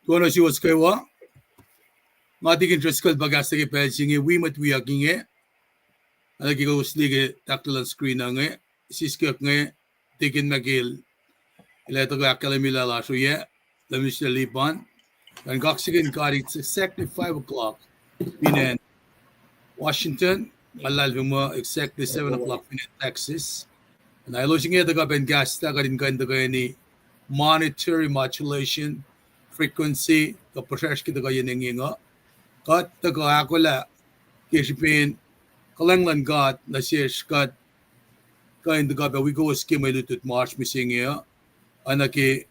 Kono si was kaywa. Mati interest kal bagasta ke pelsinge we mat we aginge. Ala ki ko uslige tactile screen nge siskak nge tikin magil. Ila to ga kalamila la so ye. The Mr. Lipan. And KahsInKol, it's exactly 5 o'clock in Washington. Malal exactly 7 o'clock in Texas. And I losing it the gas any monetary modulation frequency the process kita nga kat the akollah kishipin Kalmen God na siya kat kain the we go skim lutut march missing here anaki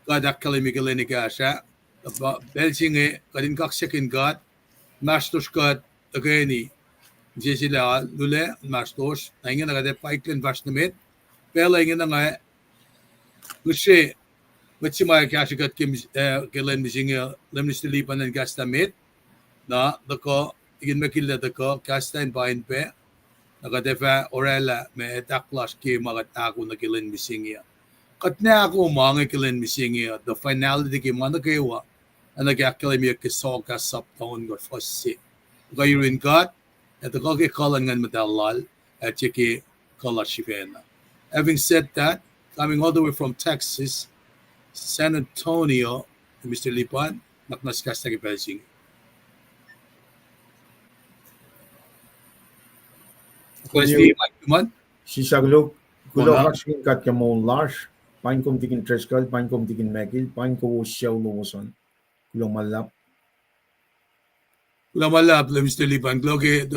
kadak kalimigalen gasha belsinge kadin kaksakin mastos kat tagani jesila lule mastos nangen nagade pacl investment pela ingin nga gusi matsimay kashikat kim kelen missing lemnis lipan and gastamit na dako igin makilla dako kastain bain pe nagadefa orela me etaklas ki magatago na kelen missing katna ako mga kelen missing the finality ki nukewa and nagakkalimi kisoka saptaon got fosi gayrin got at the koke kalangan Mutal at chiki kolashivena. Having said that, coming all the way from Texas, San Antonio, Mr. Lipan, naknaskas na kipelsing. Question, Mike, si saglok, kulo KahsInKol kamon large, pain kom tikin treskal, pain kom tikin megil, pain ko siyaw lowoson, kulong malap. Lamalap, Mr. Lipan, gloge,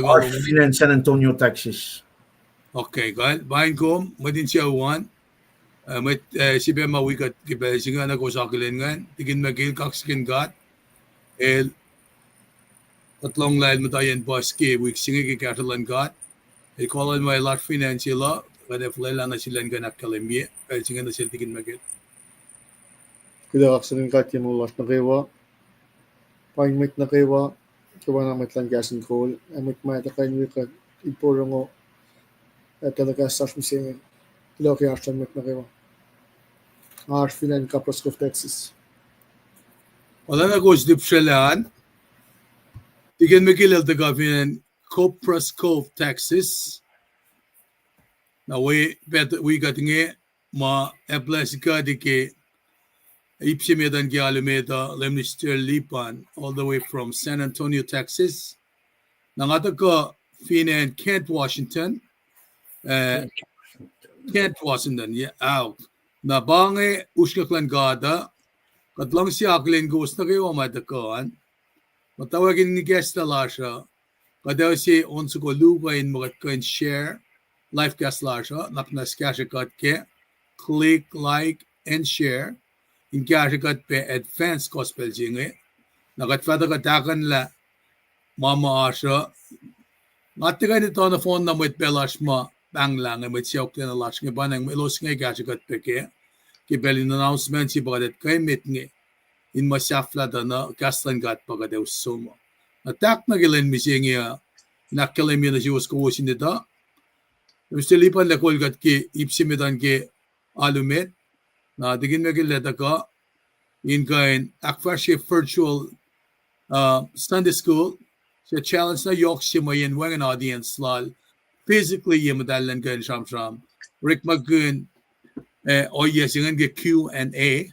in San Antonio, Texas. Okay, gal, pain kom, madin siya uwan. Met sibe mawikat kipelsing na ko sa kilingan, tikin megil KahsInKol, tatlong lain matayan baski, wik singi kikatalan got. Ikaw may large financial law, kada Fallana na sila nga nakalimye, pelsingan na sila tikin magit. Kuda KahsInKol yung large nukewa, Paing met nukewa, kawa na metlan KahsInKol, met matakain wikat, ipurong o, at nagkasas misingin, kuda KahsInKol met nukewa. Arch finan Kaproskov, Texas. Wala na ko dip siya tikin magilal the government Koproskov, Texas. Now we got nge ma apples ka dike ipsimedan gialumeta lemnister lipan all the way from San Antonio, Texas. Nangata ko finan Kent, Washington. Kent, Washington, yeah, out. Na bange uskaklan gada katlang si aklin ghost na kayo matakaan. Matawagin ni guest lasha. Kada si onso ko lugain mo kan share live cast lasha naknas kashikat ke click like and share in kashikat pe advanced gospel jinge nakatfada katakan la mama asha ngatiga ni to na phone na mo pelash ma bang lang mo siok na lash nge banang melos nge kashikat pe ke belin announcement si bagat kay met nge in masafla da na KahsInKol pagade usumo attack na gilen missing nakkalim na siya ko sin nito. Mr. Lipan la kolgat ki ipsimedan ke alumet na digin magileta ka in kain akfashi virtual Sunday school siya challenge na yok si mayen wang an audience lal physically yemadalan kain sham Rick Magun o yesingan ke Q&A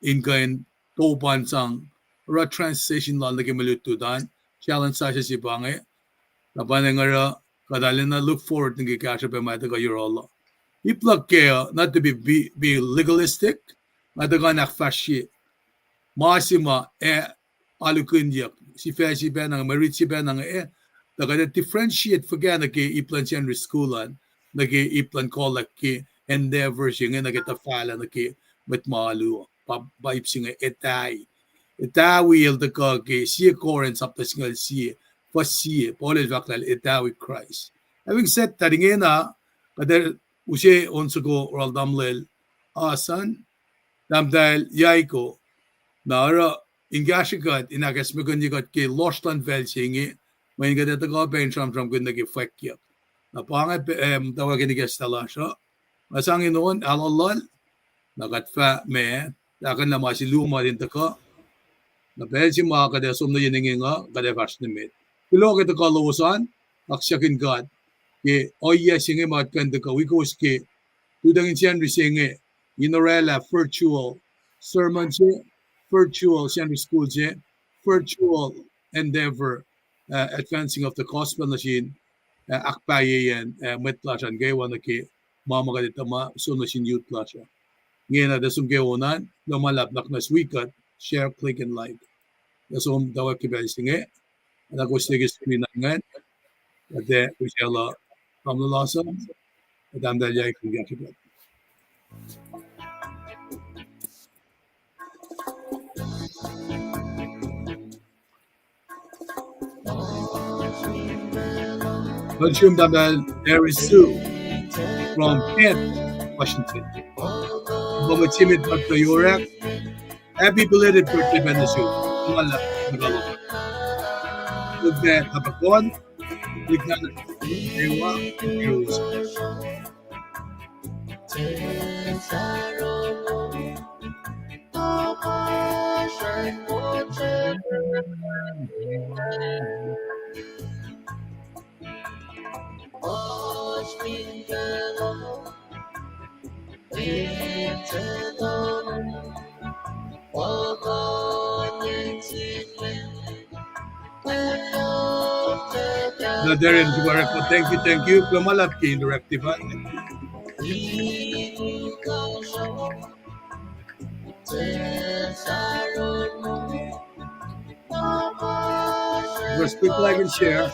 in kain topan sang ra transition lal na kimalutudan challenge sa siya si bange napanangara kadalin na look forward ng kikasya pa mataga yurolo. Iplug kaya not to be legalistic mataga nakfashi masima alukunyak si fashi ba ng marichi ba ng daga differentiate fagana ki iplan siyan riskulan nagi iplan kolak ki endeavor siya nga nagitafala na ki met malu paip siya Etawi el the kage siya koren sapta singal siya Fwackyuk, Paul vaklal Etawi Christ. Having said that, na kader ushe onsuko oral damlel asan damdal yaiko na ara ingashikat inagasmegun yikat ke losland velsingi when gada the go ben from kun nagi Fwackyuk. Na pangat tawagin ni gestala siya. Masangin noon alalal nagatfa me akan na masiluma din taka Napelsi mga kada som na yiningin nga kada kasnimit. Kilo kita kalawasan, kaksakin God. Ke oya singe mat kanda ka wikos ke tudangin siyan singe inorela virtual sermon siya, virtual siyan school siya, virtual endeavor advancing of the gospel machine akpaye yan metlasyan gawa na ke mama ka dito ma so na sin youth lasya. Ngayon na dasong gawonan, lumalapnak na swikat, share, click, and like. Dasong dawa kibel singe, anak ko sige screenangan, at we shall kamlalasa, at ang dalyay kong yakibel. Consume Dabel, there is Sue from Kent, Washington. Bumatimid magkayorak. Happy belated birthday, Benesue. Malap, nagalok. With that, Habakon, Lignan, Ewa, Heroes. Darren, thank you. Lumalap ki directive. Just click like and share.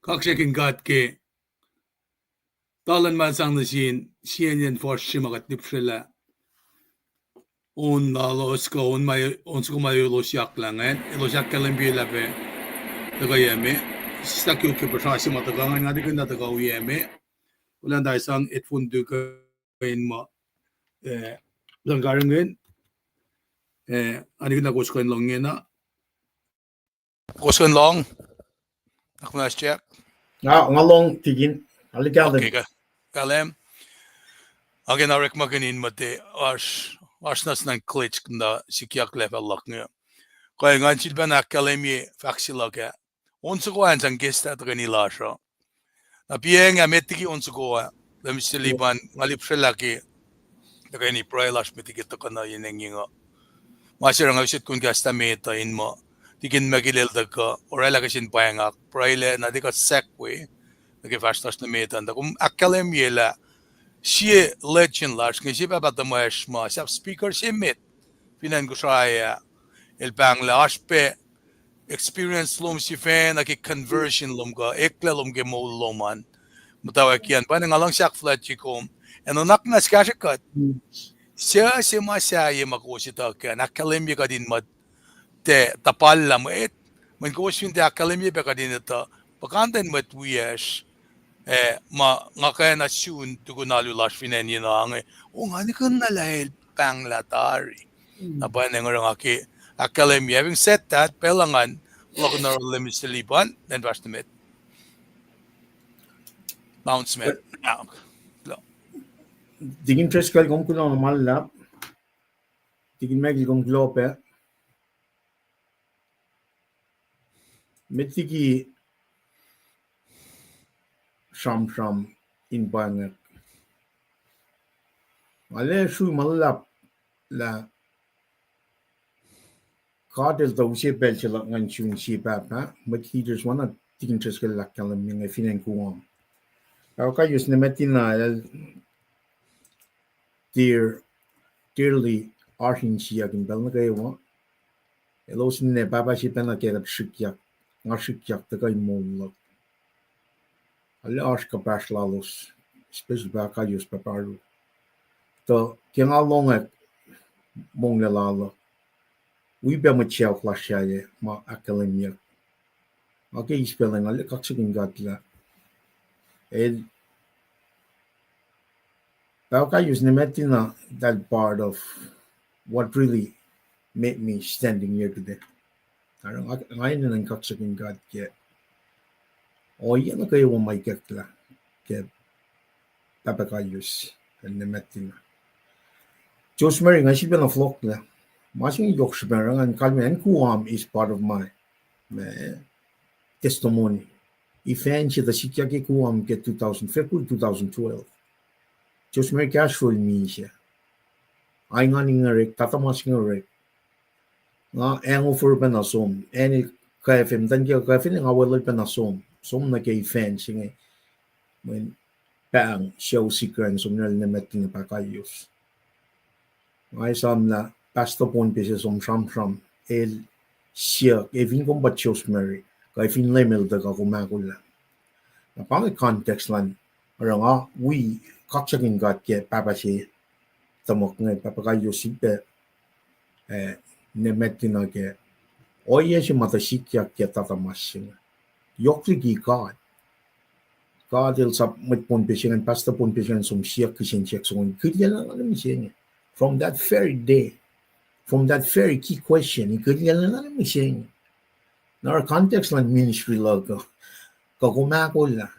kaksakin ke talan man sang na siyan for shimagat nipsila un lalos ko un sko mayo losyak langan losyak kalambi labe daga yeme Fwackyuk ke persasi matagangan nga di na daga yeme ulan dai sang fundu ka in mo langgarangen ani na koskon long na koskon long ako na check ngalong tigin alikalden okay Kalem again arek maganin mate nas nan klitch na likiyac level laknya kaya ngan silban akkalemi faksilaga onsugoan sang gesta treni lasha na Paing ametiki onsugoa lemsiliban ngalipselaki treni prailash metiki takana yinenginga masirang awisit kun gasta meta inmo tikin magilel daga orela kasin Paingak praile na dika sekwe nagifastas na meta na kum akkalemi la sie legend lash ngisi ba batamash ma sab speaker simit pinan Kosrae el bangla aspe experience lum si fan like conversion lum ga ekla lum ge mo loman mutawaek yan pa ngalang sak Fwackyuk and onak na skashakat siya si masaya makosita ka nakalimya ka din mat te tapal la mwet man ko sin te akalimya ba ka din ito pakanten mat wias ngakaya na soon tuku nalulash finan yun ang nga ni kun nalahil panglatari napa na nga aki akkalemia. Having said that, pelangan lokunar limits to liban then bastimit bounce met tigin treskal kom kuno malap tigin megil kom glope metiki sham in Paing ale shui malap la kadel da usie belchela ngan chun si papa but he just wanna tigin treskal la kalam nge finen kuam ka yus ne metina dearly arhin siya kin belna kayo elos ne baba si pena ke likiyac ngasikiyak ta kay mo ale ask ka paslalos especially ba ka yus paparu to keng along mong lalo we be machel flashaye ma akkalemia okay spelling ale kaksakin gatla I use Nemetina that part of what really made me standing here today. I don't know kaksakin God ke. O yan kayo may kakla ke papakayos and Nemetina. Jos Mary nga siya na flock na. Masing yoksberang and Kalmen kuam is part of my testimony. Ifan siya the likiyac kuam ke 2012. Just very casual me siya. Ay nga ni nga rek, tatamas nga rek. Nga, ang offer pa na som. Any KFM, dan kaya KFM nga wala pa na som. Som na kay fan siya nga. When Paing, show secret, som na limet nga pakayos. Ngay sam na, pasto pon pisa som sham. El siya, evin kong ba Jos Mary, KFM lemel daga kumakula. Na pang context lan, parang we, kaksakin got ke papa si tamok nga papakayos sipe nemetina ke oye si mata likiyac ke tatamas nga yokligi God il sap mitpon pisingan pasta pon pisingan som siyak kisin siyak songon kudya lang alam siya from that very day from that very key question kudya lang alam siya na context lang ministry logo kakumakol la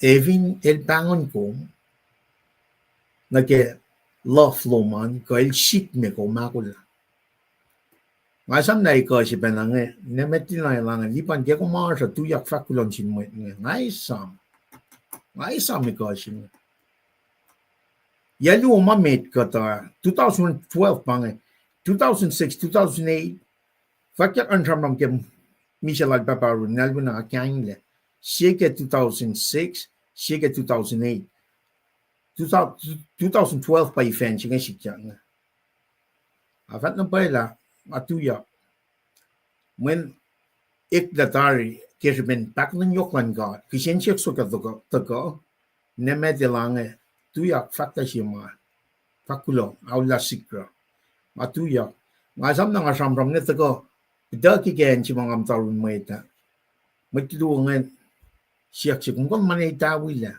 evin el pangon ko nake love loman ko el ship me ko makula ngasam na iko si penange nemetina lang lipan ke ko marsa tuyak fakulon sin mo ngaisam iko sin yalu mamet ko ta 2012 pange 2006 2008 Fwackyuk antram ke Michel Alpaparu nalbuna akyangle sheke 2006 sheke 2008 2012 pa ifan siya likiyac nga. Afat na pala atuya when ik datari ben paklen yoklan God. Kishen chek so ka to neme de lange tuyak fakta shima. Fakulo aula sikra. Matuyak. Ngasam na ngasam ram ne to daki gen chimangam tarun meta. Matidu ngen siak chikung kon mane Etawi la.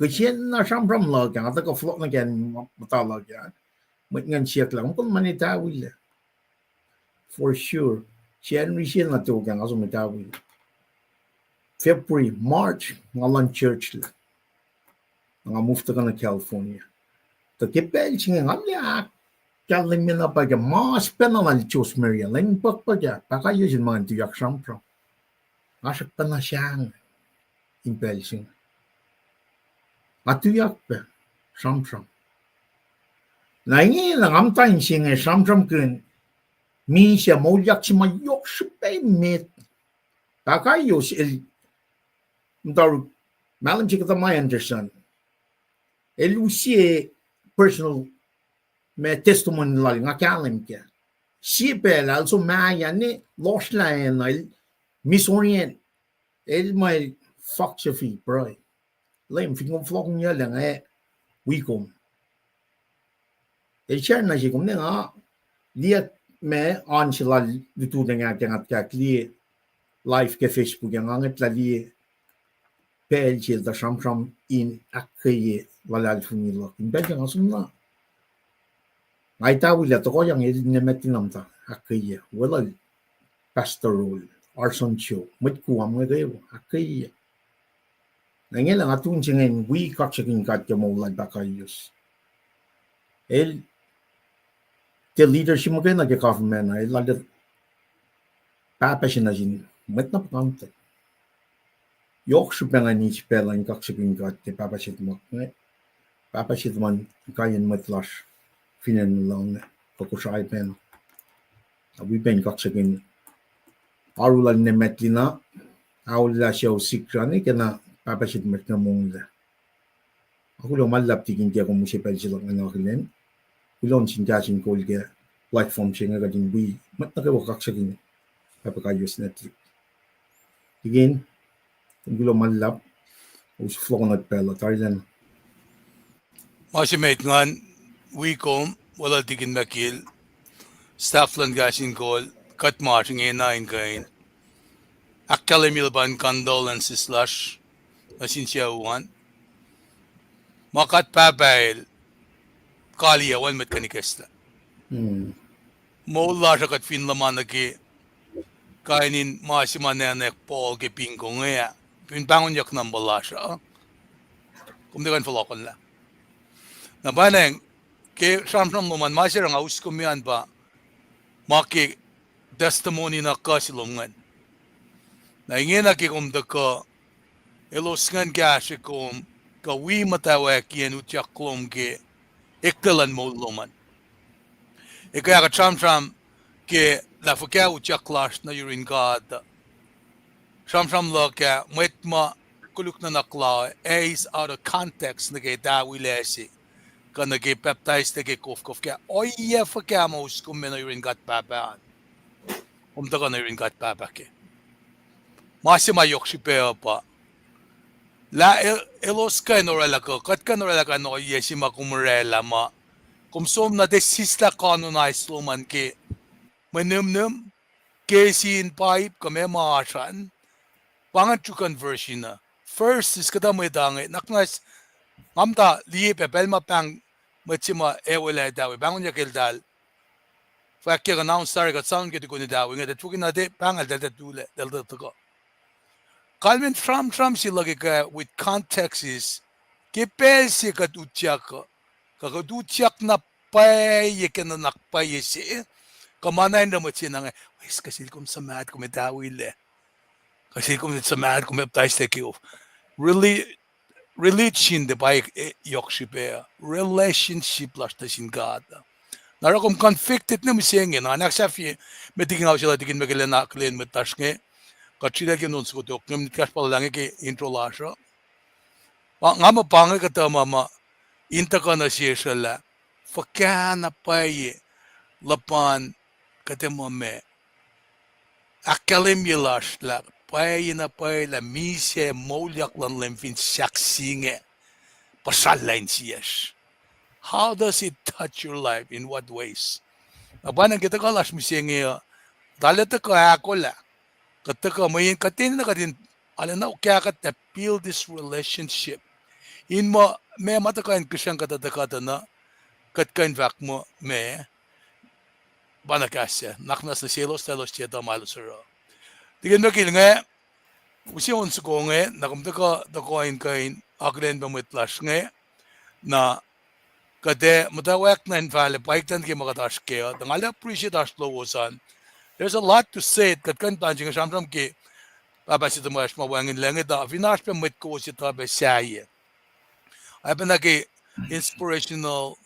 Kishen na sham ram la ka to flok na gen Mutal la ka. Mat ngan siak la kon mane Etawi la. For sure. Sian rishin na to kan aso Etawi. February, March, ngalan church la. Nga move to California. To kipel singa ngamya Kalmen na pa mas penal chos Maria len pa pa yun man to yak sampro. Asak pa na siyang impel singa. Atuyak pa sampro. Na ngi na ngamtain singa sampro kun mi siya mo yak si mayok siya met. Kakayos Mtar malam chika my understand. Elusie personal me testimony la nga Kalmen ke. Si pel also maya ne lost line el misorient. El my fuck fi bro. Lem fingom flok nya lang wikom. El cher na jikom ne nga liat me on sila lutu nga kangat ka kli live ke Facebook nga ngat la li pel chil da sham in akketeyac wala funilo. In belja nga sumna. Etawi la to yang nemetinam ta akketeyac wala pastoral arson show kuam ngego akketeyac. Nangela atun chingen we kaksakin kat mo la bakayos. El the leadership mo na ke government ay la de papa sinajin met na pante. Yok supaya ni spelan kaksakin kat te papa sit mo. Papa sit man kayen metlas finan long Kosrae pen. We pen kaksakin arulan ne metlina aula show sikrani kena papa sit met na mong. Ako lo malap tigin kaya kung musipal sila ng nakilen. Kulon sin KahsInKol kaya platform siya nga kading bui. Mat na kayo kaksakin papakayos na trip. Again, kung lo malap, us flow na pela tarjan. Masimate ngan wikom wala tigin makil staff lang KahsInKol kat marching inge akketeyac condolences slash asinsiyauan makat pacl kaliyawan met kanikesta mola siya kat finlaman na ki kainin masimanenek Paul ke pingko ngaya pinbangon yak nambala siya kumdikan falokon la nabaneng ke samsam luman masirang aus kumian ba maki testimony na kasilungan na ingin na ki kumdaka elosngan KahsInKol ka wi mutawaek yan utyak klom ke iktalan mo luman ikaya ka samsam ke la Fwackyuk utyak lash na LEUM God samsam la ka mwet ma kuluk na nakla is out of context na ke Etawi lesi ka nag-peptize na ke kof kaya oye Fwackyuk mo uskum na LEUM God papaan kumda ka na LEUM God papa ke masimayok si peo pa la elos ka norela ko kat ka norela ka no yesima kumrela ma kumsom na desista canonize luman ke manumnum kesin pipe kame maashan pangat to conversion na first is kada mo idangi naknas ngamta liye pepel mapang machima ewela dawi bangon yakil dal Fwackyuk announce sar kat sound ke tukuni dawi nga tukin na de pangal dal dule dal tuko Kalmen from si lagi ka with context is kipel si katutyak kakadutyak na pay ka na nakpay si kamanay na mo sinang wais kasi kum sa mad kum Etawi le kasi kum sa mad kum eptais te kiyo religion de bay yokshipe relationship las ta sin God nara kum conflicted na mo siyengin anak sa fi metigin ako sila tigin magilan na klin metash nge kachila ke non suko ngam nikas palange ke intro lasha ngam pange kata mama intaka na siya la Fwackyuk na paye lapan kata mame akketeyac la na pay la mise molyak lan lemfin saksinge pasalain siyas. How does it touch your life? In what ways? Abanang kita kalas misengi dalata ka akollah. Kataka mayin katin na katin alana kaya kat build this relationship. In mo me matakain kusyang katatakata na katkain vak mo me banakasya naknas na selos telos cheta malusuro. Tigin bakil nga usi onsu ko nga nakamtaka dakoin kain aklen bamitlash nga na kade mutawaek na infale paiktan ki makatash kaya dangala appreciate as lowosan. There's a lot to say kat kan tanjing samsam ki baba si tumash mawangin lang ita vinash pe mit ko si tabe saye. Ay pa naki inspirational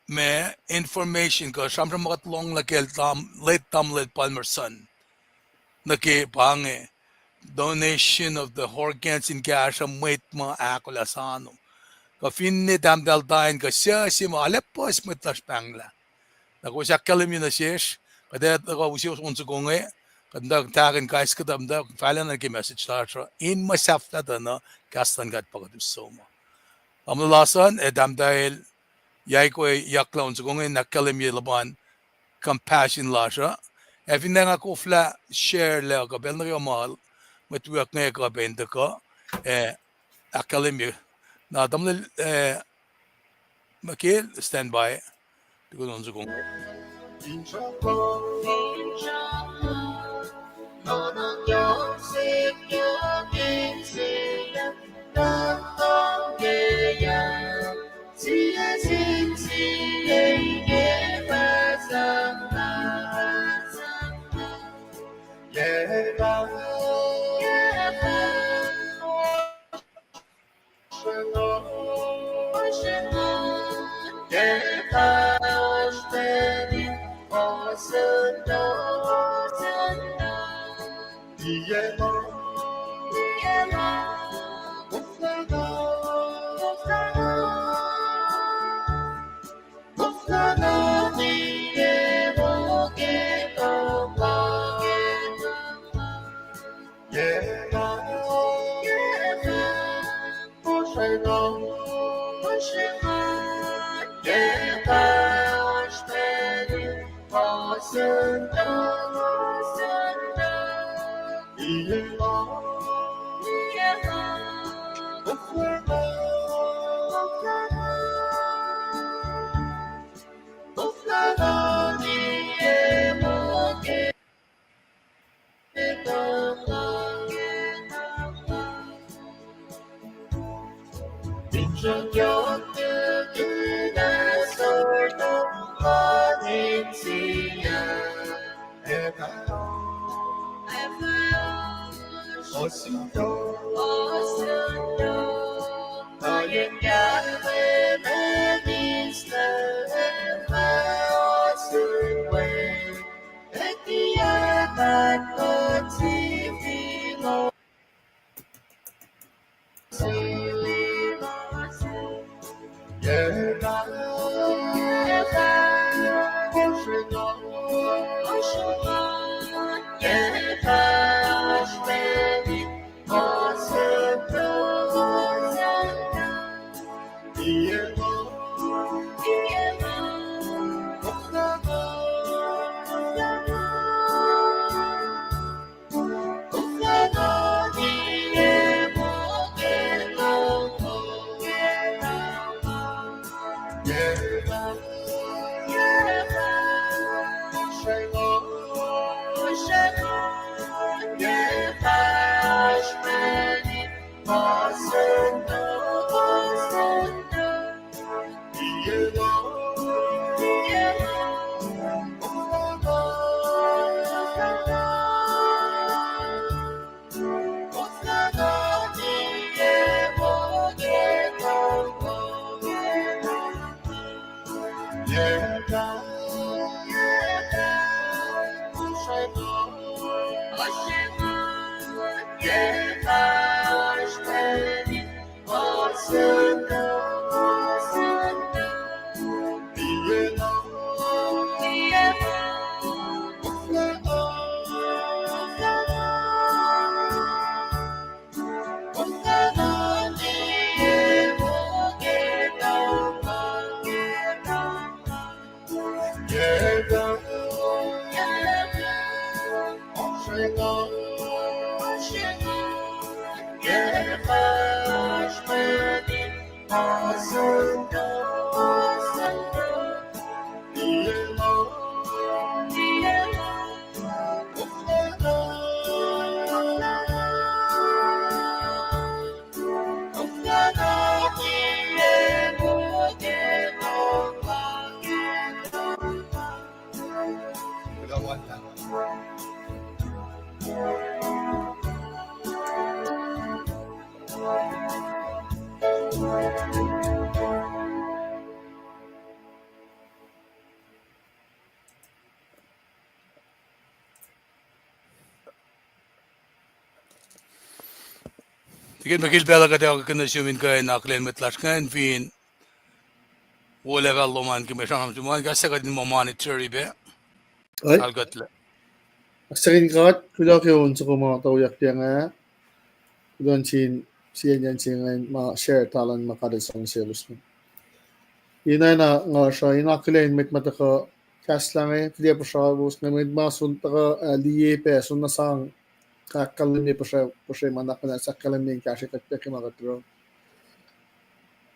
me information ko samsam makatlong lakel late Tamlet Palmerson naki pange donation of the organs in cash mwet mga akollah sano. Kafinne damdaldain ka siya si mo alepos mitlash pangla. Nako siya Kalmen na siyesh kada ko usi onsu konge kada tagen kais kadamda Fallana ki message tartra in myself na no kastan gat pagaduso mo. Amulasan damdahil yay ko yakla onsu konge na Kalmen laban compassion lasha. Evinda nga ko fla share le ka bel na mal matuak nga ka benda ko Kalmen na damle makil stand by tugon onsu konge. Tiket makil bela kate ako kanasumin ka na aklen metlash kan fin whatever loman kimeshang hamtuman kasi kadin mo monitor ibe Ay, algatla. kaksakin kat, kudak yun sa kumatawayak diya nga. Kudan siya yan siya nga share talan makadasang selos mo. Yun na nga siya, yun akilain met mataka kas lang kaya pa siya bus nga met masun taka EPS sun nasang Kalmen pa siya manak na sa Kalmen kasi katpeke makatro.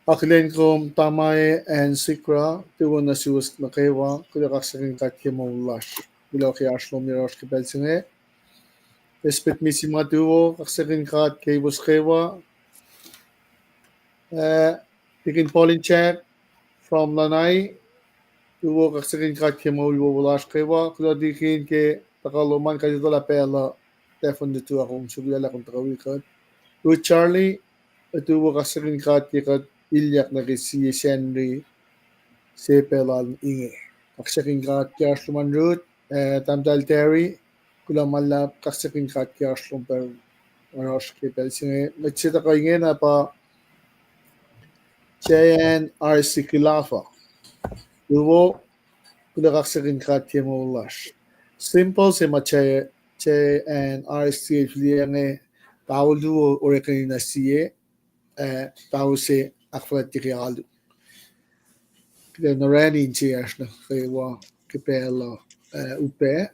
Akilain ko tamay and sikra tiwan na siwas nukewa kuda kaksakin kat kimo lash. Bila kaya aslom ni rosh kipel singe. Espet misi matuwo kaksakin kat kay bus kewa. Tikin polling check from lanay. Tuwo kaksakin kat kimo lash kewa kuda dikin ke takaloman kasi dola pela telefon dito akong sugila akong takawikat. With Charlie, tuwo kaksakin kat kikat ilyak na kisi Henry si pelan inge. Kaksakin kat kaya sluman root. Tamdal Terry, kulang malap kaksakin kat kaya slum per rosh kipel singe. Magsita ka inge na pa Chayan RC Kilafa. Tuwo, kulang kaksakin kat kaya mo lash. Simple si machay and RC liyange tao duo orekan na siye tao si akketeyac. Kaya naranin siya na kaya kipel upe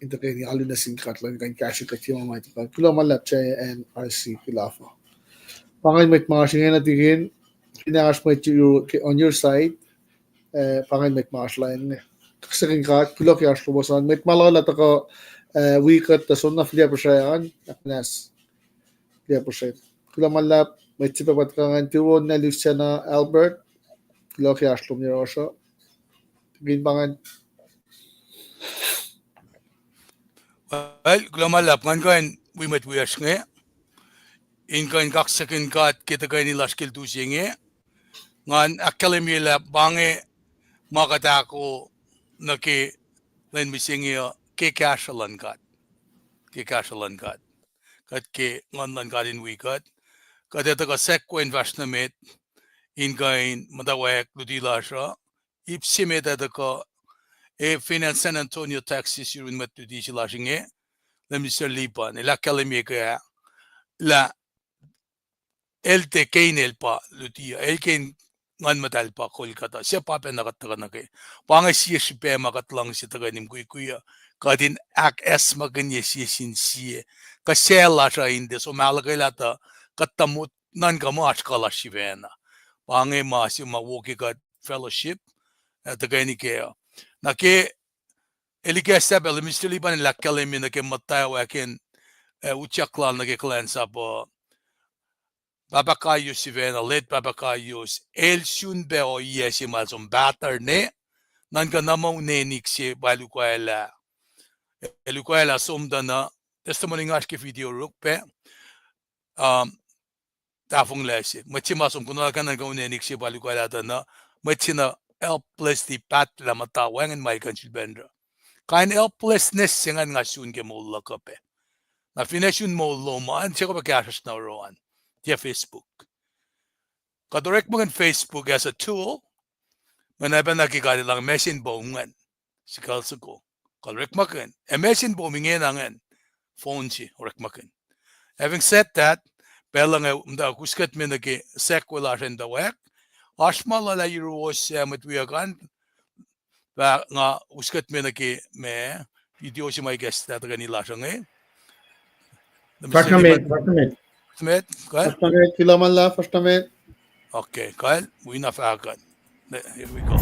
ito kaya ni alu na singkat lang kan kasi kati mo may tukad kulang malap siya and RC Kilafa. Pangay may mga siya na tingin kinakas mo on your side pangay may mga line kaksakin kat kulang kaya slubosan may malala taka wikat tason na flia persayan aknas flia persayan kulang malap may tipapat kangan tuwon na Lucia na Albert kulang kaya slum ni Rosa tingin pangan. Well, kulang malap kan we met we asnge in kan kaksakin kat kita kan ni lashkil tu singe ngan akalemila bange makatako naki len misinge ke kashalan kat kat ke ngan lan kat in we kat kat ito ka sekko investment in kan mutawaek ludilasha ipsimet ito ka finance San Antonio Texas yun met ludisi lashinge len Mr. Lipan ila kalemi kaya la elte kainel pa lutia elken ngan Mutal pa Kolkata siya pa nakataka na kay pangay siya sipe makatlang siya taganim kuya kadin es maganya siya sinsiye kasela siya hindi so malagay lata katamut nan kamo askala shivena pangay mas yung mawoki kat fellowship tagani kaya na ke likiyac Mr. Liban la Kalmen na ke mutawaek uçaklar na ke kulacnsap babakayos si Vena, late babakayos, el sunbe o yesi malzon batter ne, nan ka namaw nenik si balukwela. Elukwela somda na, testimony nga ke video rukpe, tafong lesi. Machi masom kuna ka nan ka nenik si balukwela na, machi na helpless di pacl mutawaek may kansilbendra. Kain helplessness singan nga sun ke mo lakape. Na finesun mo loman, siya ko pa kashas na roan. Dia Facebook. Kadorek mo ng Facebook as a tool, manaban nakikali lang machine bombing si KahsInKol. Kadorek mo kan, machine bombing yan phone si orek mo kan. Having said that, pala nga kuskat mo naki sekwela rin dawek, asmala la wiowos matwiyagan, ba nga kuskat mo naki me video si may guest na kanila siya ngayon. First kilaman la, first namin. Okay, Kyle, we na fakan. Here we go.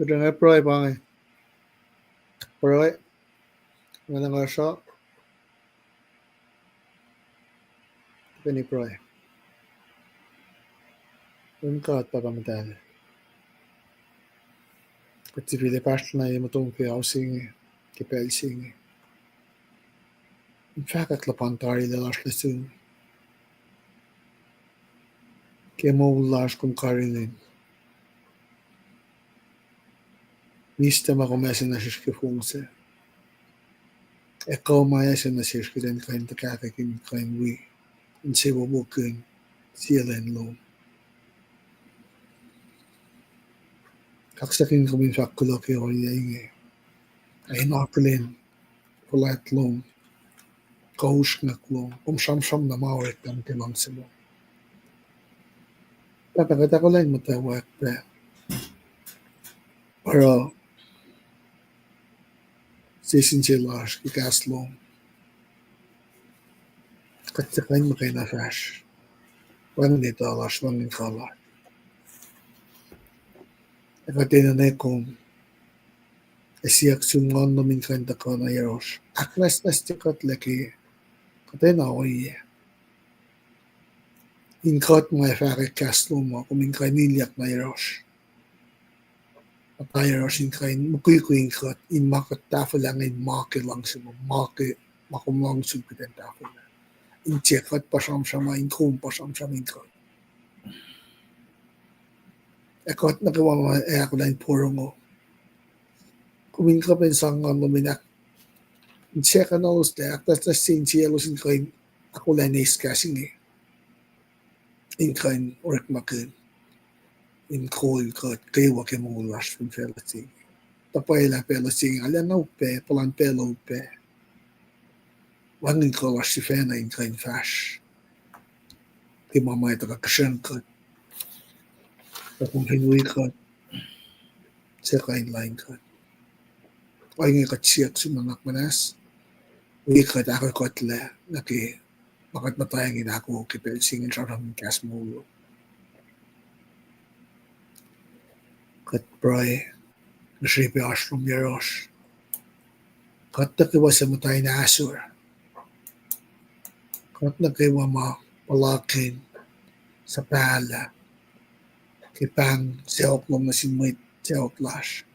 Kudang April Paing. April. Mana ngasa? Kani April. Unkat pa Mutal. Kutipili pacl na yung matungki ako singe. Kipel singe. In fact, at lapantari lalas lesun. Kaya mo ulas kung karilin. Mista makumesin na siskifungse. Ikaw mayasin na siskirin kain kaksakin kain wi. In siwa bukin silen lo. Kaksakin kami fakulok yung inge. Ay nakulin. Kulat lo. Kaus nga lo. Sam na mawek tam timang silo. Papakita ko lang mutawaek pa. Pero sisin silas kikas lo. Kaksakin mo kayo na fash. Wang nito alas wang inkala. Ekatina na kung esiyak sungon namin kanta ko na yaros. Aklas na stikot laki katina ko iya. Inkot mga fakik kaslo mo kuming kanilyak na yaros. At na yaros inkain mukuy ko inkot in makot tafo lang in maki lang simo. Maki makumlang supitan tafo lang. In tsekot pasam-sama in kum pasam-sama inkot. Ekot na kawawa ako lang puro mo. Kuming ka pensang nga luminak. In tseka na los de aktas na sincielos in kain ako lang na iskasing eh. In kain orak makin. In kol kat kayo wake mong ulas from felasing. Tapay la felasing alam na upe palan pelo upe. Wangin ko las si fena in kain fash. Di mamay taka kasyan kat. Kung hinui kat. Sa kain lain kat. Ay nga katsiyak sumanak manas. Uwi kat ako kat la. Naki makat matayangin ako kipel singin sa ramang kas mulo. Kat pray. Nasipi asrum yaros. Kat nakiwa sa matay na asur. Kat nakiwa ma walakin sa pala. Kipang seok lom na sinwit seok lash.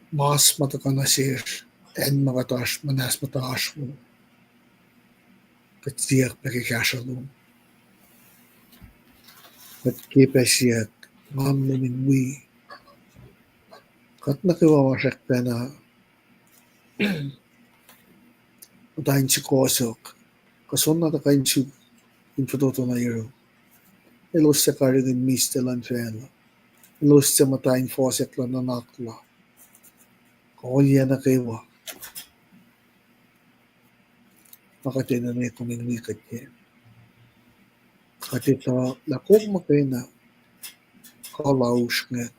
Mas matakan na sir en makatas manas mataas mo. Kat siyak pakikasya lo. Kat kipa siyak ngam namin wi. Kat nakiwa masak pa na matayin si kosok. Kason na takayin si infototo na yero. Ilos sa karigin mistelan fela. Ilos sa matayin fosek lang na nakla. Kakulya na kiwa. Makatina na kuming wikat yan. Katita lakog makina. Kalaus ngak.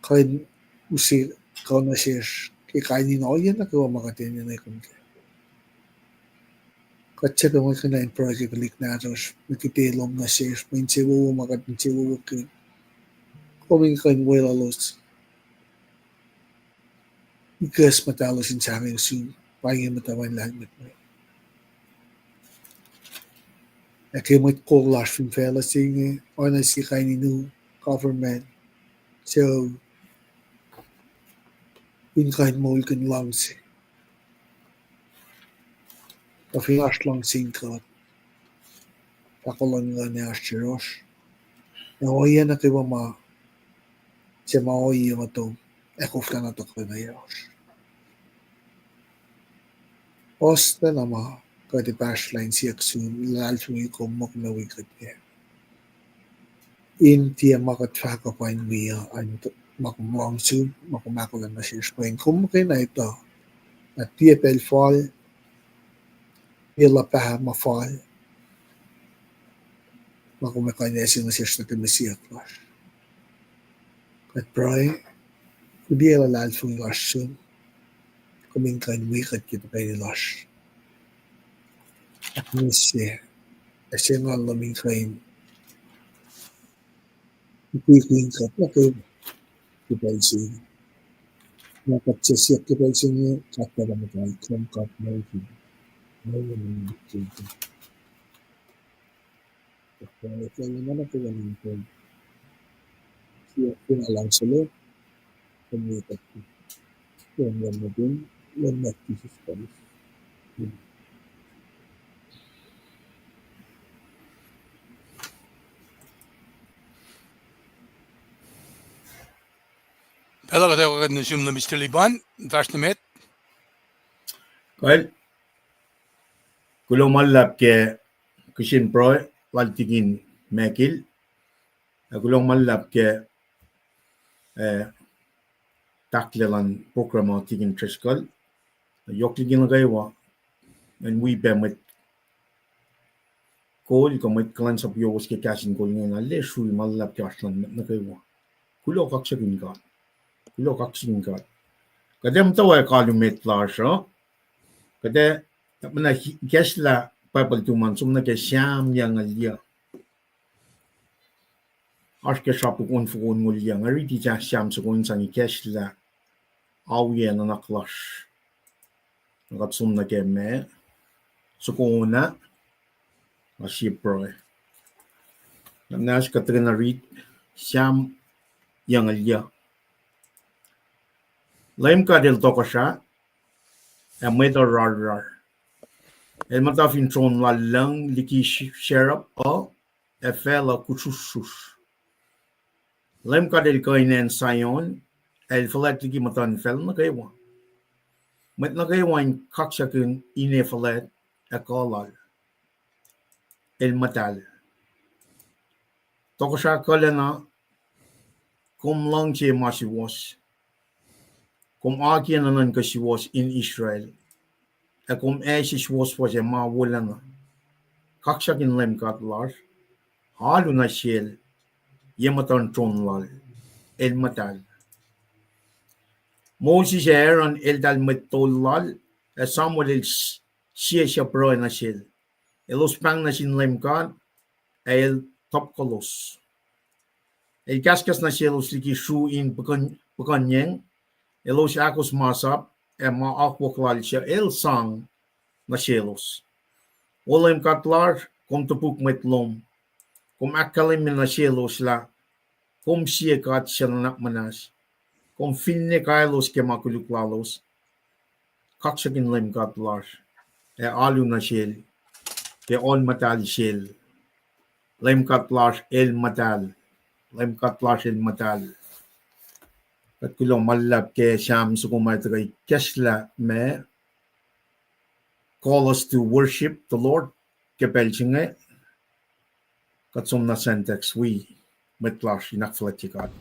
Kain usi kau na sirs. Kikainin ako yan na kiwa makatina na kuming. Katsa pa mo kinain project lik natos. Nakitilom na sirs. Minsiwo makatinsiwo kin. Kuming kain wala los. Ikas matalos in sa amin soon. Paing matawan lahat mo. Nakimot ko last from fella singing. Oana si kain new government. So, in kain mo ikan lang si. Kafingas lang singkat. Pakulan nga niya siros. Naoya na kiwa ma. Siya maoya nga to. Ekufta na to ko na yaros. Posta na ma. Kati pacl siyak soon. Lalsungi ko mok na wikat niya. In tiya makatfaka pa in wiya. Makumlang soon. Makumakulan na siya. Kumukin na ito. At tiya pel fall. Ila pa ma-fall. Makumakulan na siya na kimisiyak lash. At pray. Kudi ila lalsungi lash soon. Kumingkain wikat kita kayo lash. At nisya. Kasi nga laming kain. Ipiklingkat na kayo. Kipaisin. Nakatsasyak kipaisin niya. Kataramatay. Kumkat na rin. Ngayon ang dikito. Kaya naman ako yan po. Siya alang sila. Kumitat ko. Yan na din. Yan na kisis pa rin. Pela katawag na siyang na Mr. Liban, vers na met. Well, kulong malap ke kusin pro waltigin mekil. Kulong malap ke taklelan programa tigin treskal. Yokligin na gaywa. And we met kol ko met kulacnsap wiowos ke KahsInKol ngayon. Srui malap ke aslan na gaywa. Kulo kaksakin ka. Kulo kaksakin ka. Kada mutawaek kalumet lasha. Kada mana gesla papal tuman sumna ke syam yang alia. Aske shapu kon fukon ngulia ngari di ja syam sukon sangi gesla awiya na naklash. Nakat sumna ke me sukona asipro. Namnas Mwe Read syam yang alia. LEUM GOD el tokasha mwet rar. El matafin tron la lang likiyac o fela kuchusus. LEUM GOD el kainen sayon el falet liki matan fel na kaywa. Met na kaywa in kaksakin ine falet akollah. El Mutal. Tokasha Fallana kum lang che masiwas. Kum akin nanan kasiwas in Israel. Kum siwas was wolacna. Kaksakin LEUM GOD lar. Halu na shel. Yematan tron lal. El Mutal. Moses Aaron el dal metol lal. Samuel el siya pro na shel. Elos pang na sin LEUM GOD. El top kolos. El kaskas na shelos liki shu in pekanyeng. Elos akos masap. Ma akwaklal siya el sang na shelos. LEUM GOD lar. Kom tepuk metlom. Kom Kalmen na shelos la. Kom siya kat siya na manas. Kom finne kailos ke makuluklalos. Kaksakin LEUM GOD lar. Alu na shel. Ke on Mutal shel. LEUM GOD lar el Mutal. LEUM GOD lar el Mutal. At kulong malap ke syam sukumatray kesla me call us to worship the Lord. Kepelchinge. Katsum na syntax we metlash inakfletikad.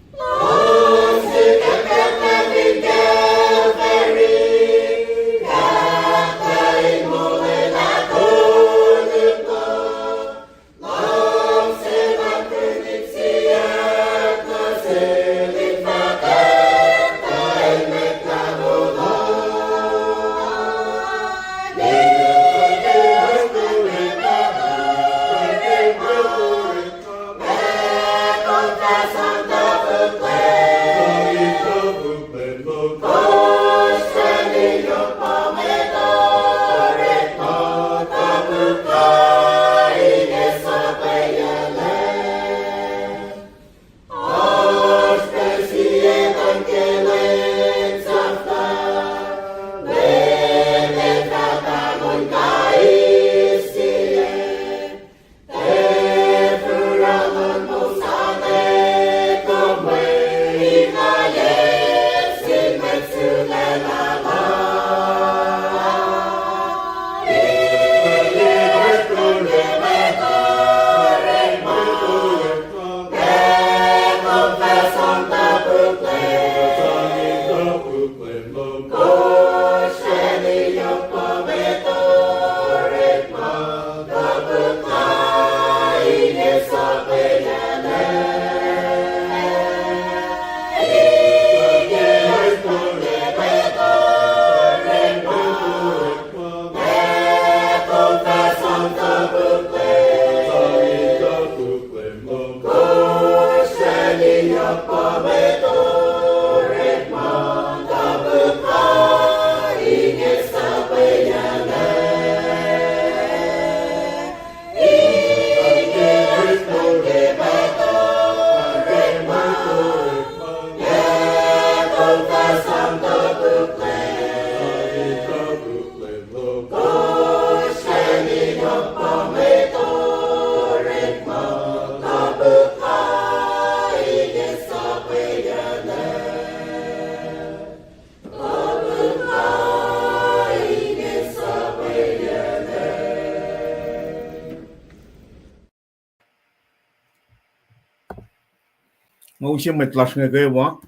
Motion met las ngewa.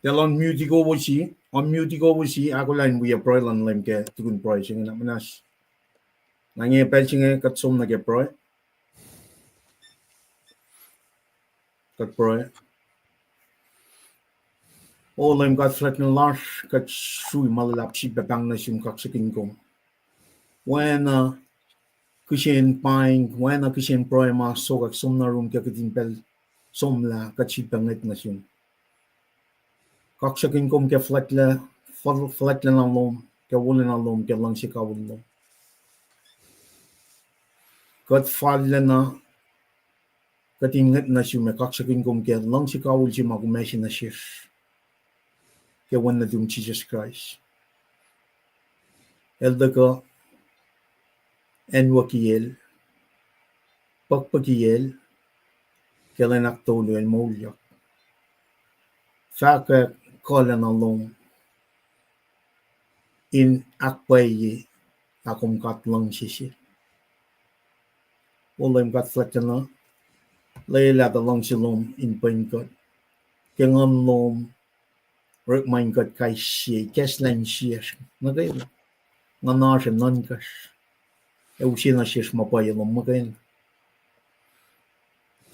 Dalam musico wasi, on musico wasi ako lang we pro lan lem ke tukun pro sing na manas. Nange pelching kat som na ke pro. Kat pro. O lem kat flat na lash kat sui malap si bang na sim kaksakin kom. When kushin Paing, when kushin pro ma so kak som na room ke katin pel som la kat si banget na sim. Kaksakin kom ke flat na lom, ke wulen na lom, ke lang si kawul lom. Kat Fallana, kat inget na siya, kaksakin kom ke lang si kawul siya magumesin na siya. Ke wan na dum Jesus Christ. Elda ka, Anwuki pagpagiyel, ke lanak tolo el mouliak. Faka kola na lom, in akwaye, akom kat lang siya. Olem kat flatana, layla da lang siya lom in Paing kat. Ke ngam lom, rek main kat kay siya, kes lang siya. Nagay mo. Nga siya nankas. Usi na siya mapaya lom magay.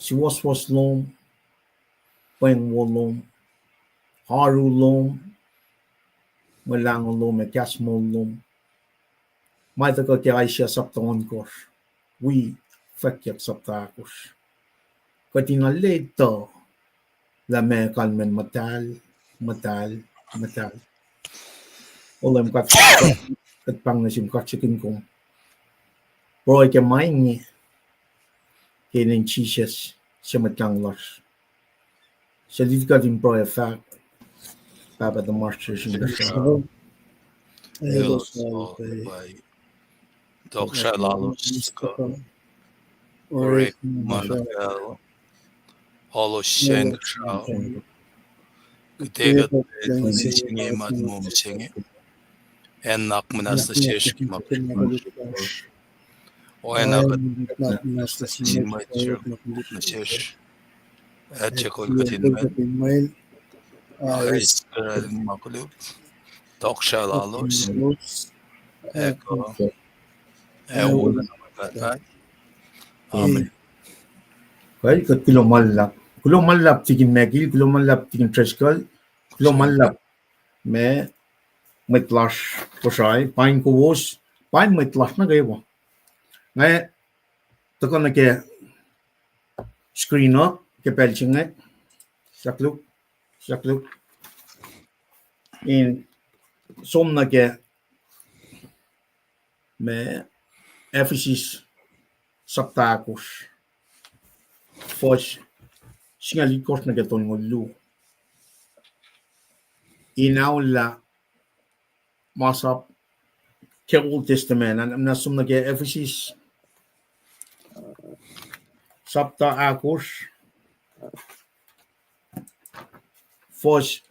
Si was lom, Paing lom, haru lom, malang lom, kes mo lom. May taka kaya siya saptangon kos. Fwackyuk saptakos. Katina later, la me Kalmen Mutal. Olem kat pang na sim kaksakin kong. Bro ke Maing kinin Jesus siya matang las. Siya dito ka din bro fact. Papa the masters in the show. Dok siya lalos ka. Orek manakal. Holo siyang siya. Kutega singe madmum singe. Enak manas na siya kimakit. Oana kat simay na siya. At siya kol katinman. Ayos ka makulub. Dok siya lalos. Eko. Ewan na magkatay. Amen. Kaya kat kulomalap tigin megil, kulomalap tigin treskal, kulomalap me metlash Kosrae, Paing wos, Paing metlash na gayo. Ngayon, tako na ke screen up, ke pelching ngay, sakluk. In som na ke me Ephesus saptakos. Fos singalikos na gaton ngulu. Inaula masap ke Old Testament an nasum na ke Ephesus saptakos fos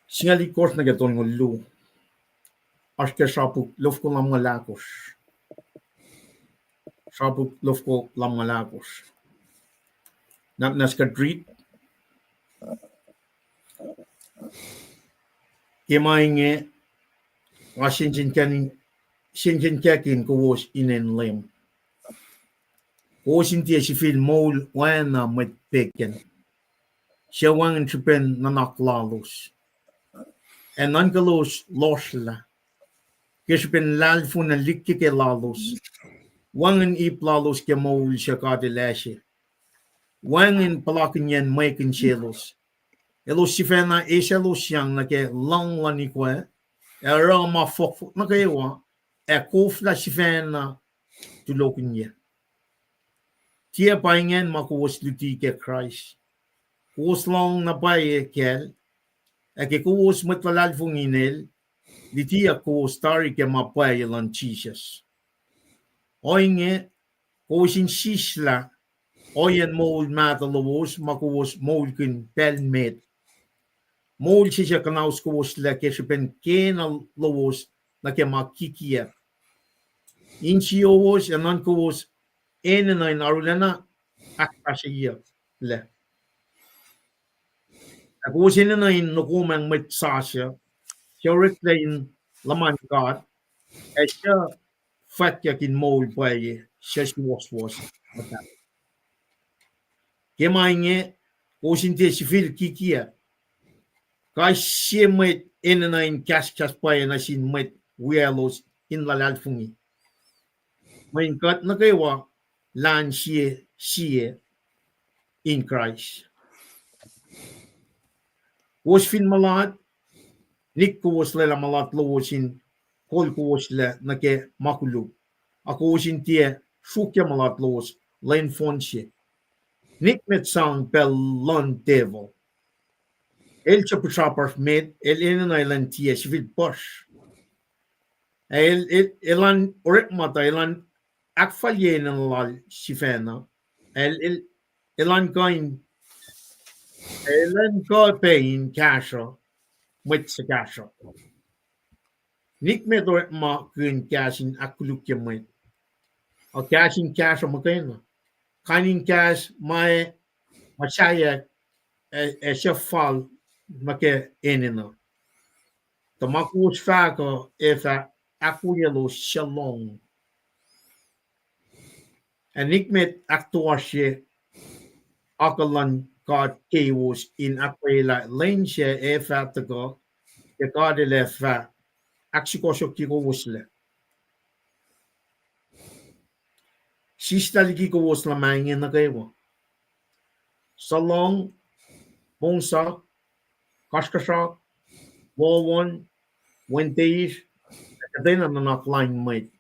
singalikos na gaton ngulu. Aske sapuk lofko lamgalakos. Sabuk lofko lamgalakos. Nas ka dreet. Imainge Washington kakin ko was inen lem. Ko sinti si fil mol wana met peken. Siya wangan tripen nanaklalos. En nankalos losla. Kispen lalfo na likiyac lalos. Wangan iplalos ke mol siya kadilashe. Wangan palakin yan maikin sielos. Elos si fena eselos yang na ke lang lanikwe. Era ma fok na kayewa. Kofla si fena tulokin yan. Tia paingen makuwas luti ke Christ. Kuwas lang na paye kel. Eke kuwas matwalalfong inel. Likiyac kuwas tari ke mapaye lan Jesus. Oinge kuwasin sisla. Oyen mol mata lowos makuwas mol kin pelmet. Mol siya kanaus kuwas la keshipen kena lowos na ke makikiyac. Inchi owos anan kuwas enenain arulana akketeyac le. Ako sinanayin nukumang mwet sasya, siya reklain laman God, siya Fwackyuk in mold by siya si was. Inge, osinte si likiyac. Kasi mwet inanayin kas pa na sin mwet wiowos in lalalfungi. Main kat nukewa lan siya in Christ. Was fin malat, nik ko was lela malat lowosin, kol ko was le nake makulu. Ako wasin tiya, shukya malat lowos, lain fonsi. Nik met sound pel lon devil. El chapar med, el ilan tiya, sivil posh. Elan orek mata, elan akfalye ng lal sifena. Elan ko Paing kasha, mwet sa kasha. Nik met orek ma kun kasin akulukya mwet. O kashin kasha makena. Kanin kas mai machaya siya fall make enina. Tamaku fako efa akuyelo shalom. Anikmet aktuasye akollah God kewos in akwela lensye efa tago ke God elefa aksikosyo kiko wosle. Sista ligi ko wos lamangin na kayo. Salong, bongsa, kaskasak, wawon, wenteish, katay na nanakline mate.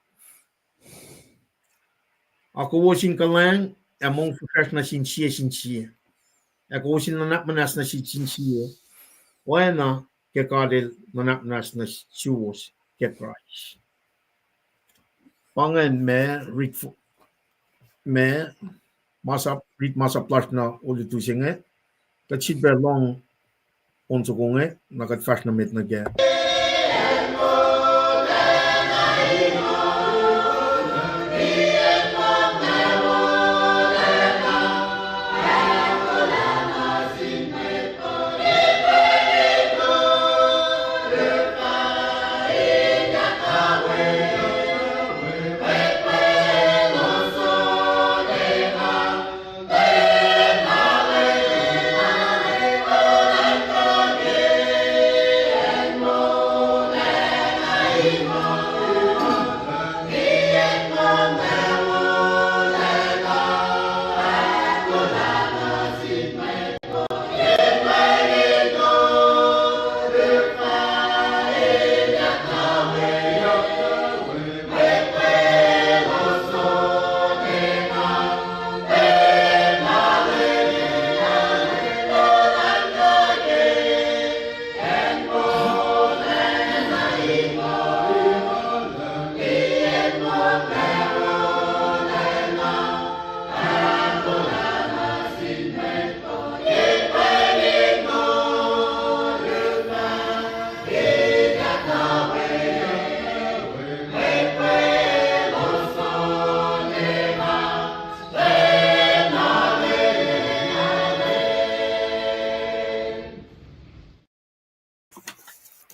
Ako wosin ka lang, among fukas na sinsiya. Ako wosin nanakmanas na sinsiya. Oana, ke kadil nanakmanas na siwos, ke Christ. Pangan me masa plus na ulit tusinge. Katsit ba long onso konge, nakatfas na met na gaya.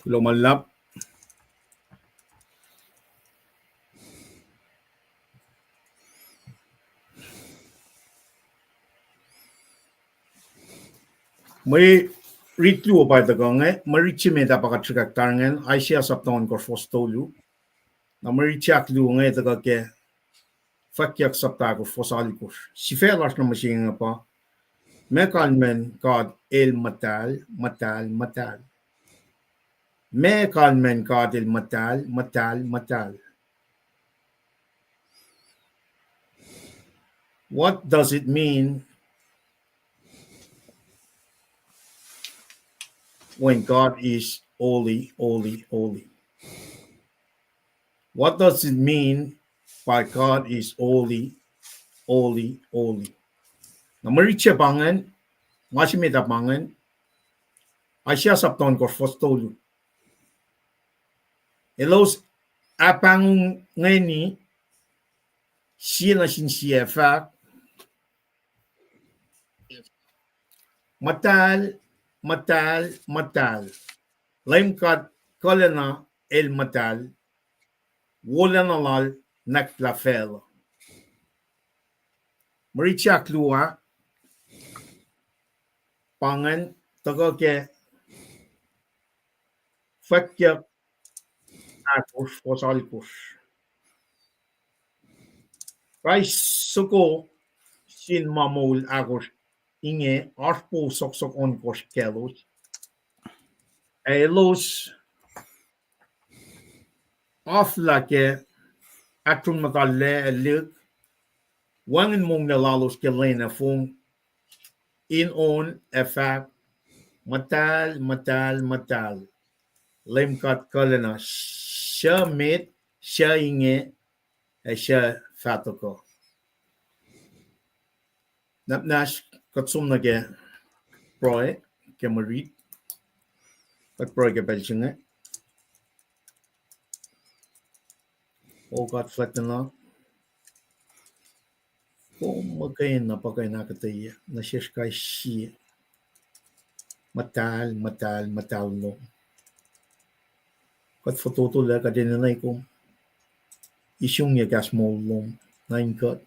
Lumalap. Mwe read through by the gonge, marichi me da baka trigak tarangen, Aisha sapton kor fostolu. Na marichak luonge da ke Fwackyuk sapta kor fosalikus. Si felas na masinga pa. Me Kalmen God el Mutal. Me Kalmen God el Mutal. What does it mean when God is holy? What does it mean by God is holy? Na mariche bangen, masimeda bangen, Aisha sapton kor fostolu. Elos apang ngeni, siya na sin siya fact, Mutal, LEUM God kolena el mutal, wolacna naklafel. Marichak lua, pangan, togoke, Fwackyuk, akush, posalikush. Suko sin mamul akush, inge, arpo sok onkosh kelos. Los aflake, atun matalle luk, wangen mong nalalos kelena fung in on effect Mutal, LEUM God kolena, sha mit, sha inge, sha fatoko. Napnash katsumnage proy, ke Mwe Read, kat proy ke belchinge. O God flatena. Kumakain na pagay nakataya, na shishkai shi. Mutal no. Kat fototo la kadinanay kong isyong ya gas molong na inkat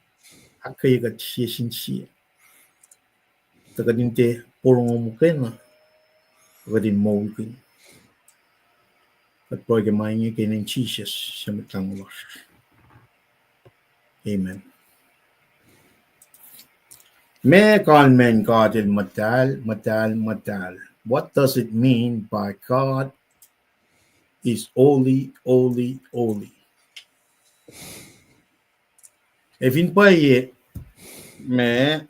akketeyac shi shi. Takadinte porong mukay na kadin molkin. Kat proy ke mainge kinin chishes siya matangwas. Amen. May Kalmen God il Mutal. What does it mean by God is holy? If in paye me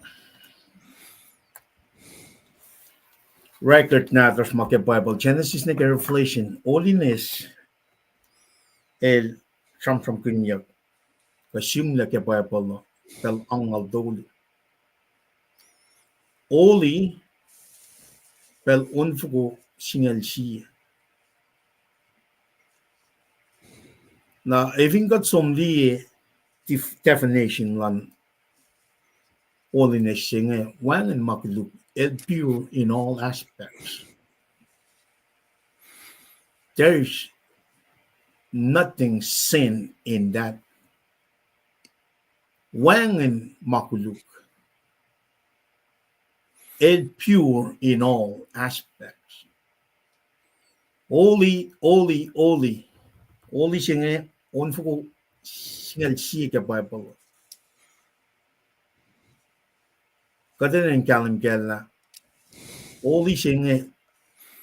record na tras make Bible Genesis na Revelation holiness el from kunyak kasum la ke Bible no pel angal doli holy pel unfugo singal si na even got some definition lan holiness singa wan and makuluk el pure in all aspects. There is nothing sin in that. Wang and makuluk el pure in all aspects. Holy singa unfugo singal si ke Bible. Kadarin kalim kella holy singa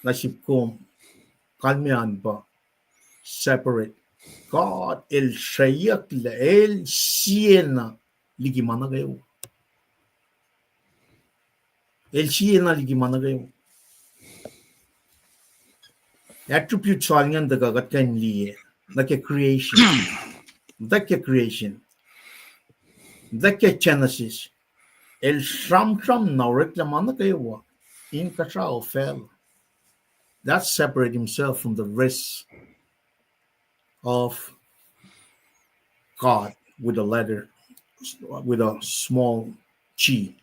nasibkom Kalmen ba separate God el shayak la el siena ligimana gayo. El siena ligimana gayo. Attribute salingan daga gatkan liye like creation. Dake Genesis. El shram na reklamana gayo in Kosrae fell. That separate himself from the rest of God with a small G.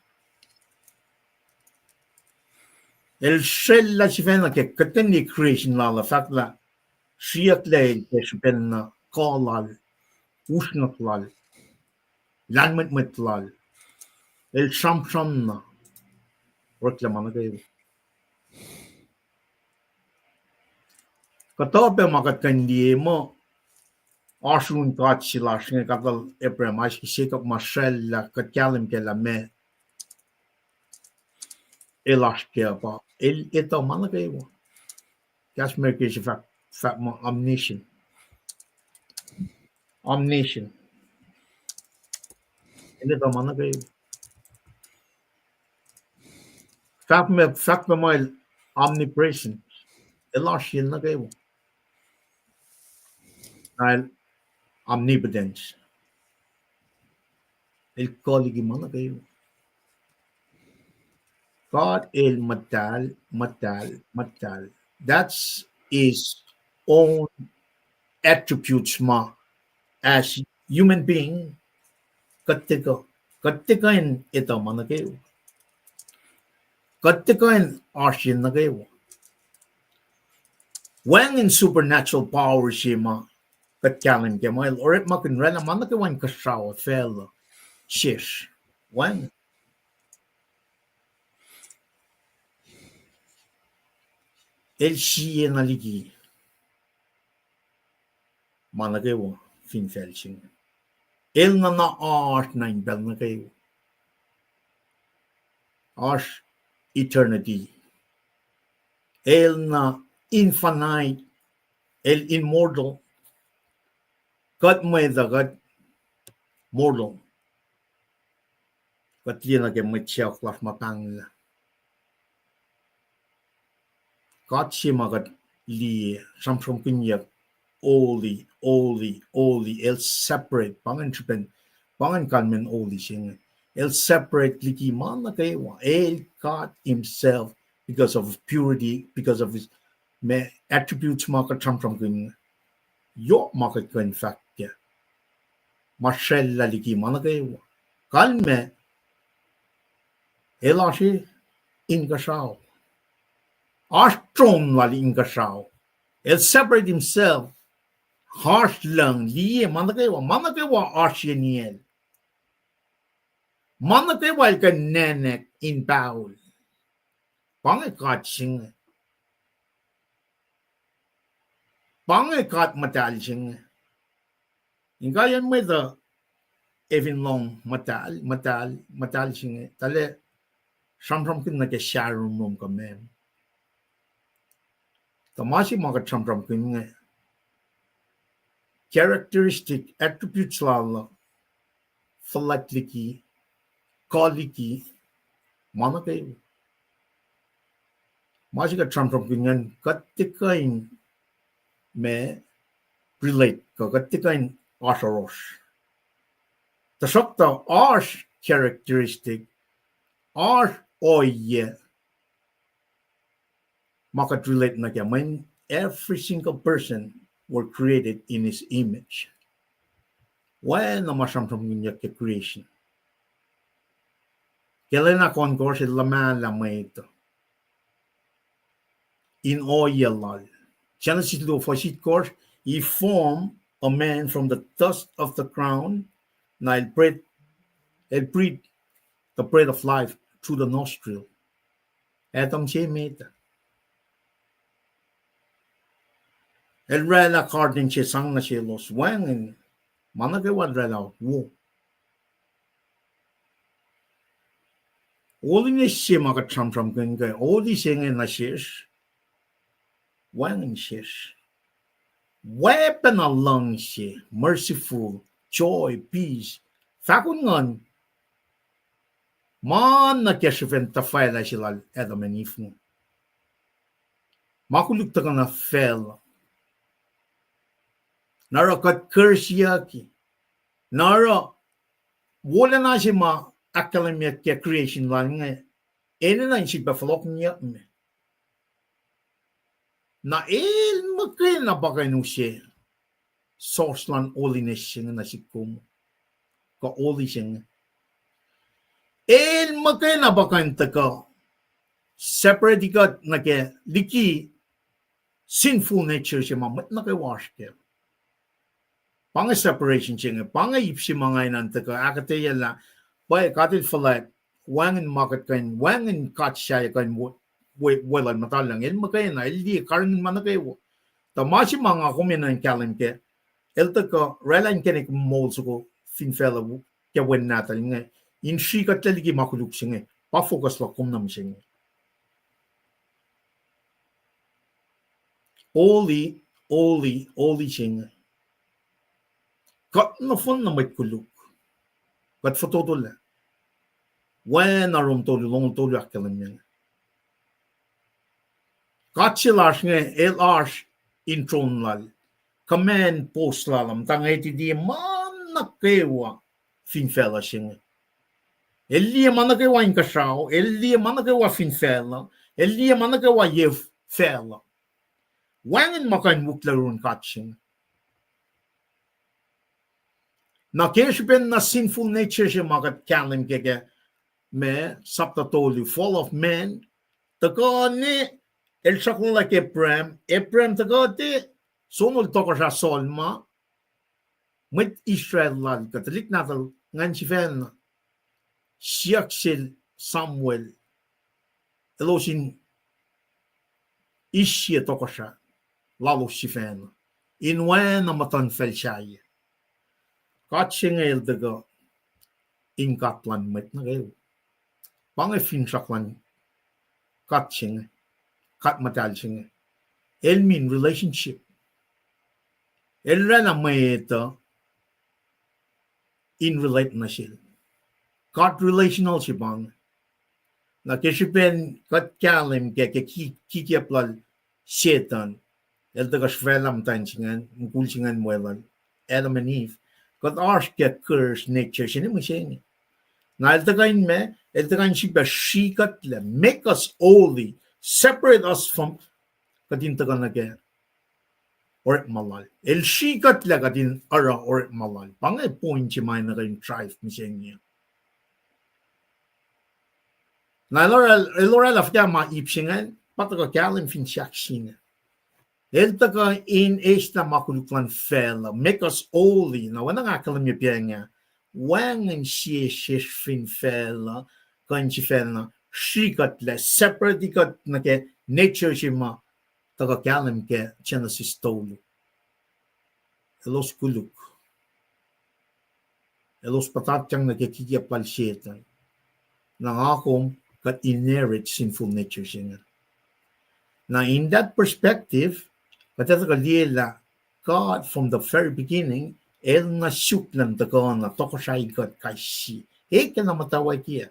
El shell la chifena ke kateni creation la fact la shiak le shpen kolal usnak lal lanmet lal el sham na reklamana gayo. Katope makat di mo asun tatchila shinga katal Abraham aski shekap mashel la katyalim ke la me elashke ba el ito mana gayo. Kas merke fact mo omniscient. Ele ito mana gayo. Fact me mo omnipresent. Elashil na gayo. Dahil omnipotence. El koligi mana gayo. God el Mutal. That's his own attributes ma as human being. Katika in ito mana gayo. Katikain Ashin Nagewa. When in supernatural power Shima, Katkalin Gemail, or it Makin Rena Manakawan Kashaw fell Shish. When El Shi and Aligi Managawa, Fin Felching. El Nana Art Nine Belnagawa. Ash eternity. El na infinite. El immortal. God made the God mortal. God lina ke machak las matang. God shima God li samsum kinyak. Oli. El separate. Pangan Kalmen oli sing. El separate liki man kawa. El God himself because of purity, because of his attributes market samsum kin. Yo market ko in fact ya. Marshalla liki man kawa. Kalme el ashi inge sao. Astron wali inge sao. El separate himself. Harsh lang liye man kawa ashiniel. Manakawa ka nenek in Paul. Pangakat sing. Pangakat matal sing. Ingayan mo ito, even long matal sing. Tale, samsam kin na ke sharon room ka mem. Tamasi mga samsam kin nga. Characteristic attributes lala. Falakliki, koliki, manakayo. Masih ka samsam kin nga katikain me relate ka katikain asaros. Tasokta as characteristic as oye makat relate na kaya when every single person were created in his image. When namasamsam niya ke creation. Kailan na konkor si laman lamay ito. In oye lal. Genesis 2 course, he formed a man from the dust of the ground, and he'll breathe the breath of life through the nostril. Adam siya made. El rela carding siya sang na siya los wangin. Managawa rela wo. Oli niya siya makatsamsam kaya. Oli siya nga na siya. Wangin siya. Weapon along siya, merciful, joy, peace. Fakun ngon, man na keshifen tafay la sila Adam and Eve. Makuluk ta ka na fell. Nara kat KahsInKol. Nara, wala na siya ma-akketeyac ke creation lang nga. Ene na siya bafalok niya. Na makay na ba kayo siya? Source lang holiness siya na si Kum. Ka-holy siya. Makay na ba kayo taka? Separate ka na kaya liki sinful nature siya mamat na kay wash kaya. Pang-separation siya nga. Pang-ip siya mga inan taka. Akketeyac la. Bay katil falat. Wangin makat kayo. Wangin kat siya kayo. Wala Mutal lang. Makay na. Di karin man na kayo. Tamasi mga kuminan Kalmen ke. Taka relain kenek molds ko finfella kaya wen natal nga. In shi ka taligi makuluk siya nga. Pa-focus la kum nam siya nga. Oli siya nga. Kat na fun na may kuluk. Kat fatotol la. Wen arum tolu long tolu akkelan nga. Katsilash nga LR intron lal. Command post lalam. Tangay ti di man nakewa finfella siya nga. Elia man nakewa in kasao. Elia man nakewa finfella. Elia man nakewa yev fella. Wangin makain muklarun katsing. Na keshipen na sinful nature siya makat Kalmen kaya me saptatoli fall of man Tako ni el shakula ke Eprem tako ti sunul toko sa solma mit Israel lal Katolik natal ngan sifen siaksil Samuel elosin isye toko sa lalo sifen inwen amatan felshay katshingel daga in katlan mit na kayo pangefin shaklan katshing kat matalshing elmin relationship elrana mayeta in relate na sil kat relational sibang na keshipen kat kalim ke kikiaplal setan el daga shvelam tanchingan mkulchingan muelan Adam and Eve kat arsh ke curse nature shini msheni na el daga in me el daga in shiba shikat le make us holy separate us from kadin taga na ke or malal el shikat le kadin ara or malal pangay point si may na kayong tribe msheni na elora lafya ma ipshingan pataga kalim fin shakshin el taga in esta makuluklan fela make us holy na wana nga kalam yung piya wang and she fin fela kan si fela shikat le separate ikat na ke nature si ma taga kalim ke Genesis tolu elos kuluk elos patatyang na ke kikiapal shetan na akong kat inherit sinful nature siya. Now, in that perspective, katatakalila, God from the very beginning, el na shuklan tako na toko siya ikat kashi. Ka na matawag kiya.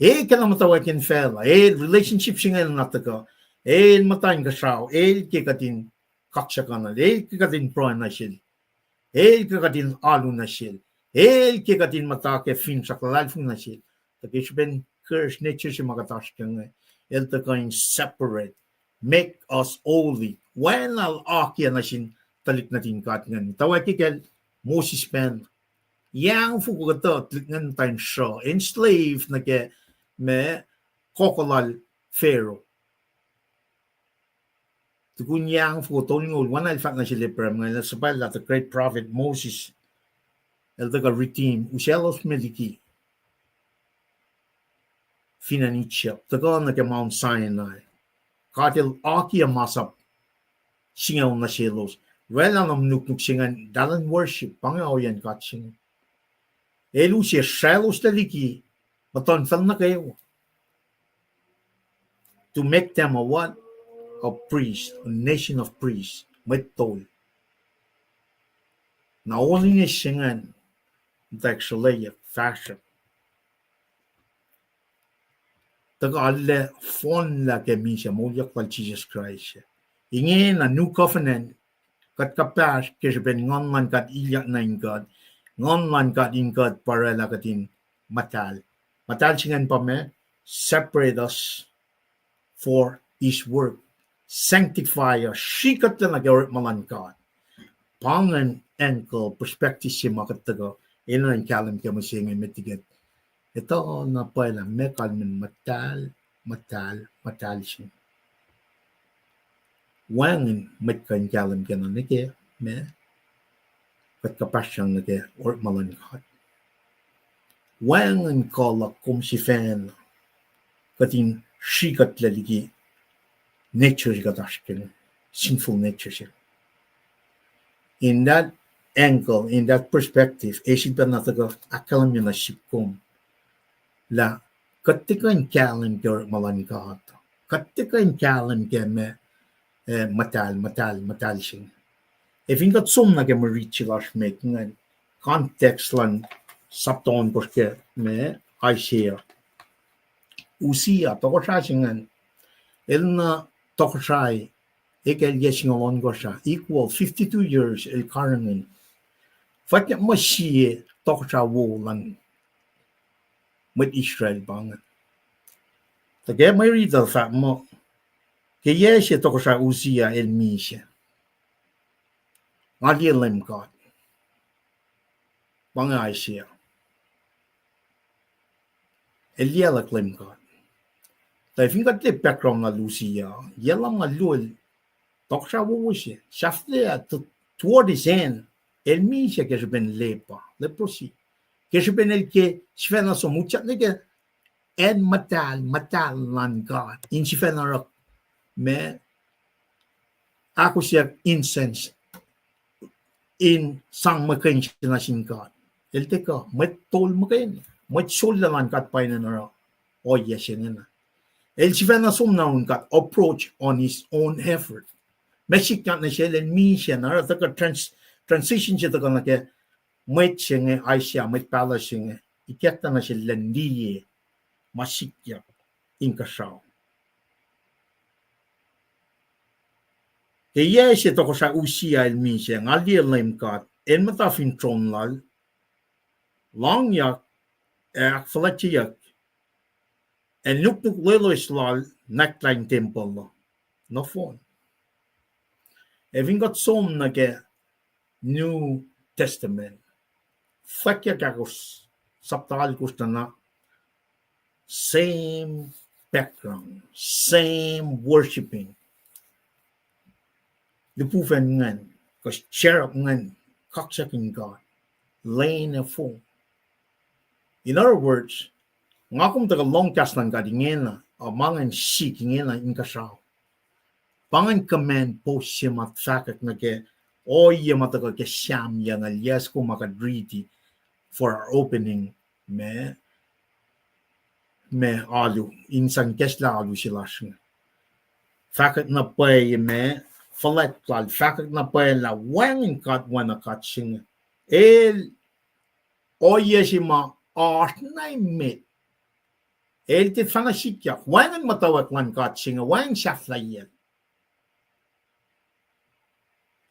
Ka na matawag kin fela. Relationship siya ngayon na tako. Matayin ka siya. Kikatin kaksakan na. Kikatin proa na siya. Kikatin alu na siya. Kikatin matake fin sa kalalfung na siya. Takishben curse nature si makatash kang el takain separate make us holy when al akya na sin talit natin kat ngan tawag kikel Moses pen yang fuku kato talit ngan tain show enslaved na ke me kokolal pharaoh tukun yang fuku tolingol one al fat na sila prem ngan sabay la the great prophet Moses el taka redeem uselos meliki Finanicha, taga na ke Mount Sinai. Katil akia masap singaw na silos. Wala nam nuknuk singan dalan worship pangaw yan katsing. Elu siya shalos taliki matonfal na kayo. To make them a what? A priest, a nation of priests. Mutal. Na only niya singan actually fashion. Taga alle fon la ke misha molyak pal Jesus Christ. Inge na new covenant kat kapas ke ben ngon man kat ilyak na ingod. Ngon man kat ingod para la katin matal. Matal singan pa me separate us for his work. Sanctify us. Shikat na nagawit malan God. Pangan ankle perspective si makataga. Ino ang kalam ke masingin metiget. Ito na pala may Kalmen matal siya. Wangin matkan kalam ka na nake, me katkapasyang nake or malankat. Wangin kala kum si fan katin shikat laligi nature katashkin, sinful nature siya. In that angle, in that perspective, isip na taga akalam niya na sipkom. La katikain kalam ke malankat. Katikain kalam ke me matal sing. If ingat som na ke marichilash making context lan sapton porque me Isaiah. Usia tokosha singan elna tokosha ekel yesingalon gosha equal 52 years el karangan. Fakya mashi tokosha wolan with Israel bangan. Tagay Mwe Read al fat mo. Kaya siya toko sa usia el misya. Ngadi LEUM God. Bangay siya. El yelak LEUM God. Tai fingat le background na Lucia. Yela malul. Toksha wushi. Shafle toward his end. El misha que je ben lepa. Le prosi. Que je ben el que svena so mucha nege en matal lan God. In svena rak me ako siya incense in sang makain na sin God. El teka met tol makain. Met sol lan God pa na rak. O yes na. El svena som na un God approach on his own effort. Mexican na siya el misha na rak transition siya taka na ke mwet siya Aisha mwet pala siya ikekta na siya landiye masikya inkashaw. Kaya siya toko sa usia el misha ngali LEUM God en matafin tronlal langyak Fwackyuk en nuknuk lelois lal neckline temple no phone. Evin got som na ke New Testament. Fwackyuk saptal kustana same background, same worshiping. The proven ngan, because cherub ngan, kaksakin God, laying a phone. In other words, ngakum taga long cast ng God ingena, o mangan shik ingena inkasaw. Pangan command post siya matfakak na ke, o iya mataga ke siyam yang alias ko makadriti for our opening me alu insan kesla alu silasng fakat na pay me falet plal fakat na pay la wangin kat wana kat sing el oyeshima artnay met el tit fana sikia wangin mutawaek wan kat sing wang shaflayel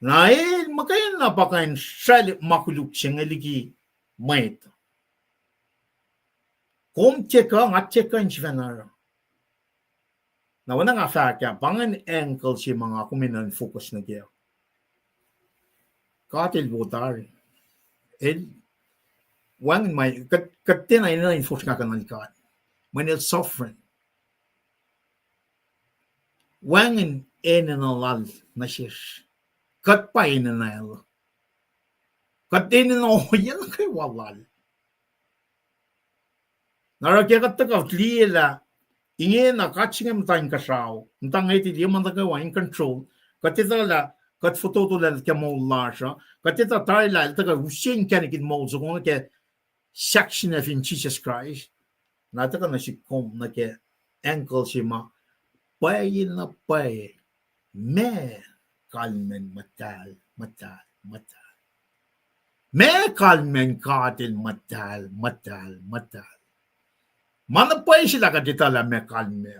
na el makayin na pakain shali makuluk sing eligi mwet Kom cheka nga cheka in Svenara. Na wana nga fakya, pangan ankle si mga kuminan focus na kaya. Katil botari. El, wangin may, katina ina infos nga kanalikat. Manil suffering. Wangin ena na lal na shish. Kat pa ina na el. Kat ina na yan kay walal. Narakekataka liela inge na katsinga mtang kasao mtang iti di mantaka wa in control katita la kat photo to la kemo lasha katita taila taka usin kanikin mo so kung ke section of in Jesus Christ nataka na si kom na ke ankle si ma pay na pay me Kalmen Mutal me Kalmen katil Mutal Mana pay sila kadita la me kalme.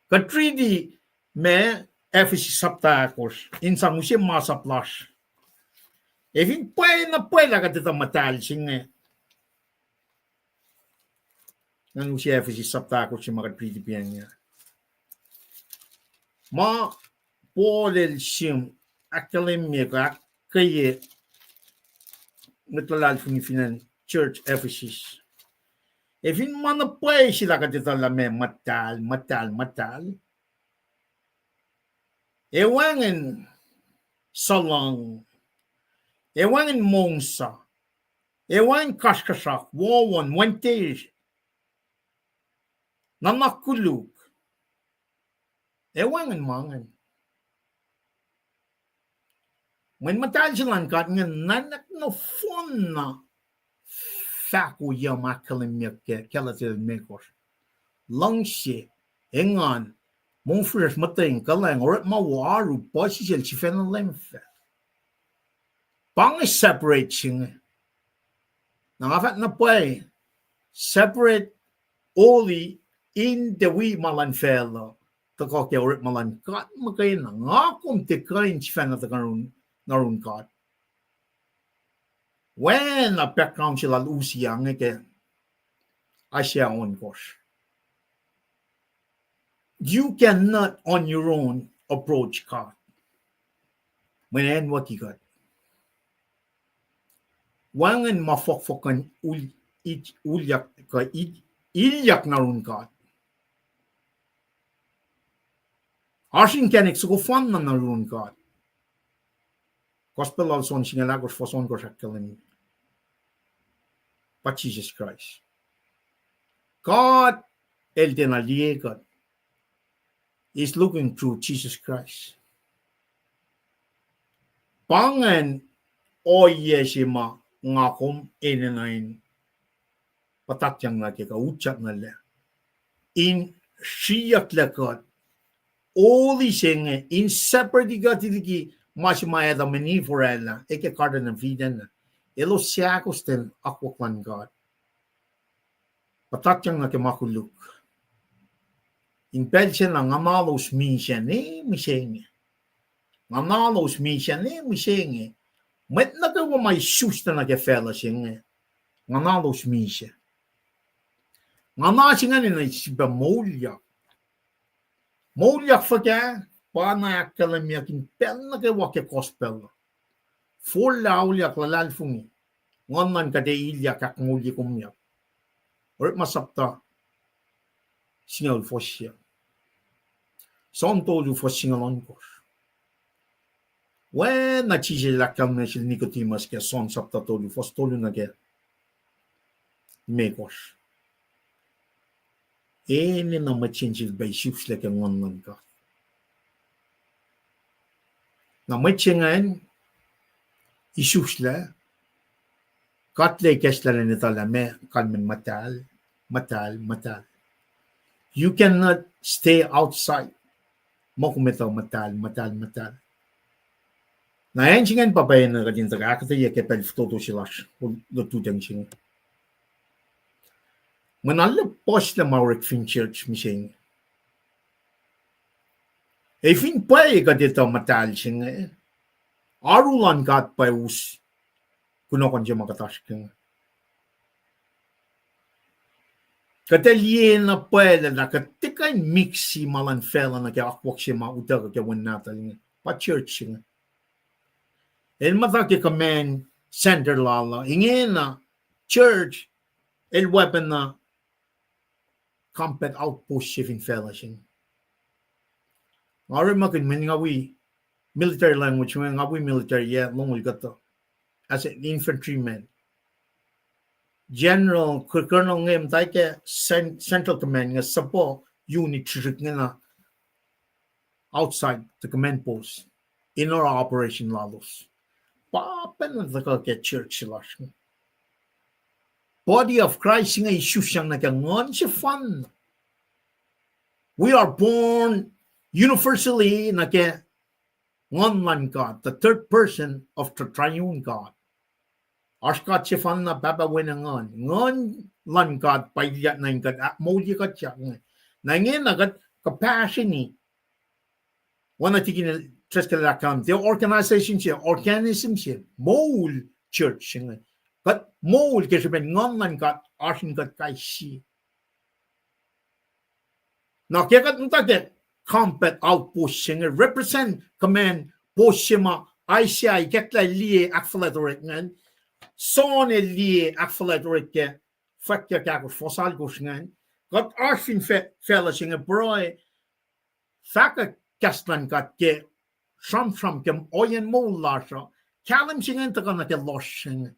Katridi me efisi saptakos insang usi masaplas. Evin pay na pay la kadita matal singe. Nang usi efisi saptakos si makatridi pianya. Ma polel sim akademika kaye metalal funifinan church Ephesus. Evin mana pay sila kadita la me matal. Ewangin salang. Ewangin mongsa. Ewangin kaskasak. Wawan, wentej. Nanakuluk. Ewangin mangan. When matal silang kat nga nanak no fon na. Faku yamakalimyak kelatil mekos. Langshi, engan, monfresh mating kalang or mawaru posishel chifena lemfe. Pang separate ching. Nangafat na pay. Separate only in the we malan fellow. Takok ya or malan kat makay na ngakum tikain chifena takarun narun kat. When a background sila usiyang again, asya on course. You cannot on your own approach God. When Anwuki God. Wangan mafokfokan ilyak narun God. Arsing kenek so fan na LEUM God. Gospel also on singalagos for son kaksakin. But Jesus Christ. God, el God, is looking through Jesus Christ. Pangan o yeshima ngakom enenain patatyang na ka uchat na le. In shiyak lakot, all these things in separate gatiki mashmaya the many for ella, eke carden and feeden. Elo siakosten akwakwan God. Patatyang na makuluk. In Belgian ang amalos misyan misenge. Amalos misyan misenge. Met na ka may susta na fella singe. Amalos misya. Ngamasingan na siba molyak. Molyak fa ka pana akalamyak in pel na ka wake gospel. Full laulyak lalalfungi. Ngonman ka de ilyak ak molyak kumyak. Or masapta singal fosya. Son tolu fosingalon kos. When na chije la Kalmen sil nikotimas ke son sapta tolu fos tolu na ke mekos. Ene na machinjil bay shifsle ke ngonman ka. Na machingan ishusle katle kesla nitala me Kalmen Mutal. You cannot stay outside. Mokumetaw Mutal. Na enjingen papay na kadin sa akketeyac pel toto silash do tutengching. Manalla post la mawrek fin church mising. E fin pay kadita Mutal sing. Arulan gat pa us kuno kon jema katashking. Katelie na pwede na katikay mixi malan Fallana ke akwak siya mautaga ke wanatal pa church nga. El matake command center lala. Inge na church el weapon na combat outpost siya in Fallana siya. Ngari makin men nga we military language nga we military longul gato as an infantryman. General Colonel ngem taike Central Command nga sapo unit trick nga outside the command post in our operation lalos. Papen na ka church lash. Body of Christ nga isusyang na ngon siya fun. We are born universally na ngon man God, the third person of the triune God. Askat si fan na babawin ngon lan God paiyat na ingkat moli kat siya nangin nagat capacity wana tikin treskala kam the organization siya organism siya mole church siya but mole kasi ben ngon lan God asin kat kay si na kaya kat combat outpost siya represent command post siya ma ICI ketla liye akfalatorek ngan son elie akketeyac ke Fwackyuk fosal gosngan got arfin fella singe broy faka kastan kat ke sham kem oyen mol lasha kalem singe ta kana ke loshing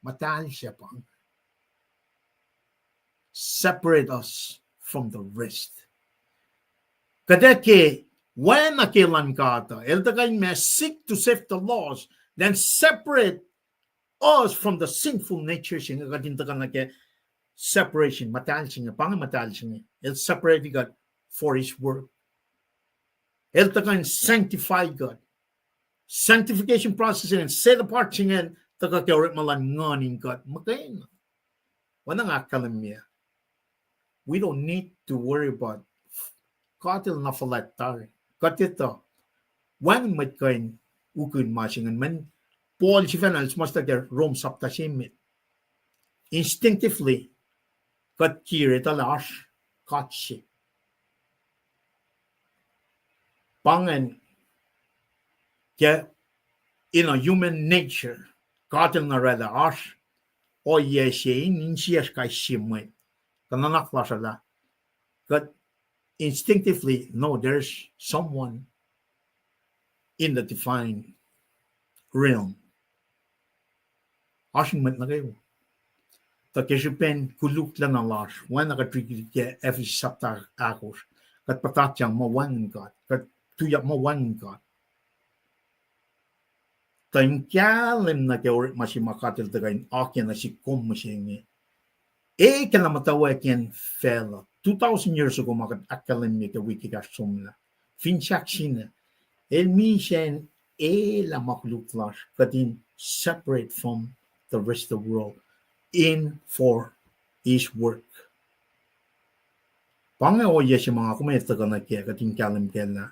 Mutal sepang separate us from the rest kadeke when akelan kata el ta me seek to save the laws then separate us from the sinful nature singa kadinta ka separation Mutal singa Mutal singa el separate God for his work el takan sanctify God sanctification process and set apart singa taka kaya malan nganing God makain wana nga kalamya we don't need to worry about katil na falat tari katito when matkain ukun masingan man Paul Chifanals must have Rome Saptashimit. Instinctively, got kiri talash, katshi. Pangan, in a human nature, katil na rada ash, o yeshe in siyash kai shimwit. Kananak lasala. Got instinctively know there's someone in the divine realm. Ashingment na kayo. Takeshipen kuluk lang ang lash. When nakatrigil ke every sapta akos. Kat patatyang mawan God. Kat tuyak mawan God. Tangkyalim na kayo masimakatil tagayin akin na si kum masingi. Kala mutawaek yan fella. 2,000 years ago makat akalim ka wikiyac sumla. Finchak sina. Mishen la makluk lash. Katin separate from the rest of the world in for his work. Pangaw ya si mga kumita ka na kaya kating kalim kaya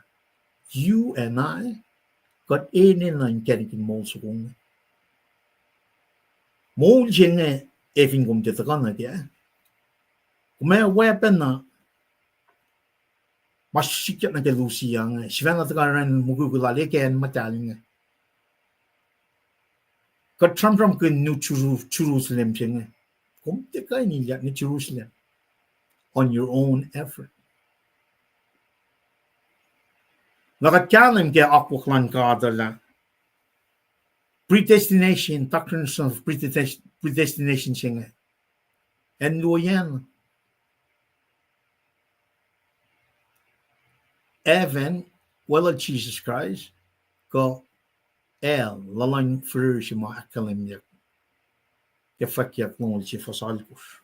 you and I got inin na yung kanikin mo sa kong mo siya nga efing kumita ka na kaya kumaya weapon na mas sikat na kaya Lucia nga siya na taka rin mugugulali kaya mataling nga kat tram ka New Jerusalem siya nga kumita ka nila ni Jerusalem on your own effort. Nakatkalim kaya akwaklan ka adala. Predestination, doctrines of predestination siya nga. And loyan. Even, well Jesus Christ, ko lalang fyrir siya mga akalim niya. Kaya Fwackyuk nung siya fasalkus.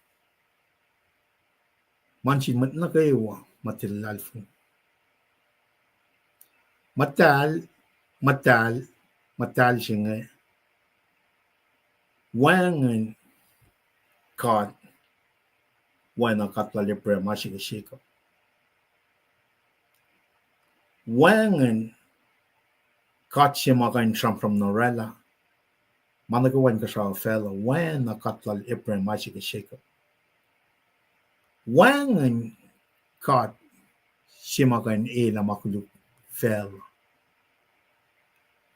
Mansin mat na kayo matilal fun. Mutal siya nga. Wangan God. Wana katlali pre masikasiko. Wangan God siya makain from Norella. Managawan ka sa fellow. Wana katlali pre masikasiko. Wangan God siya makain la makuluk fellow.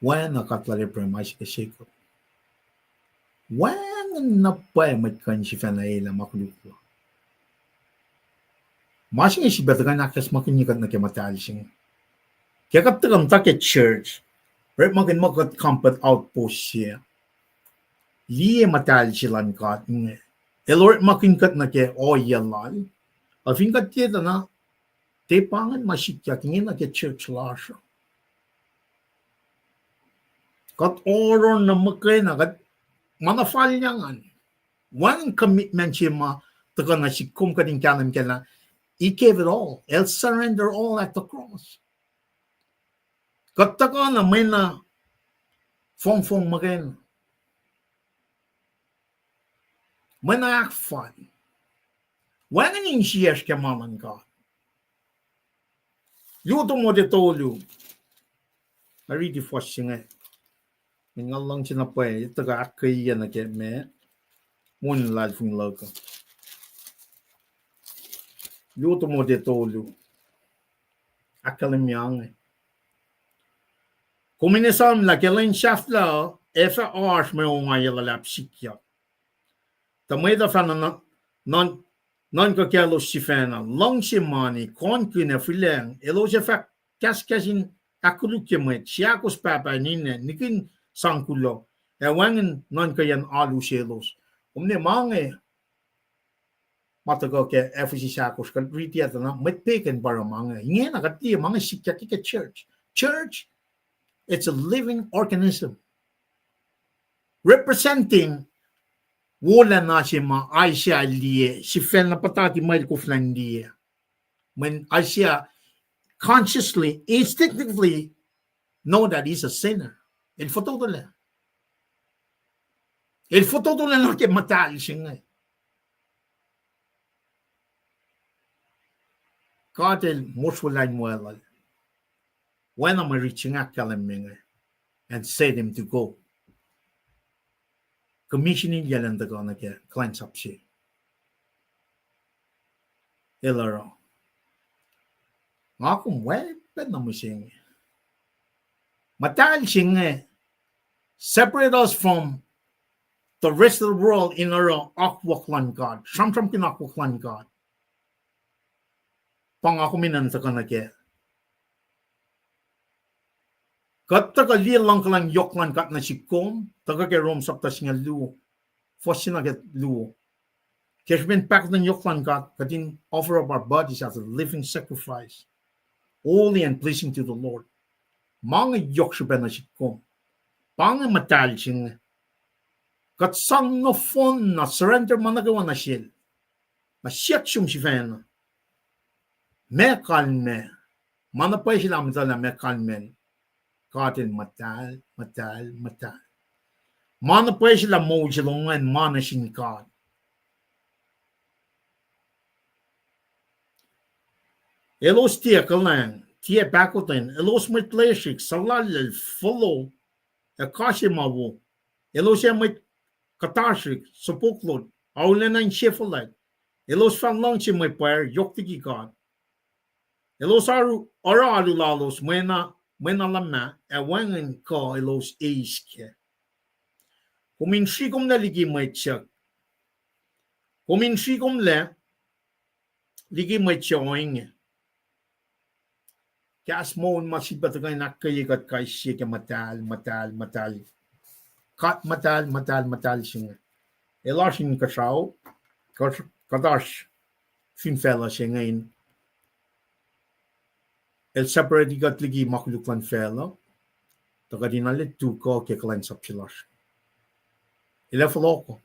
When a katlari premise kasiko. When na pa matkan si fanaila makuluko. Masing si betagan aktas makinikat na kematali sing. Kaya kaptagan take church. Right makin makat comfort outpost siya. Liye matali silang kat nga. Elort makinkat na ke oyalal. Afinkat kita na tepangan masikyak nga na ke church lasha. Kat oron na makay na kat manafal niya nga. One commitment siya taga na si kum kading kanan kaya he gave it all. He'll surrender all at the cross. Kat taga na may na fong makay na. May na akfan. Wala nang siyas kaya maman ka. Luto mo dito lu. Naridi fos siya nga. Nga lang siya na pa ito ka akketeyac na kaya me. Muna lal fung loka. Luto mo dito lu. Akalim yang. Kuminisam la kulacnsap la. Efa ars may umay lulap likiyac. Tamay da fana non ka kelo si fana. Long si mani. Kon kina fileng. Elo siya fa kaksakin mwet. Siya kus papa nina. Nikin sangkulo. Ewangan non kayan alu selos. Umne mange matago ke FCC sakos kan ritiata na metpeken para mange. Inge na kati mange sikiyac ke church. Church, it's a living organism representing wolacna si ma Aisha liye si fen na patati mail ko flan liye. When Aisha consciously, instinctively know that he's a sinner. Il faut tout là. Il faut tout là que Mutal siya. Katil muswalay mwelal. When I'm reaching a Kalmen and said him to go. Commissioning yalan da gona ke kulacnsap siya. Ilaro. Nga kung wepen na mo siya. Mutal siya. Separate us from the rest of the world in our akwaklan God. Samsam kinakwaklan God. pangakuminan ta kanake. Kat taka lilang kalang yoklan kat na sikom, taka ke rom saptas nga luo, fosina ke luo. Keshben pak ng yoklan kat, katin offer up our bodies as a living sacrifice, holy and pleasing to the Lord. Mga yok siya na sikom, pang matal sing, kat sang no fon na surrender managawa na siya, masyat siyong sifena. Me Kalmen, manapay sila mitala me Kalmen, katin matal. Manapay sila mo silungan manasin kat. Elos tia kalang, tia bakotin, elos mit leshik, salalil, follow, akashimawo, elos mit katashik, supuklod, aulenan shifalat, elos fanlang si may pair, yoktiki kat. Elos aru lalos, mwena lama, ewangan ko elos eiske. Kuminsikom na ligi may tsak. Kuminsikom le, ligi may tsaoing. Kas mo masibat kay nakayigat kay siya ke matal. Kat matal siya. Elasin kasaw, kadash finfela siya ngayon. El separate gat ligi makuluklan fela. Taka dinalit tuku ke kulacnsap silas. Ilefloko.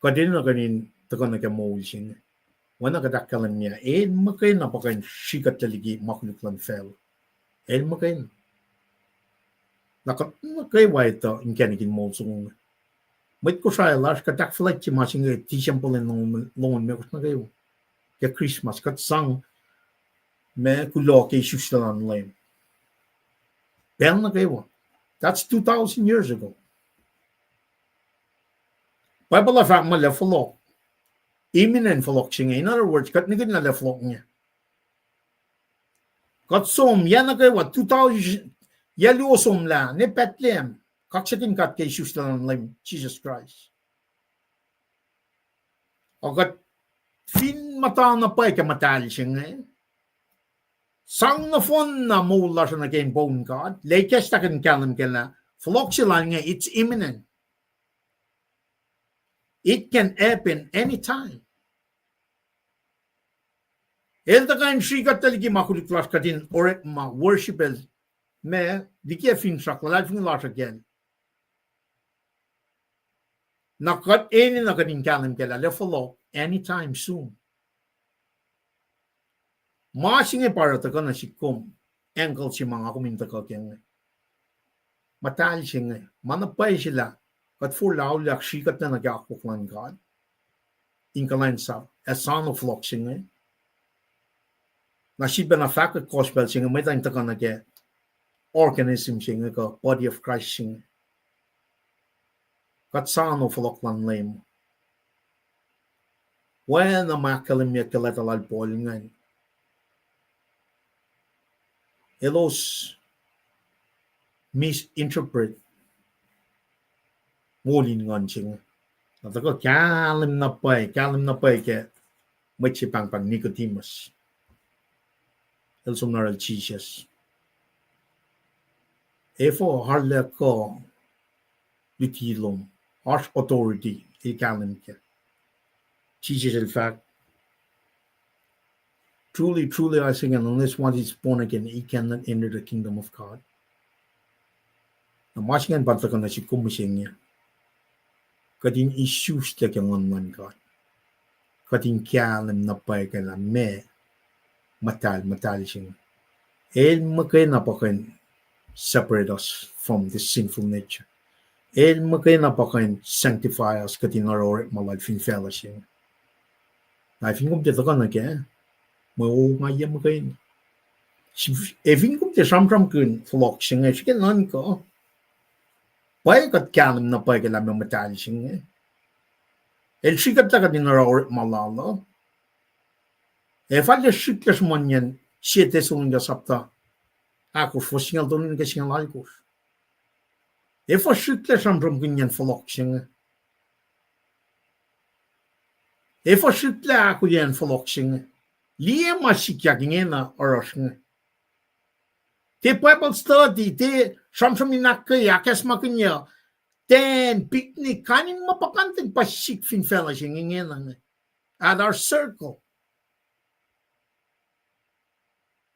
Kadin na kanin taka na kemo siya. Wana kadakalan niya, makay na pakain sikat taligi makuluklan fel. Makay na. Nakay wa ito, inkanikin mo sung. May Kosrae las, kadakfalak si masing tisyampalin ng longan me kus na kayo. Kaya Christmas, katsang me kulo kay sustalan lem. Bel na kayo. That's 2,000 years ago. Bible fact malefalo. Imminent flokching. In other words, kat nigid na leflok niya. Kat som, yan na kayo, 2,000, yalo som la, ne Bethlehem, kaksakin kat kay Jesus lang Jesus Christ. O kat, fin mata na pa, kamatal siya nga. Sang na fon na mula siya na kayo bone God, latest takin kalam kala, flok sila nga, it's imminent. It can happen anytime. Elda kain shikat taligi makuliklas katin oret ma worshipel me dikia fin sakla fin las again. Nakat any nakatin kalim kala lefolo anytime soon. Masing para taka na sikom engkol si mga kuminta ka kaya. Matal siya nga. Manapay sila. Kat for laulak shikat na nag-akuklan God. In kalensap, a son of flock siya. Na siya na fact gospel siya, may tayong taka nag organism siya, ka body of Christ siya. Kat son of flock lang lame. When na makalim niya kalatalal po nga. Elos misinterpret ngolin ngon ching. Natako kalim na pay ke machi pang Nicodemus. El sumnaral Jesus. Efo harle ko litilom, harsh authority, kalim ke. Jesus in fact, truly I say, unless one is born again, he cannot enter the kingdom of God. Na masingan banta ka na si kumising niya. Kadin issues ta kang man God. Kadin kalam na pay ka na me matal siya. El makay na pakain separate us from this sinful nature. El makay na pakain sanctify us kadin arorit malad fin fellowship. Na fingom dito ka na kaya. Mwe nga makay na. E fingom te samsam kun flok siya nga. Sige nan ko. Why got kalam na pay kalam ng matal siya? El sikat ka din arorit malalo. E falya sikas mo niyan 7 sunga sapta. Ako fossingal doon ka siya lalikos. E fa sikas samsam kun yan flok siya. for skytle ako yan forloksing. Lema sikiak ingena orosing. Te Bible study, te samsam inakketeyac makinya. Then picnic kanin mapakanting pasik fin fellowship ingena. At our circle.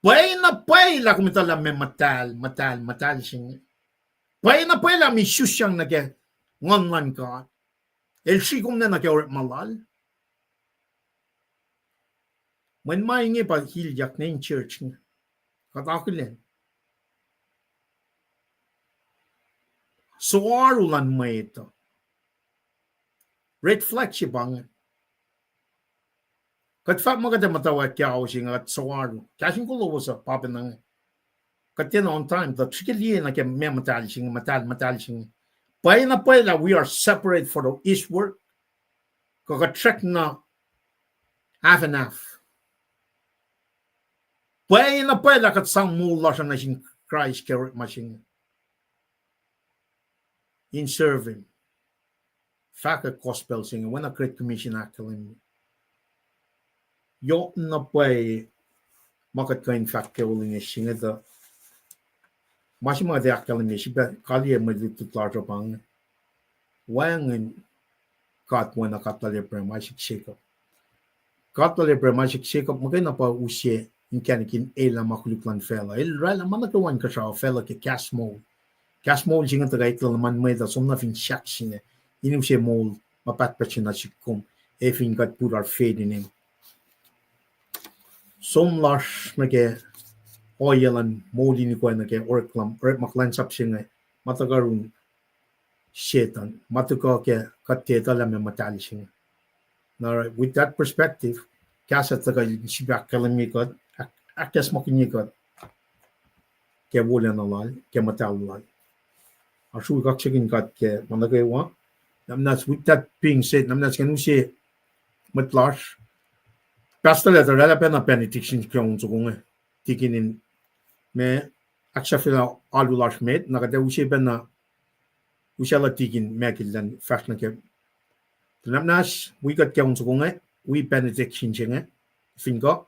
Paing na paing la kumitala me matal sing. Paing na paing la mi susyang nage ngonlan ka. El sikum na nage oret malal. When ma inge pa hiljak na in church nga. Katakulen. Soarulan mo ito. Red flag si bangan. Kat fat maganda mutawaek ako sing at soaru. KahsInKol lowos papin nang. Kat yan on time. The trikiliye na kaya may matal sing. Paing na paing la we are separate for the east work. Kakatrek na half and half. Paing na paing la kat sang mula siya na sing Christ carrot machine. In serving. Faka gospel singing. When a great commission akketeyac. Yo na paing makat kain fakketeyac sing ito. Masih mga akketeyac siya kaliya madututlar pang. Wangin kat wana katale premasik shake. Katale premasik shake magana pa usye inkanikin ela makuluklan fella. El rala manakawan ka siya fella ke cash mode. Cash mode singa tagay man may da somna fin shak singa. Inim siya mode mapatpatsin na sikum. Fin kat purar fade in him. Som lash nage oilan mode ni ko nage orklam maklansap singa matagarun Satan, matuko ke kakketeyac me Mutal sing. Now, with that perspective, KahsInKol sifac kalamikot, akes makinikot, ke wolacna ke Mutal lal. Srui kaksakin kat ke nukewa. Namnas with that being said, namnas kanu si matlash. Pastor letter rala pena benediction kong zugunge. Tikinin me aksafila alulash med nakade usi bena Usala tigin mekilan fashion ke. Namnas we got kong zugunge, we benediction jinge. Fingo.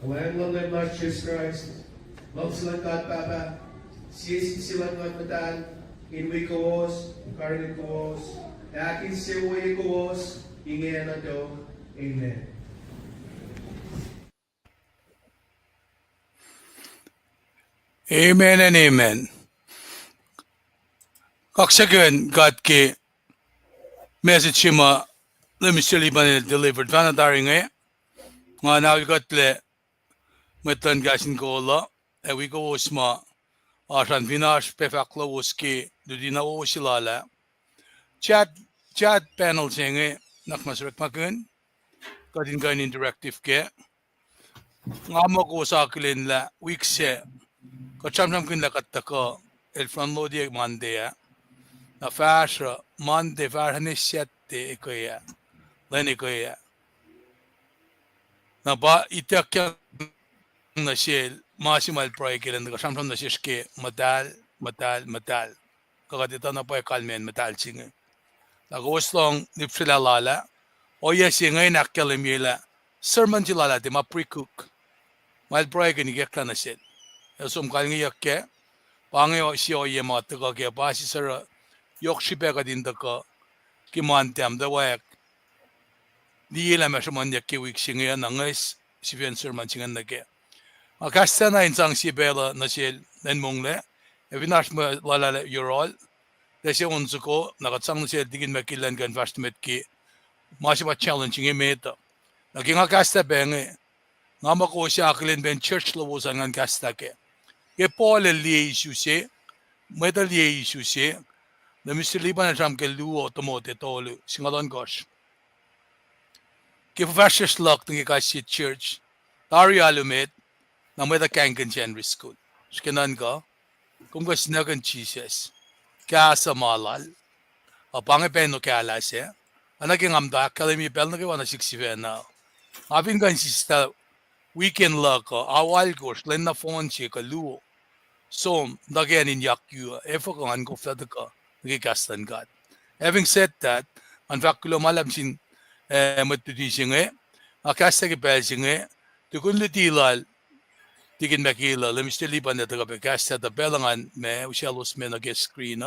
The Lamb of Lord Jesus Christ, loves like God Papa, sees sifac like Mutal, wiowos, wiowos, akin wiowos, inge na do, Amen. Amen and amen. Kaksakin God ke message ma Mr. Liban delivered. Vana daring nga now we got le metan KahsInKol e we go osma asan vinash pefaklo oski dudina osilala chat panel singe nakmasrek makun kadin gan interactive ke nga mo ko sa kilin la week se ko chamsam kin la kattako el from lodi monday na fasha monday varhane sette ekoya leni koya na ba itakya na shel masimal proyekelen ko chamsam na shiske Mutal kakatita na po Kalmen Mutal singe Nag-uslong nipsilalala o yes ngay nakkalimila sermon silala di ma pre-cook mal proyek ni gekla na sin yasum kalngi yakke pangi o siyo ye ma taka ke basi sara yokshipe ka din taka kimantem da wayak di ila meshaman yakke wik singe na ngais sifen sermon singan na ke akasta na insang si bela na sil nen mongle evinash ma lalala yorol Desi unsuko nakatsang na siya digin makilan kan fast met ki masih ma challenging meta. Naging kasta benge nga mako siya aklin ben church lowos ang kasta ke. Ke Paul liye isu se meta liye isu se na Mr. Liban jam ke luo tomote tolu singalon gosh. Ke fascist lock ng kasi church tari alumet na meta kanken general school. Skenan ka kung kas nagan Jesus kasa malal apang pen no kala se anaging amda academy pel na kiwana 60 na avin kan sista weekend la ko awal ko len na phone che ka luo so dagain in yakyu efo ko an ko flata ka nagikastan God. Having said that an fakulo malam sin matudi singe akasta ke pel singe tukun litilal tigin makila lemiste liban na taga kasta da belangan me ushalos me na screen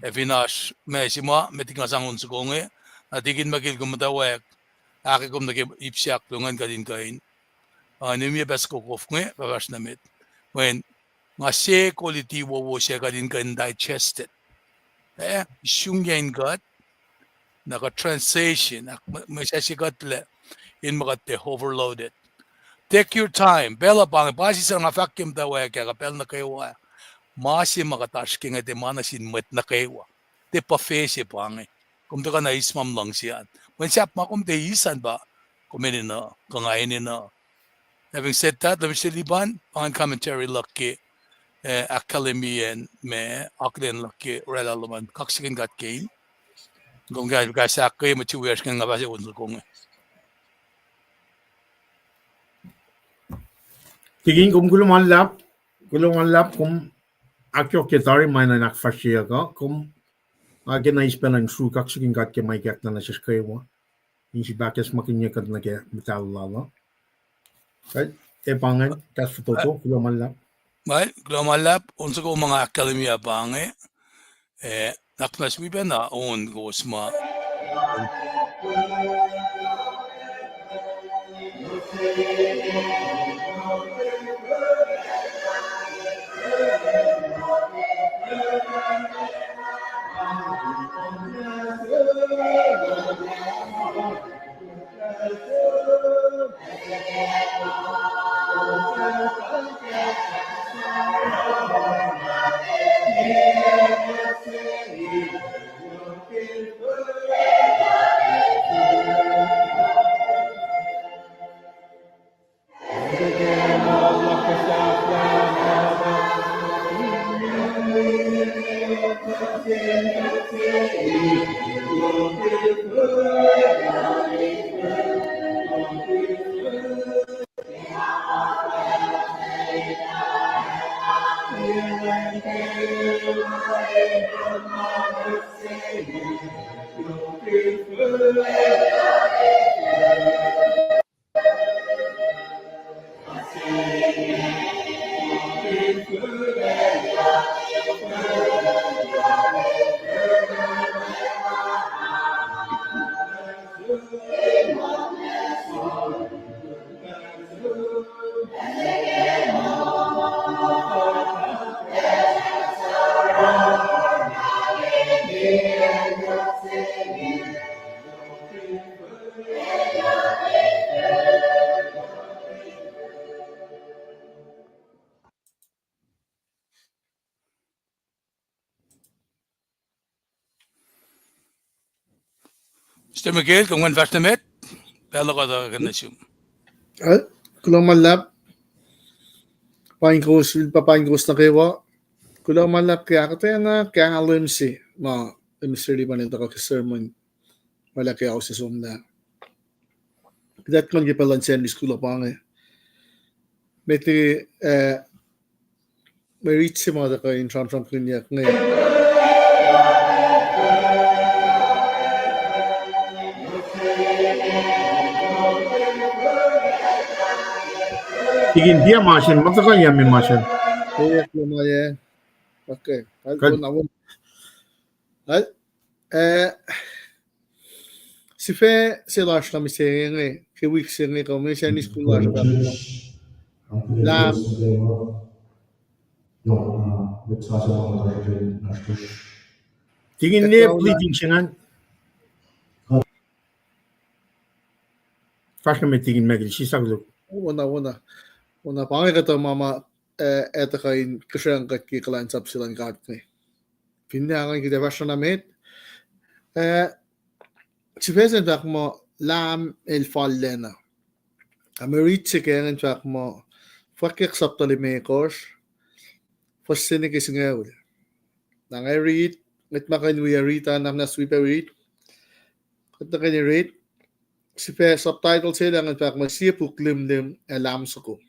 Evinash mesima metingasang unsukonge atigin magil mutawaek aki kum nage ipsiak lungan kadin kain nimi besko kofnge bagas namit when ngase quality wo siya kadin kain digested shungyan got naka translation masasigat le in magate overloaded. Take your time bela bang basi sa nga vacuum dawaek ka pel na kayo Masi makatash king at manasin mwet na kewa. Te pa face pangi. Kung ka na ismam lang siyan. When siya pa kung te isan ba, kuminin na, kangainin na. Having said that, Mr. Liban, on commentary laki, akademiyan me, akden laki, relalaman, kaksakin gat kain. Kung ka sa kayo, matuwers kang nga basi unso kong. Tingin kung gulungan lap kung akketeyac mana nak fascia ka kum agen na ispelan Srui kaksakin gat ke mai kak na sa skrewa in si bakes makinya kad na ke Mutal lala kay pangan kas foto gulungan lap Well, glomalap, unso ko mga akademiya pangi, naknas wiba na on gosma. Mr. Miguel, kung man fast na met, pelo ka da ganasum. Kulang malap. Paing na kewa. Kulang malap kaya kaya na kaya alam si ma Mr. Di ba nito ka sermon malaki ako sa sumna. Dat kan je balansen di skula pange. Meti Mwe Read si mga ka in from kliyak ngayon. Tigin dia masin, matakan yamin masin. Kaya lumaya. Okay. Good. Si fe se lash na misenge ke week senge ko me shani school lash ba la Tigin dia bleeding singan. Fast na met tigin megel, si saglo. una pange ka to mama eta ka in kushan ka ki kulacnsap silang kat ni pinna ka ki devasha na met si fe se tak mo lam el Fallana Mwe Read si kaya tak mo Fwackyuk saptali me kos fasine ki singaul na Mwe Read met makan Mwe Read nam na Mwe Read kata ka ni Read si fe subtitle sila ng tak mo sifac lam suko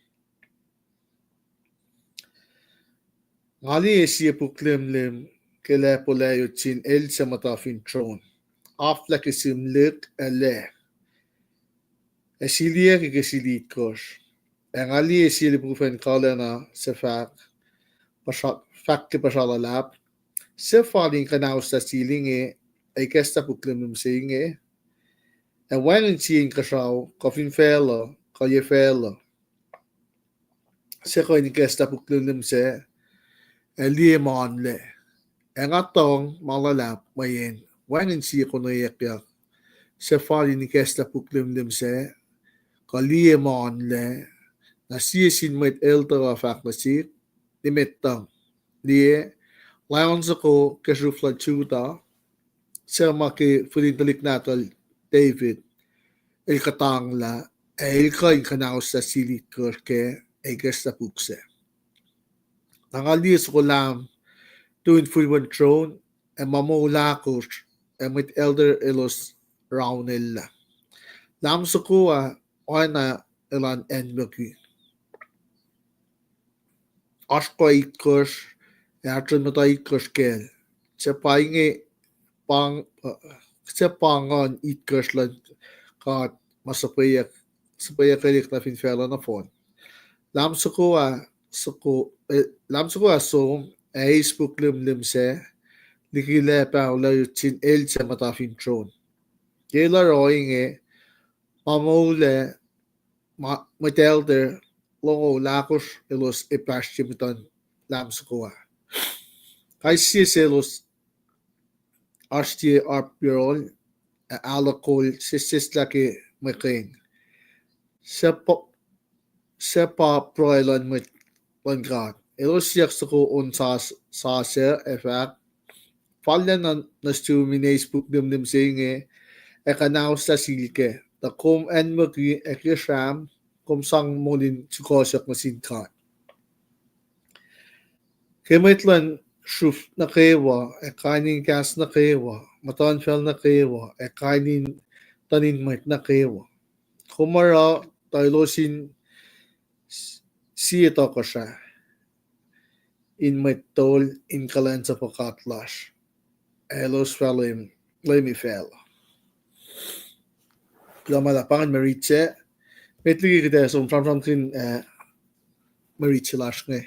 ngali sifac kele polayo chin el sa matafin tron afla kisim lik ele esilia ki kesilit kos ngali esili pufen Kalmen sifac ki pacl lap sifaling kanaus sa silinge ay kesta puklim singe en wanneer zien kasau kofin fella kan je fella se ko ni kesta puklim se elie manle en atong malalap mayen wanneer zie ko no yakyak se fali ni kesta puklim se kalie manle na sin met elter afak masik ni metang die lions ko kesufla chuta se maki fulintalik natal David el katang la el kain kanaus sa silit ke ay gesta pukse nangalis ko lam tuin fulwan throne e mamulakos e mit elder elos raunella lam sukua oana elan Anwuki asko itkos e atron mutawaek kel se painge pangan itkos lan kat masapaya kalik na fin Fallana phone lam sukua so Facebook se likiyac chin el sa matafin tron kela inge mamule Mutal wolacna elos epashimitan lam sukua kaisi selos ashti arpirol alcohol sislaki making sepa proilan met grad elos siyak ko on sa effect Fallana na stumines pukdim singe e kanaus sa silke da kom Anwuki e kisham kom sang molin sukosak masinkat kemetlan shuf na kewa e kainin kas na kewa matan fel na kewa e kainin tanin met na kewa kumara taylosin siya ko siya in Mutal in kalensap katlash elos felim lemi fel klamala pangan Mwe Read che metli kita som from kin Mwe Read lash nge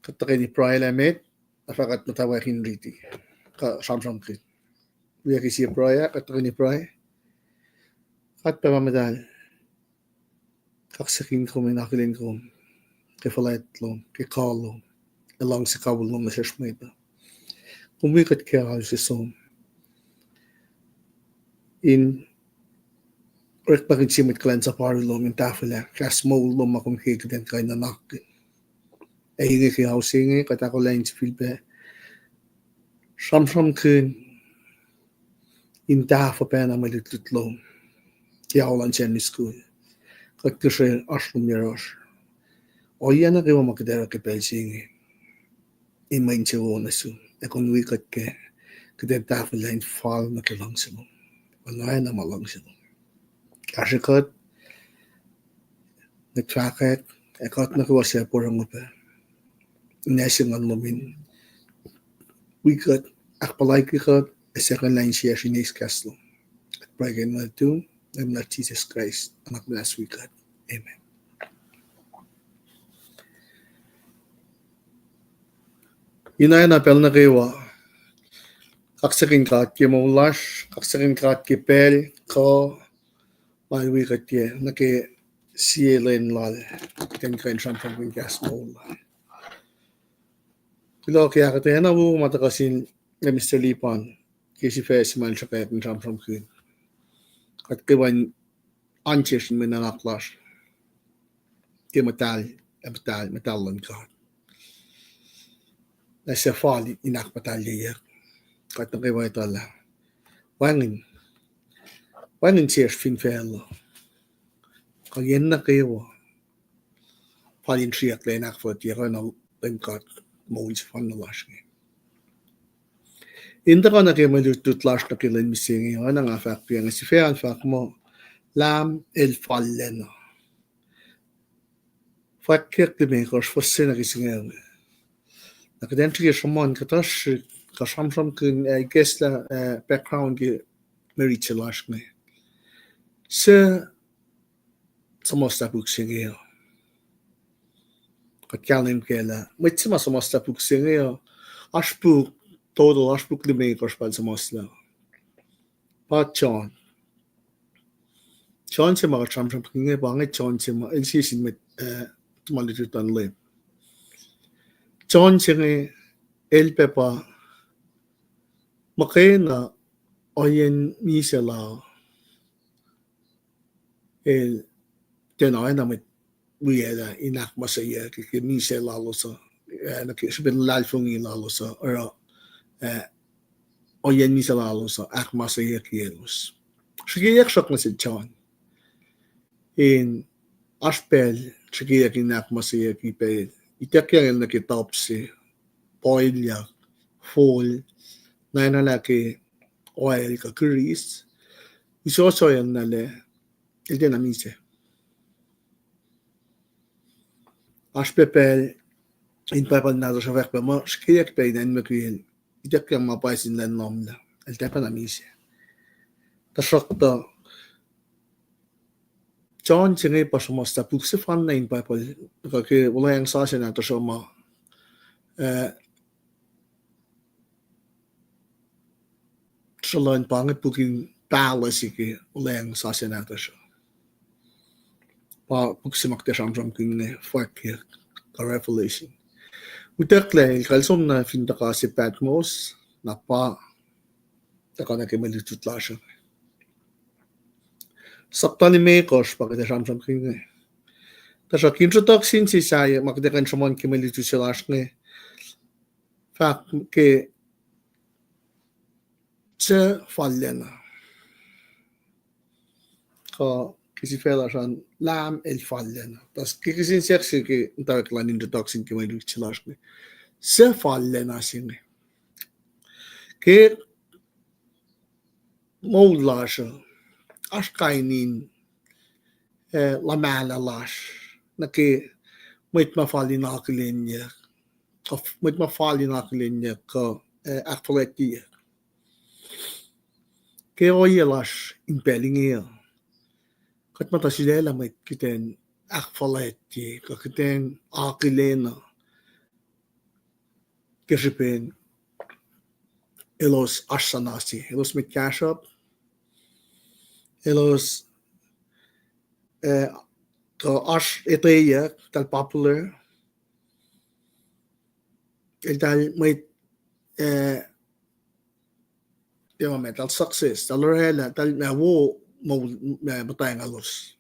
katakin ni pacl met afakat mutawaek riti ka from kin wiya kisi pacl katakin ni pacl kat pamamadal kaksakin ko minakilin ko ke falat lo ke kalo along sa kabul ng nasashmeta kumikat kaya si som in rek pakin simit kulacnsap lo min tafela kas mo lo makumkik den kay nanak ay inge kaya singe katako lain si filpe sham kun Inta for pena malututlo. Yaulan chen school. Kaksakin ashlum yarosh. Oana kewa makdera ke pelsingi. Imainche oana su. Ekon wikat ke. Kede line fall na kilangsimo. Wala na malangsimo. Kashikat. Nagtrakek. Ekot na kewa siya porang upe. National momin. Wikat. Akpalay kikat. A second line siya sinis kaslo. Pray na to. I'm not Jesus Christ. Anak bless we God. Amen. Inay na pel na kewa. Kaksakin kat ki mulash. Kaksakin kat ki pel. Ko. May we kat ye. Nake siye len lal. Ken kain shan from gas mol. Kilo kaya kate na wo matakasin na Mr. Lipan. Kisi fes man siya kaya shan from kun. Kat kewan anches min na akollah. Ke Mutal LEUM GOD. Nasa fall inak pacl. Kat na kewa itala. Wangin siya fin fel. Kayen na kewa. Falin triak le nak for tiya na LEUM GOD molds fan na lash. Inta ka na kaya malutut lash na kilan misingi. Ano nga fact piya nga si Fayan fact mo. Lam Fallana. Fwackyuk de mekos for sin na kisingel. Nakadentri shaman katash kashamsham kun guess la background ki Mwe Read lash ne. Se samosta buksingel. Kalmen kela. Mitsima samosta buksingel. Ashpuk total ashpuk de mekos pal samosla. Pa John se mga chamsham kinge bangit John se mga elsisin met malitutan le. John se nge elpepa makena oyen misela el tenay na met wiela inak masaya ki misela losa na ki sibin lalfungi losa or oyen misela losa ak masaya kielos. Sigiyak shok na si John. In aspel sigiyak inak masaya ki pe itakyan na kitopsi poilya full na inalaki oil ka kuris isosoyan na le el dinamise aspepel in papal na sa vekpa mo sigiyak pe na inmakwil itakyan mapaisin na nomla el dinamise tasakta John singe pa samosta pukse fan na in papal kake wala yang sa na to sama Shalom pangit pukin talas iki uleng sa senata siya. Pa pagsimak siya ang kinne Fwackyuk ka revelation. Utakle kalsom na finta ka si Patmos na pa taka na kimelitutla siya. Sakta ni Mekos pagkita siya ang kinne. Tasya kintrotaksin si saya makdekan siya man kimelitutla siya. Fact ke se Fallana. Ka kisi fela shan lam Fallana. Tas kikisin seksi ki ntarik lan introduction ki may luchilash ni. Se Fallana singe. Ke moulash ash kainin lamala lash na ke mwet mafalin akketeyac. Ka mwet mafalin akketeyac ka akketeyac. Ke oyelash in Paing kat matasilela may kiten akketeyac ka kiten akollah kesipen elos asanasi elos mit cashap elos ka akketeyac tal popular el tal may metal success tal rela tal na wo matay nga los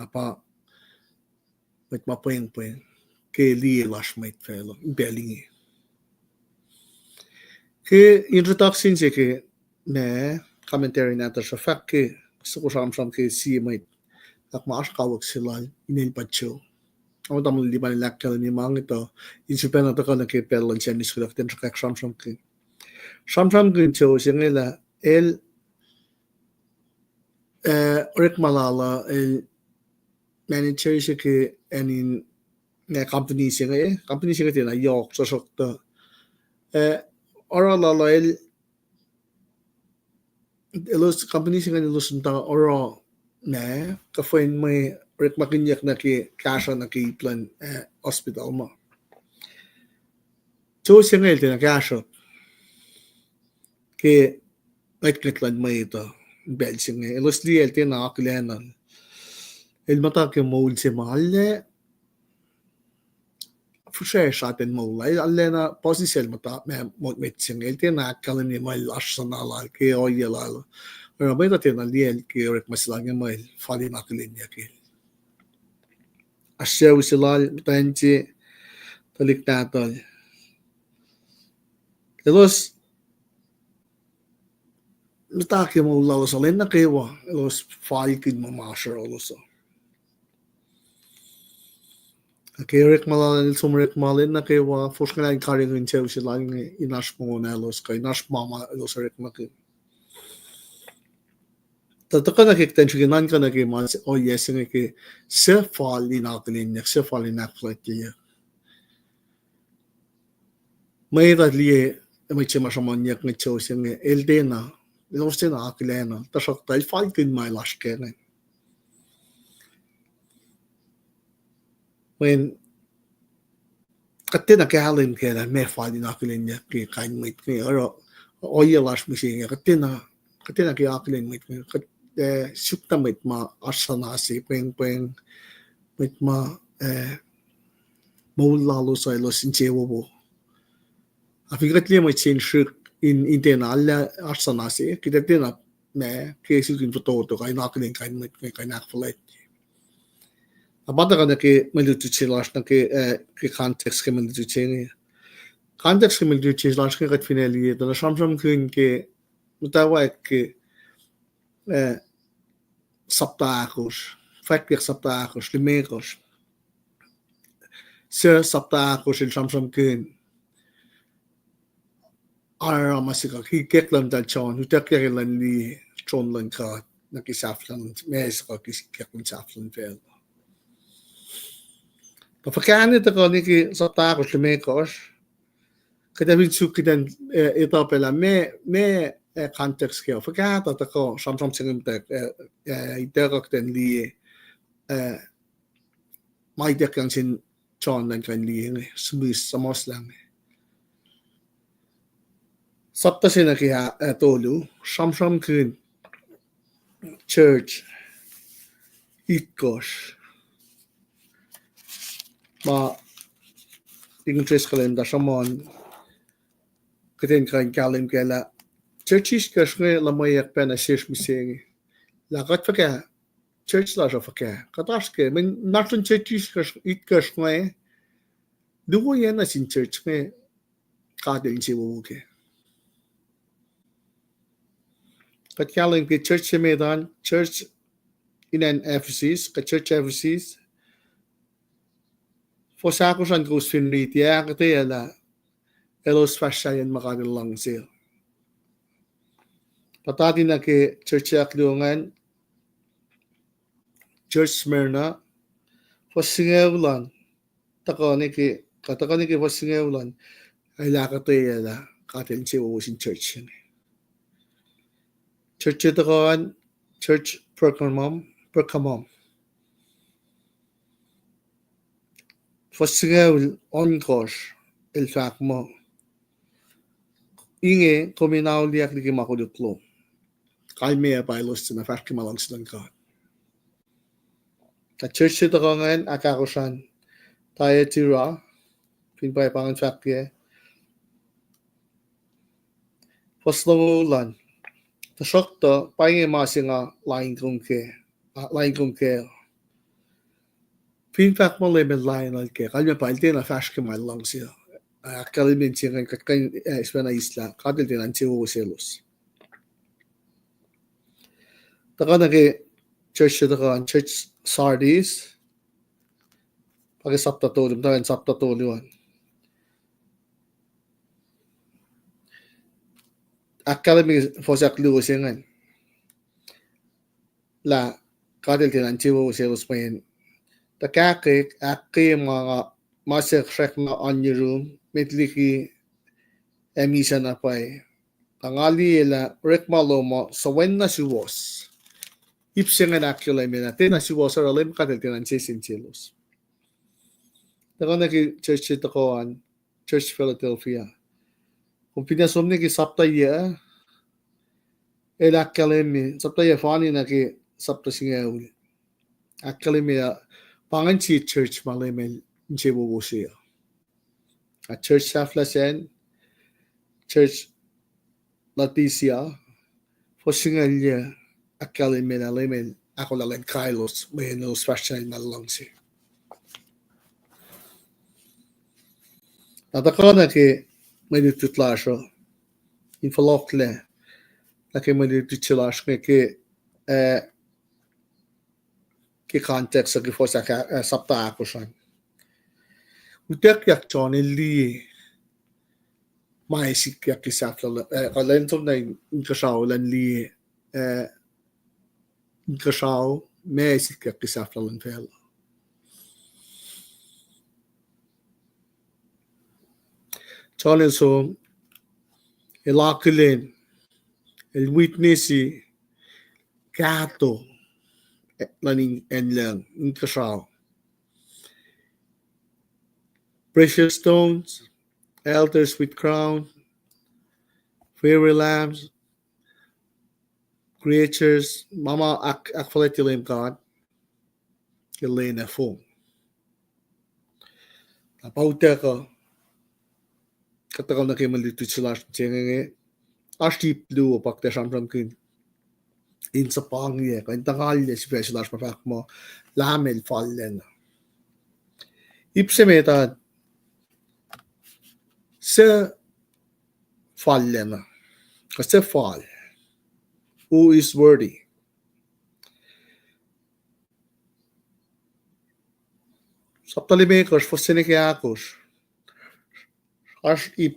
apa met mapaing ke lielash may felo belingi ke introduction je ke commentary natin sa Fwackyuk gusto ko sam ke si may ak maas kawag sila inilpatyo ang tamang di ba nila kala ni mga ito insupen na to ka nakipelan siya ni skulak din sa sam ke cho siya nila Rick Malala manager siya ke anin na company siya din na yok sa sokta oral lala elos company siya nilus nta oral na kafain may Rick makinyak na ki kasha na ki plan hospital mo so siya ngayon din na kasha ki nagkiklan may ito bel siya ngayon elos di el tin na akilenan el mata ki mold si mahal Fwackyuk sa atin mo ay alena posisyon mata mwet siya ngayon tin na kalem ni may lasya na lal ki oya lalo pero may tatin na liel ki Rick masilangin may Fallana akilinya ki asya usilal tanci talik natal elos natake mo lalo sa len nukewa elos Fwackyuk mo masher also Rick Malala Rick Malala nukewa forskala karing in chew sila ng inash mo na elos kay nash mama elos Rick nuke tataka nakiktensiginan ka nakimas yes nga ki se Fallana akilinya se Fallana Fwackyuk may radliye may chema shamanyak ng chew siya nga eldena elos din akilena tasok tal Fwackyuk may lashken when katina kahalin kaya may Fallana akilinya ki kain mit ki oro oya lash mo siya katina ki akilin mit ki sukta mit ma asana si Paing mit ma lalo sa elos in chewo afigatli may change in internal asana si kita tina me kesi kin foto kay nakilin kain mit kay nakfalet abata ka na ki malutuchilash na ki context ki malutuchini context ki malutuchilash ki kat finali ito na samsam kun ki mutawaek ki saptakos Fwackyuk saptakos limekos sa saptakos il samsam kun ara masika hikek lang dal chon hutek lang li chon lang ka nakisaflan mes ka kisikek lang saflan fel Pagkakaan ito ko ni sa takos lumekos kada bitsu kidan ito pala me context kaya pagkata ko samsam singimtek ito ko kidan li may dek yang sin chon lang kan li subis samos lang sapta sina kaya tolu samsam kun church ikos ma tingin tres kalenda samon katen kan kalim kala churches kasne lamayak pena shesh miseng la gat faka church la faka kataske men natun churches kas it kasne duwo yan na sin church me kadin si wuke kat kalim ke church medan church in an Ephesus ka church Ephesus Fwackyuk ko finrit ya akketeyac elos fashayan makadilang siya patati na ke church akliungan church Smyrna Fwackyuk takoni ke Fwackyuk ay akketeyac katin siya usin church church ito kan church Pergamum Fwackyuk onkos el fakmo inge kominaw liak likimakuduklo Kalmen pailos na Fwackyuk malang silang ka church ito kan akakosan tayo tira pinpay pangan Fwackyuk Fwackyuk tasokto Paing masinga lain kong ke Pinfak mo lemen lain ke Kalmen palte na Fwackyuk malang siya Kalmen siya kan isla kadil din ang siya selos Taka naki church taka church Sardis. Pagi sapta tolum takan sapta toluan. Academy fosak luusingan. La kadel tinan chiwo selos pain. The kakik mga masek shrek na on your room. Mitliki emisa na pay. Tangali ila rek malomo so when na siwos. Ipsengan akollah mina. Tina siwos aralim kadel tinan chisin chilos. Taka naki church itakoan. Church Philadelphia. Kung pinasom ni ki sapta iya. Akollah sapta iya fani na ki sapta singaw. Akollah panganchi church malimel nchewo wosiya. A church saflasen, church Leticia, fosingalya akollah malimel akollah len kailos menos fashion malangsi. Natakana ki meditutlasho in falokle na ki meditutlash ki context sa kifo sa sapta akosan. Likiyac John li maisik yak kisafla kalentom na inkashaw lan li inkashaw maisik yak kisafla lan fel. John so elakilen el witnessi gato learning and learn in Kosrae. Precious stones, altars with crown, fairy lambs, creatures, mama LEUM God, Elena Fong. Napauta ko, katakal na kayo malito sila siya ashti blue pakta siyang in sa pangye, kung tangalye special mafak mo, lamel Fallana. Ipsemetad sa Fallana, kasi fall, who is worthy. Saptalimakers for likiyac, ash ip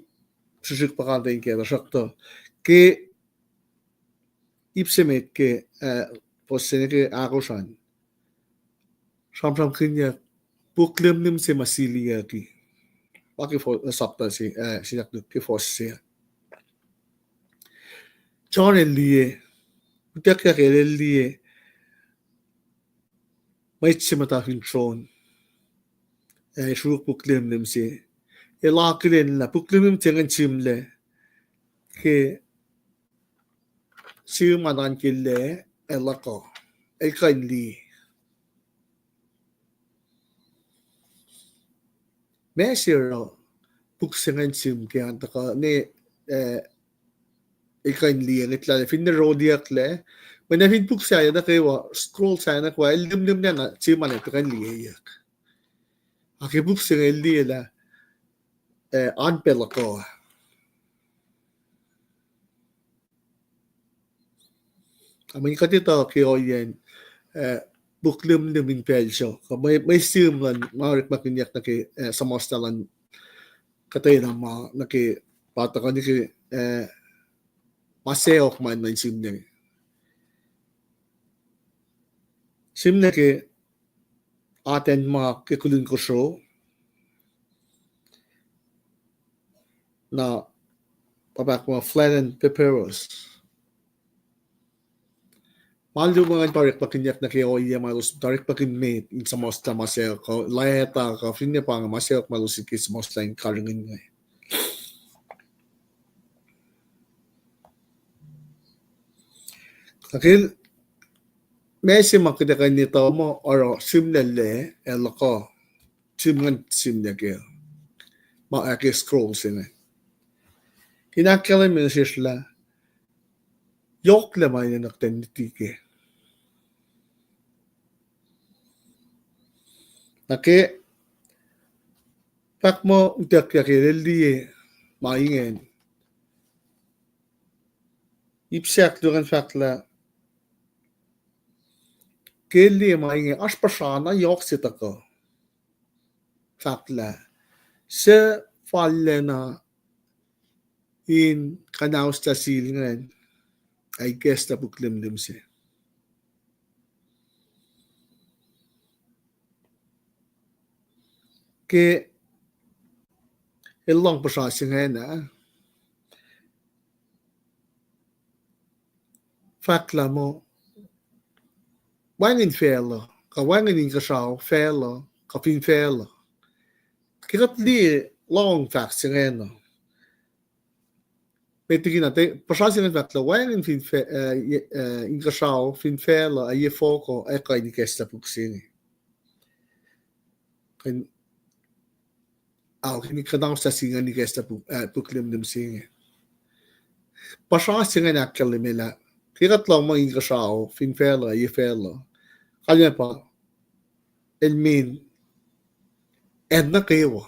susik pakanta inke, sakto, ke ipsemet ke likiyac samsam kinya buklim se masiliya ki paki sapta si sinakduk ki fosse John liye utakya ke liye may simata tron shuruk buklim se elakilen la buklim tengan chimle ke siumanan kille elako elkain li mesiro buksengan sim ke antaka ne elkain li ngitla fin rodiak le when fin buksaya na kayo scroll saya na kwa lim na siman ito kan liyak aki buksengan li la anpelako amin katito kayo yan buklim min pelso may sim lan marik makinyak na ki samostalan katay na ma na ki patakan ni ki maseok man na sim na ki aten ma kikulun ko show na papak mo flattened peperos malu mga tarik pakinyak na kayo iya malus tarik pakin mate in sa mosta masel ko laeta ka finya pa nga masel malus ikis mosta in karingin nga kakil mesi makidakan nito mo oro simlele eloko simngan simnagel maaki scroll sina kinakalan mo sila yok lamay na naktenditike Nake pak mo utak yakireldi maingen ipsak duran fakla Kili mainge aspasana yoksitako. Fakla. Se Fallana in kanausta silingen. I guess na buklimlim se. Ke ilong pasasingen na. Fakla mo. Wangin fela. Ka wangin in kashaw fela. Ka fin fela. Kirat li long faksingen na. Metigina te pasasingen fakla wangin fin in kashaw fin fela a ye foko e ka in kesta puksini. Kan kini kanausta singa ni kesta puklimlim singe. Pasasingen akkalimila. Kirat lang mo in kashaw fin fela a ye fela. Kanya pa elmin edna kewa.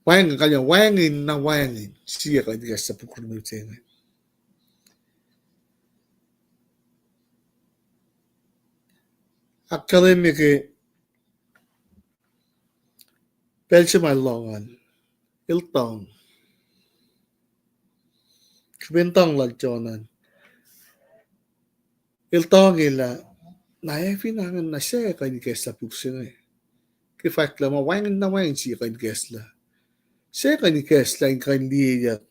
Wangin kanya wangin na wangin siya ka in kesta puklimlim singe. Akademike belche malongan iltong kwentang lagjonan iltong ila nae finangan na siya ka in kesta puksinge ki fakla ma wangin na wangin siya ka in kesta siya ka in kesta in ka in likiyac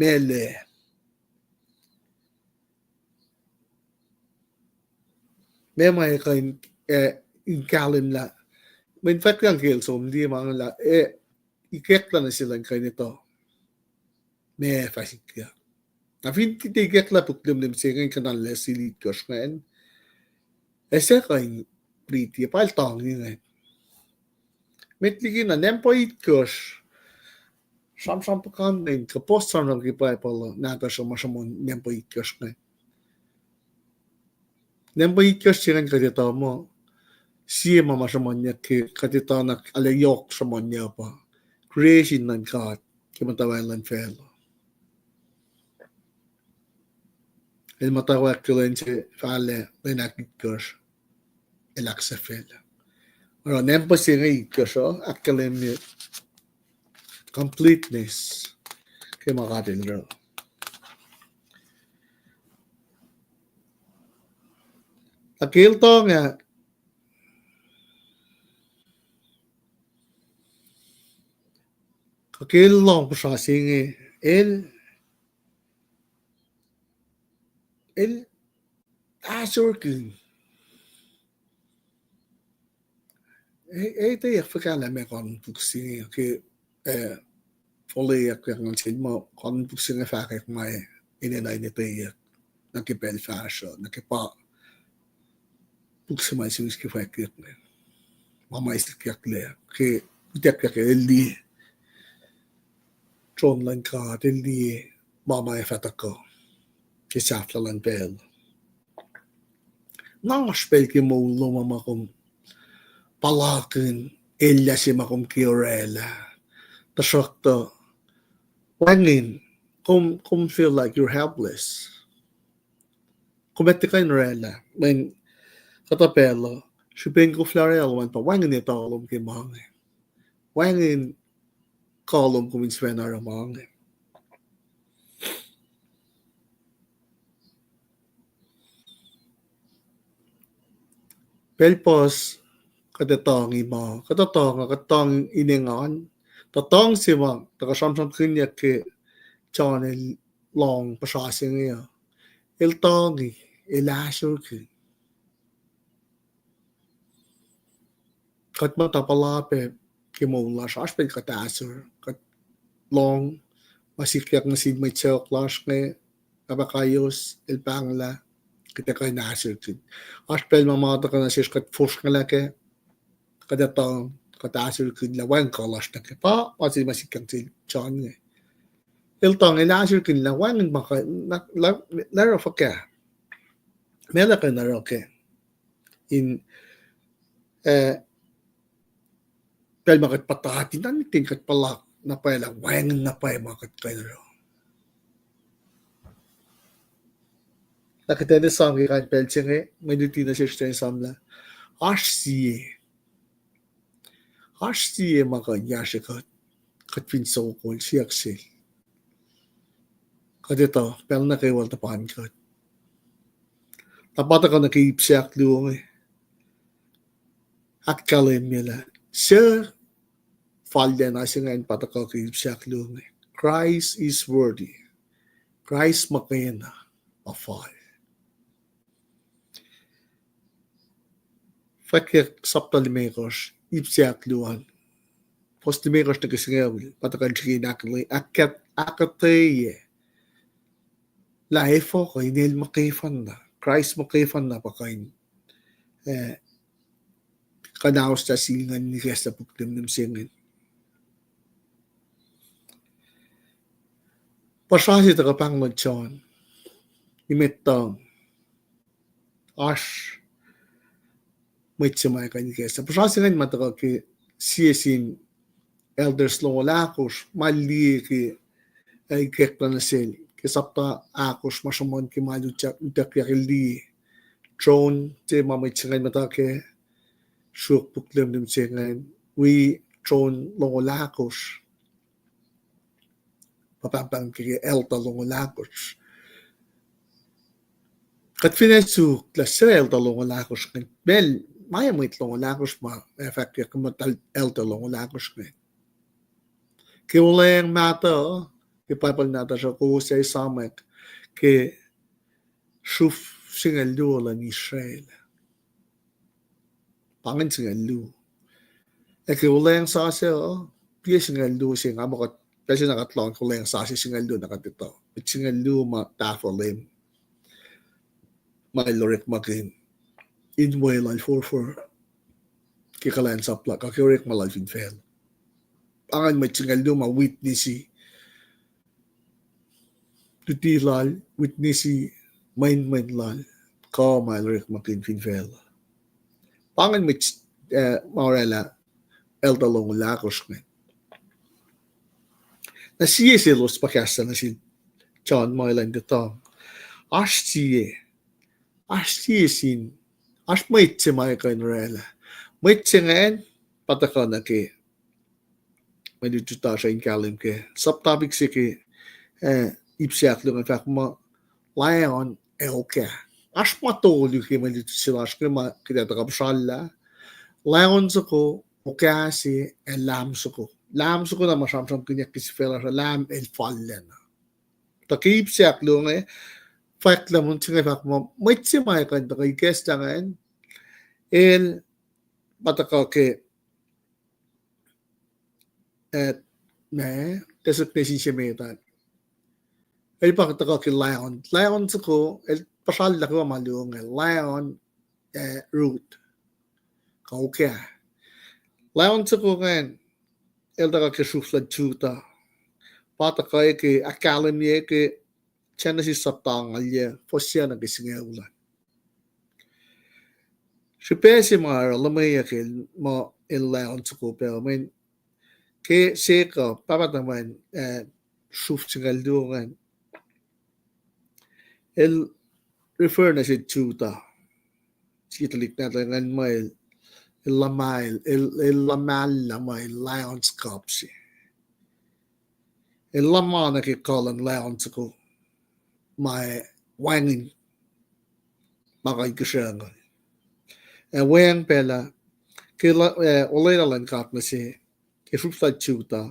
mele may ka in Kalmen la. Men fact yang kel som di mga la ikekla na sila kain ito. May fasik ya. Na fin kiti ikekla puklimlim siya kanal le silit kos ngayon. Siya kain pretty pal tong ni ngayon. Metligi na nempo it kos. Sam pakan din kapos sam lang kipay pala nata sa masamon nempo it kos ngayon. Nempo it kos siya kadito mo. Siya mamasamanya kadito na alayok sa manya pa. Creation ng God. Mutawaek lang felo. Mutawaek lang si fale linakit kos. Elak sa felo. Pero nempo siya nga ikos akkalim completeness. Kaya makatin ro. Akil to nga kakil long pasasing el asorkin etawiak fakala me kon puksing ke folleyak yang sin mo kon puksing fakak mai inenay etawiak nakipel fashion nakipa puksing mai siwis ki Fwackyuk mama likiyac le ke likiyac eli tron lang ka eli mama fatako ke safla lang pel nang spel ki mo mama kom palakin ella si makom kiorela tasokto wangin kom feel like you're helpless kumete kain rela when katapelo shupeng ko florel wan pa wangin ito alom ki mange wangin kolom kumin svenar mange pelpos katatong ima katong iningan tatong sima takasamsam kinya ke chane long pasasing ya iltongi ilasur ki kat matapalape ki mo la shaspel katasur kat long masikiyak na sid may chok lash nge abakayos ilpangla kita kay nasir ki aspel mamata ka na sis kat fush nga ke kadatong katasur ki lawan kalash na ke pa pasi masikiyak si chan nge iltong ilasur ki lawan maka laro fakya mela ka na roke in pel makat patati nan tingkat palak na pala wangin na pay makat kayo Nakitene samgi kan pelcenge, medutina shishten samla. Ashsiye maka yashikat katpin sokol siyaksel. Kadito, pero nakiwal tapan kat. Tapata ka nakiipsiyak luong At Kalmen Sir Fallana singain pataka kiipsiyak luong Christ is worthy. Christ makena afal. Fwackyuk saptalimekos ipsiyak luong. Postimekos na kisingawil patakan sikinakli akketeyac. Laifo ko inil makifan na. Christ makifan na pakain. Kanaos na singan ni Kesa puklim ng singin. Pasasi ta kapang magchon. Imetong. Ash. May tsimay ka ni Kesa. Pasasi nga mataka ki siyasin elders long olakos. Mali ki ay kekla na sila. Kisapta akos masamon ki malutyak yakili. Tron te mamay tsingan matake. Syuk puklim ng singin. We tron long olakos. Papapang ki elta long olakos. Kat finesu klasa elta long olakos. Bel, maya mo itlong olakos ma. Efek yak Mutal elta long olakos. Ki wala yung mata Ipapal nata siya ko sa isamek ke shuf singalu lang Israel. Pangin singalu. Ke wala yung sasya piya singalu siya nga makot kasi nakatlong ko lang sasya singalu nakatito. At singalu matafalim. Mailorik makin. Inwe lang for kikalansap lang. Kakirik malalfin fail. Pangin may singalu ma-witnessy tutilal, witnessy, main lal, ka mailorik makin finfel. Pangan mit maurela elta long lakos ngayon. Nasiye silos pakasta na si John Moylan dito. Ashtiye sin, ash maitse may kainrela. Maitse ngayon, pataka na ke, may dituta siya in Kalmen ke. Subtopic si ke, ipsiyak lang ang mo lion elke. Ash matulog kayo man dito sila. Ash kaya kitatagapsala. Lion sa ko, okay si lam sa ko. Lam sa ko na masamsam kanya kisifela sa lam Fallana. Takipsiyak lang fact lang mo siya mo may simay ka na kay guest lang pataka ke designation siya may ay pakita ko kay Lion. Lion sa ko, pasal na ko malung. Lion root. Okay. Lion sa ko ngayon, elda ka kay Shuflad Chuta. Pata ka kay akalan niya kay siya na si Saptangal niya. Po siya nag-isingawlan. Si Pesi Mara, lamay kay mo in Lion sa ko. Pero may kay siya papat naman Shuf singal doon El refer na si Chuta. Sitalik natin ng may lamal lamay Lions Cup si. El laman na kikalan Lions ko. May wangin. Makay kasyang. Wang pala. Ulay na lang kap na si. Kifupta Chuta.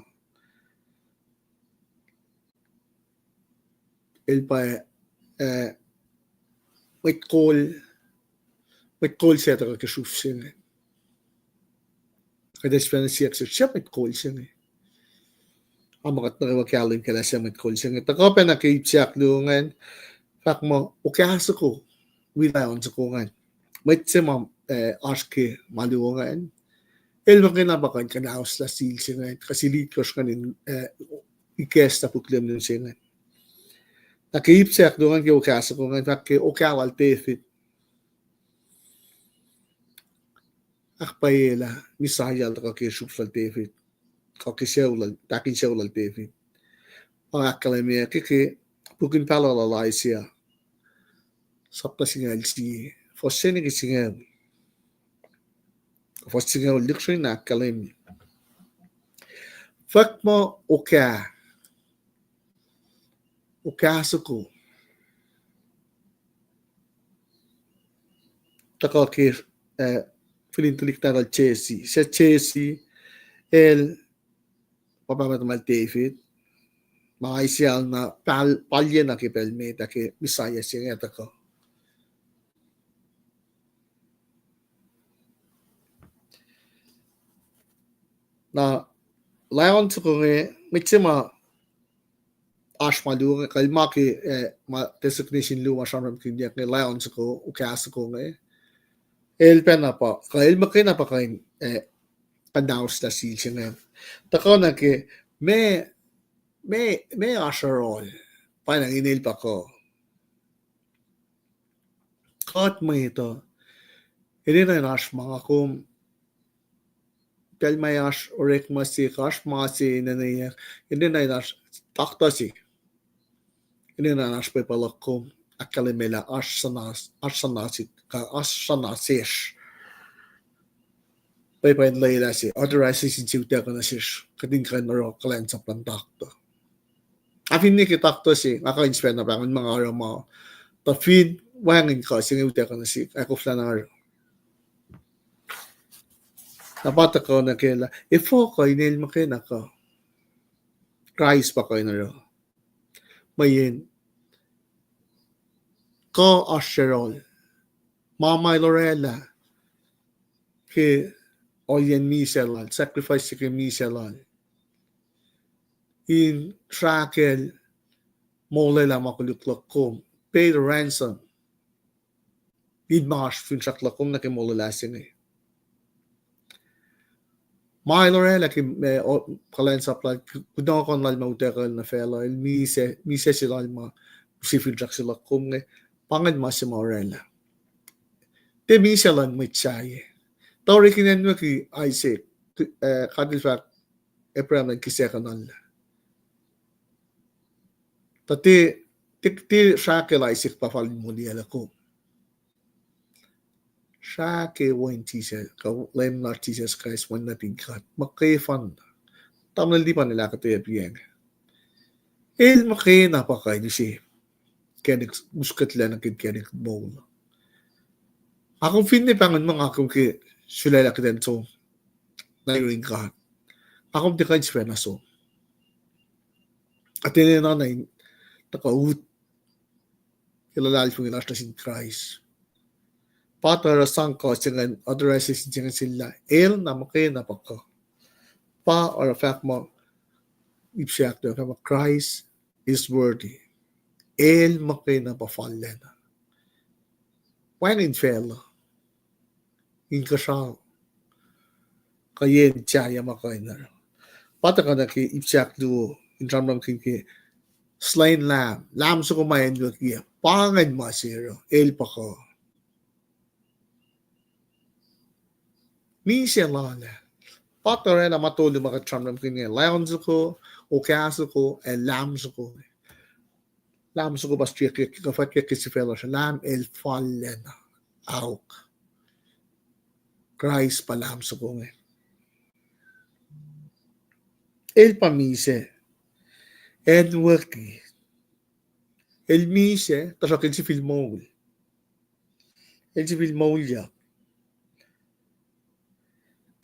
El pa mit kol siya taka kasuf siya. Kada siya na siya mit kol siya. Amakat na kawakalin ka na siya mit kol siya. Taka pa na kaipsiyak lungan. Fak mo, ukasa ko. Wilayon sa kungan. Mit siya aske malungan. Elma kinabakan ka na aus la sil siya. Kasi litos ka nin ikesta puklim nun siya. Nakiipsiyak doon ang ukasa ko ngayon. Ukawal tefit. Akpayela. Misayal ka kisuflal tefit. Kakisewlal. Takin sewlal tefit. Ang akalamia. Kiki. Pukin pala lalay siya. sapta singal si fosseni ki singal fossingal likshoy na Kalmen fak mo oka suko takakir filintulik na Chelsea sa Chelsea el papamamal David mga isyal na palya na kipelmeta ke Bisaya siya nga ko na layon sa ko nga mitsima ashmalu nga kalma ki ma designation lu masyamram kinyak nga layon sa ko ukasa ko nga el pena pa kail makina pa kain panaus na siya nga tako na ke may asharol parang inil pa ko kat mo ito hindi na nash mga kung may ash orek masi kash masi nanay hindi na nash takta si hindi na nash pa pala kung akalimela ash sanasish pay layla si authorization siya ka na sish kading ka na ro kalensap ng takta afin ni kitakto si maka-inspire na bangon mga araw mo ta-feed wangin ka singiwte ka na si ako Fallana napata ko na kila ifo ko inil makina ka Christ pa kayo na ro mayin ko asherol Mama Lorella ke oyen miselal sacrifice ke miselal in trakel mole la makuluklakom pay the ransom did marsh fin traklakom na ke mole lasin my Lorella ke kalensap la kudon kon lal mautekal na fela il mise silal ma si fin traklakom nge pangad ma si Lorella te miselan may tsaye tawri kinen mo ki Isaac kadil fact Abraham nagkisekanal Tati shake Isaac pa falin mo niya ko. Shake wine Jesus, lem na Jesus Christ wine natin kat. Makifan. Tamnal di pa nila KahsInKol. Makay na pa kayo si Kenik muskat lang ang Kenik bowl. Akong fin ni pangan mga akong ki sulala kita so na yung kat. Akong di kayo na so. At yun na nakaut kilalal po ginas na sin Christ para sang ko singan authorizes singan sila na makay na paka pa or fact mo ipsiak na kama Christ is worthy makay na pa Fallana when in fail in kasang kayen chaya makay na pata ka na ki ipsiak do in ramram kinki slain lamb so kumain ko kiya pangad masiro pa ko miselala patore na matulog makatram kinga lion ko okaso ko lamb ko bas trick ka Fwackyuk si fellow lamb Fallana auk Christ pa lamb so ko pamise Anwuki mise tasakin si filmol ya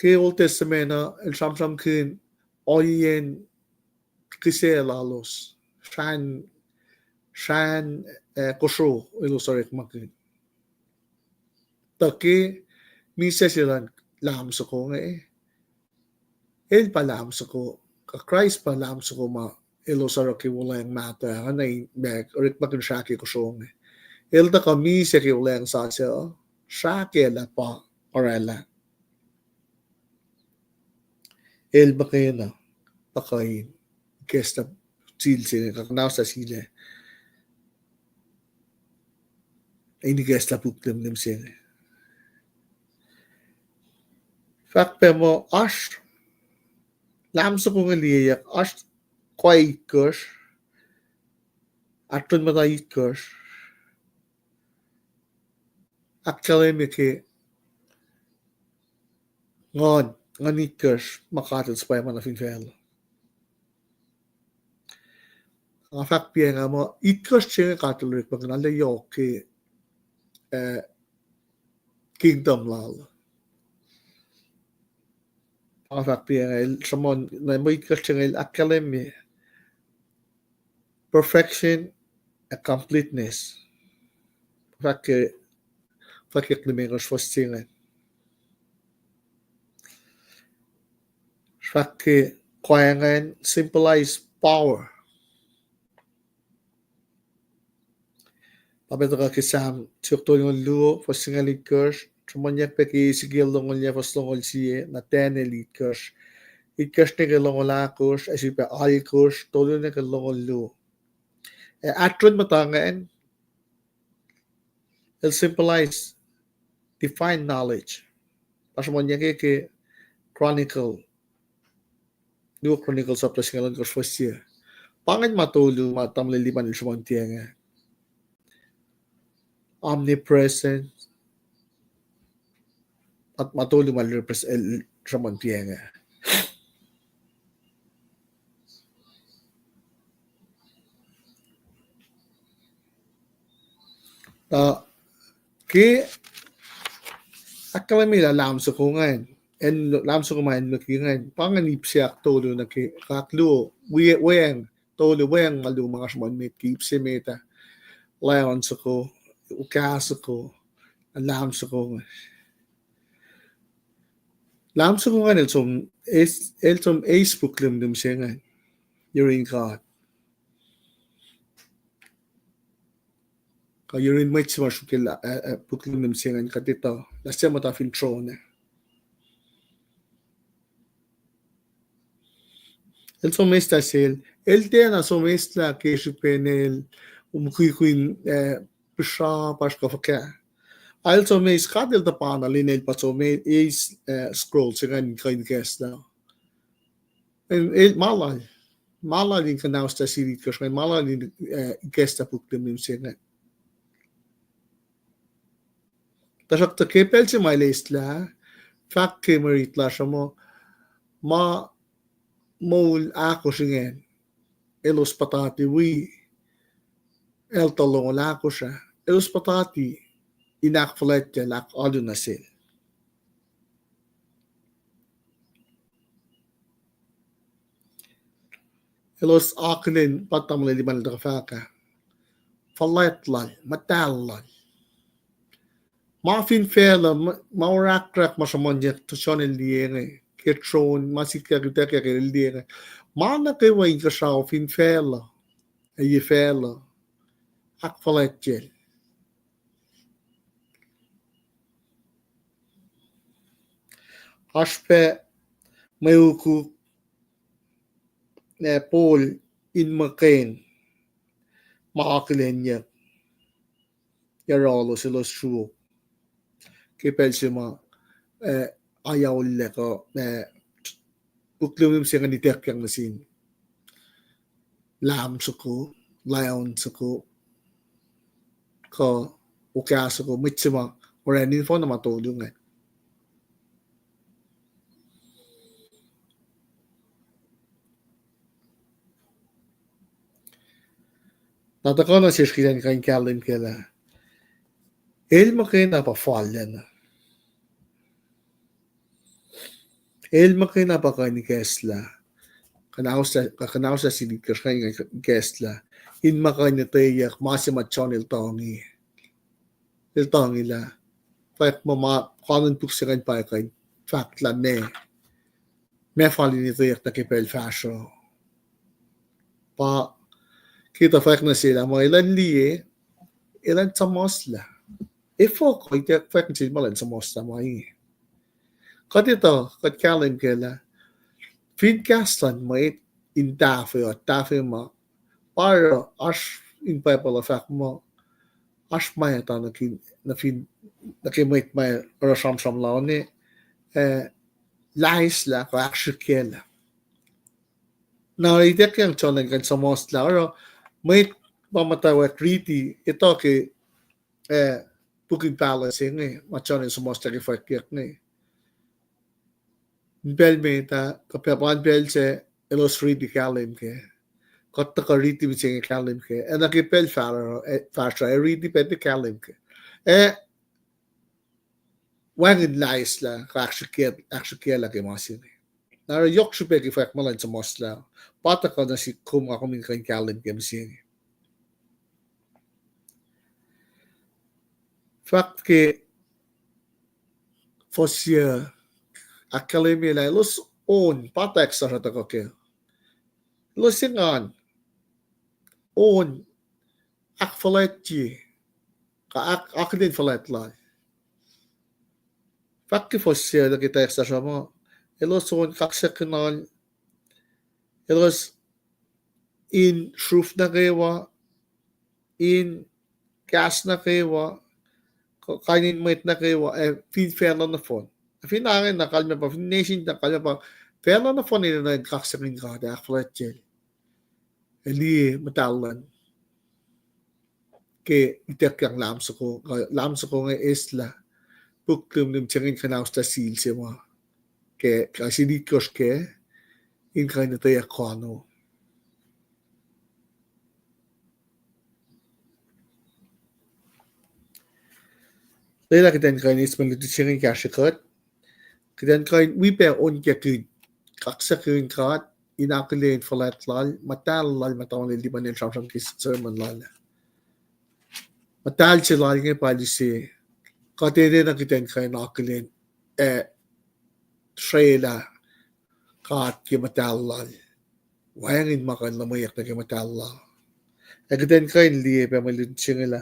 ke Old Testament na samsam kin oyen kiselalos shan Kosrae ilusarek makin taki mise silang lam sa ko palam sa ko Christ palam sa ko ma ilusarek wala yung mata anay bag orik makin shaki ko song ta kami sa wala yung sasya shaki la pa orala ba kayo na pakain kesta silsile kaknaw sa sile ay ni kesta puklem nem sile fact pe mo ash lam sa kong likiyac ash kway kush atun matay kush akademike ngod nganikers makatel spay man afin fel. Ang fak pia nga mo ikers chenga katolik pag nalayo ke kingdom lal. Ang fak pia nga samon na mo ikers chenga akademi perfection and completeness. Fwackyuk lumengos fostingan. Fwackyuk kwayangan symbolize power. Pabeto ka kisam tiokto yung luo fostingan likers. Trumanyak peki sigil longol niya foslongol siye na tene likers. Ikers ni kalongol akos asipa alikos todo na kalongol luo. Atron matangan will symbolize divine knowledge. Pasamonnya ke chronicle, new chronicles of the singalan ko first year. Pangan matulu matam lilipan ilsumantianga. Omnipresent at matulu malrepresent ilsumantianga. Ke akademi lam sa kungan en lam sa kumain nakingan panganip siya tolo na ke kaklo weng tolo weng malu mga sumanmit keep si meta layon sa ko ukas ko lam sa kungan elsom Facebook lim dum siya nga you're in God. Kayurin may simasukil buklim ng singan katito. Lasya matafin trona. El somesta sil. El tena somesta que supenel umkuikuin pisha paskafaka. El somesta kadel tapana linel pasome is scroll singan kain guest now. El malal din kanaw sta sirit kasi malal din guest na buklim ng singan. Tasak ta kepel si may listla, fak ke maritla siya mo, maul ako singen, elos patati el talong ako siya, elos patati, inakfalet niya lak alo na sil. Elos akilin patam liliman na faka, falletlal, matallal, Mafin fela maurakrak masamonja tushon el diere ketron masikakita ke el diere mana ke wa inka sao fin fela e fela ak faletjel aspe mayuku ne pol in maken maakilenya yaralo silos shuo kepel sima ayaw leko buklum siya nga nitek yang nasin lam suko lion suko ko ukya suko mitsima oranin fo na matulungan natako na siya kilan kain Kalmen kela el makina pa Fallana. El makina pa kain Kesla. Kanaw sa sinikers kain Kesla. In makakiteyac masimachon il tongi. Il tongi la. Fak mama kanon puksikan pa kain fact la ne. Me falin iteyac na kipel fasyo. Pa kita fak na sila mo ilan liye ilan sa mosla. Ifo ko ite fak nsil malan sa mosla mo Katito, kat Kalmen kela, fincastan mo in tafe mo, para as in paypala fak mo, as mayata nakimait may rasam-sam lao ni, lahis la, kaksakin. Naritek yung chonan kan sa mosla, oro, may mutawaek riti, ito ki, booking palace nge macam sa most lagi Fwackyuk nge bel meta kapapan bel se elos Srui di Kalmen ke kotta ka riti bisinge Kalmen ke nakipel fara riti pete Kalmen ke wangin nice la kaksakin lagi masin nara yok supe ki Fwackyuk malan sa most la pata ka na si kum ako min kan Kalmen ke bisinge fact ke fosia akademi la los on pata extra ta ko ke los singan on akfaletji ka akadin falet la fact ke fosia da kita extra mo elos on kaksakin elos in shruf na kewa in gas na kewa kainin mwet na kewa feed Fallana na phone finangin na Kalmen pa nation na Kalmen pa Fallana na phone nila na kaksakin ka da pacl eli Mutalan ke itek yang lam sa ko nga isla buklum nim changin kanaus ta sil se mo ke KahsInKol ke in akketeyac ano Leila kitan kain isman lutu changin kaksakin kitan kain wipe on kakun kaksakin ka inakilin falat lal Mutal lal matawang liban ng samsang kis sermon lal Mutal sila nga policy katene na kitan kain nakilin Srui kat ki Mutal lal wayangin makan lamayak na ki Mutal lal kitan kain liye pa malun singila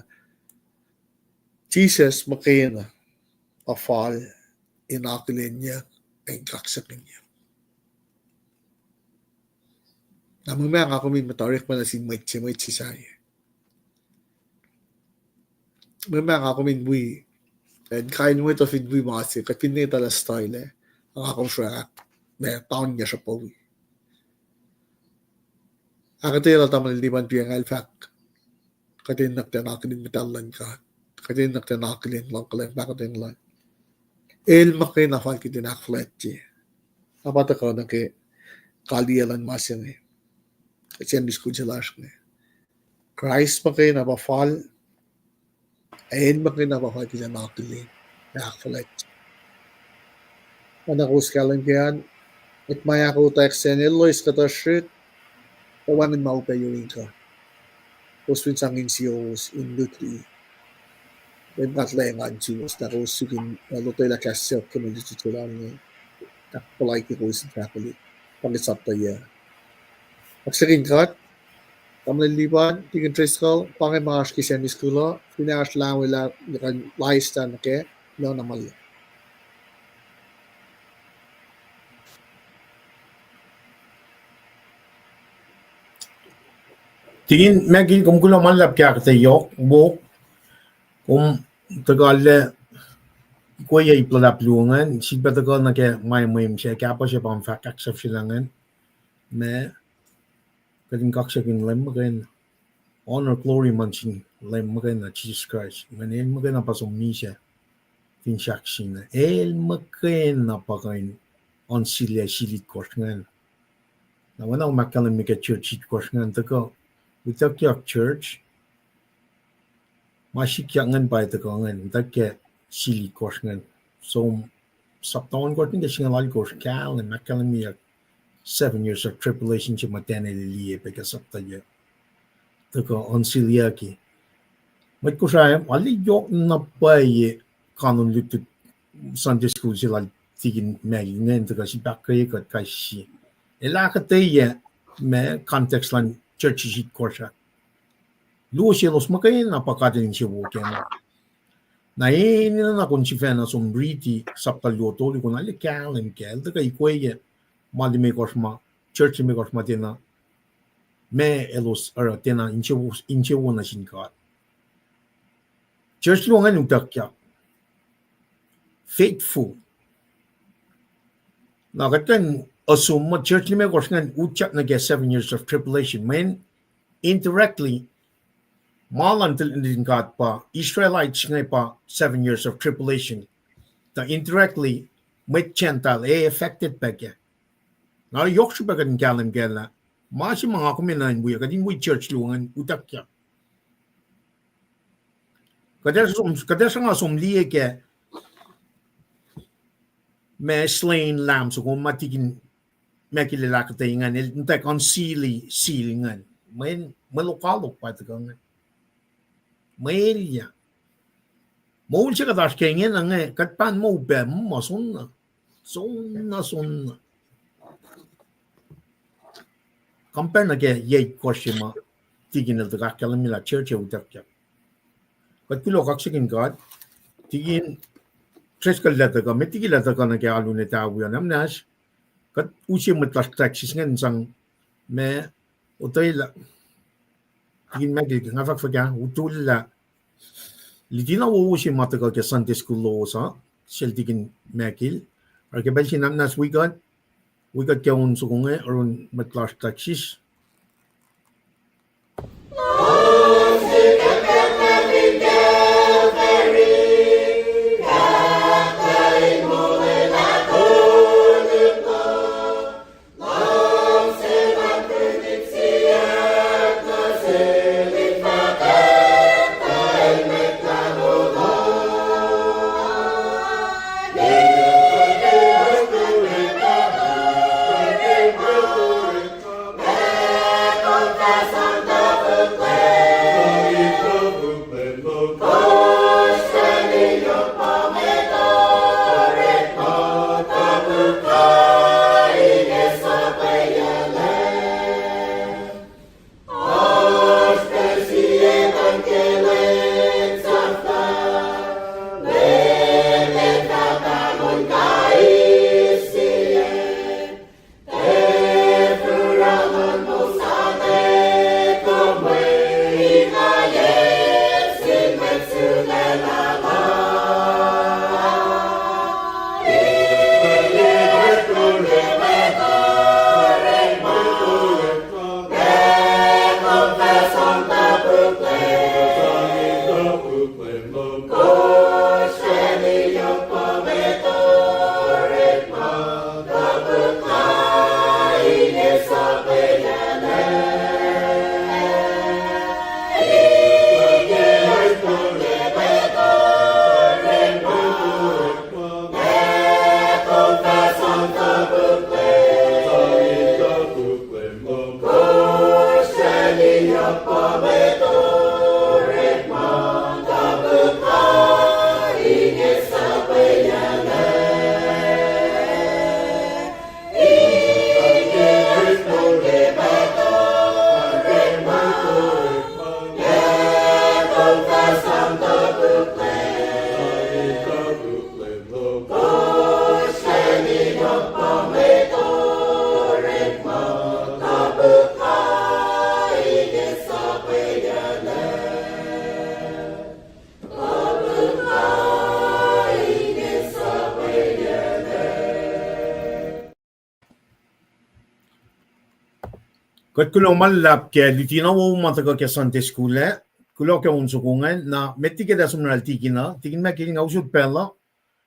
Jesus makina afal inakilin niya ay kaksakin niya namamaya ako min matawaek man na si mwet si saya mamaya ako min Mwe and kain mwet of Mwe masi kat pinita la style ang akong Srui na taon niya sa pawi akketeyac taman liban piyang alfak katin naktanakilin metalan ka katin naktanakilin lang kalang bakatin lang makin afal kitin akfletji apata ka na ke kaliyalan masin kasi ang diskunsyalas ne Christ makin abafal makin abafal kitin nakilin akfletji anak uskalan kiyan maya ko teksen Lois katashrit Tawanin maupayuin ka. Kuswin sangin siyos in nutri. When patlengan siyos na kusukin lutoy la kasyap kami dito tulang ni takpalay ki kusin kakali. Pangisap tayo. Kaksakin kat. Kamali liban. Tingin trace call. Pangimash ki siya ni skula. Pinash lang wala yakan laistan na ke. No naman. Tingin magi kum kula malap kya akketeyac bo kum tagalle ko ye iplap luangan si batagal na ke mai mwem siya kya pa siya pang fact silangan me kadin kaksakin lem magan honor glory manchin lem magan na Jesus Christ manen magan pa sumni siya tin shaksin magan na pa kain on silia silit korsngan na wana makalan mi ke church korsngan tako Likiyac church masikyangan pa ito kangan take sili korsngan so saptawan ko tin kasi ngalal kors Kalmen makalan mi 7 years of tribulation si matene liye because of the tako on siliaki mat ko siya ali yok na pa ye kanon lutu Sunday school sila tigin maginen tako si bakay ko kasi akketeyac me context lan church is korsa. Luos los makain napakadin siya woken. Na na kung si Fena sombriti saptalyoto ko na Kalmen kel taka ikoye mali me korsma church me korsma tena me elos ara tena inche wona sinka. Church lo ngan utakya. Faithful. Na katan assume church me korsngan uchak na get 7 years of tribulation men indirectly Malantil in God pa Israelites ngay pa 7 years of tribulation. The indirectly met Gentile affected bagya. Now yokshu bagan galam gala. Masi mga kuminan buya kadin we church lungan utakya. Kadar nga liye ke me slain lambs kung matigin mekililakatayin il ntek on sealingan. May malukalok pa ito kang Maria. Maul siya kadash kengin ang katpan mo bem masunna. Sunna. Compare na ke yay koshima tigin na tagakalam nila church utakya. Katkulo kaksakin God tigin tres kalata ka metigilata ka na ke alu ne Etawi namnas kat usi matlas taxis ngan sang me utayla tigin magil ngafak faga utulla lidina wo usi mataka ke Sunday school lowos ha sel tigin magil arke belsi namnas we got kaun sukunge aron matlas taxis Kat kulo malap ke litina wo mataka ke Sunday school kulo ke unso kungan na metti ke da sumnal tikina tikin ma ke ngausut pella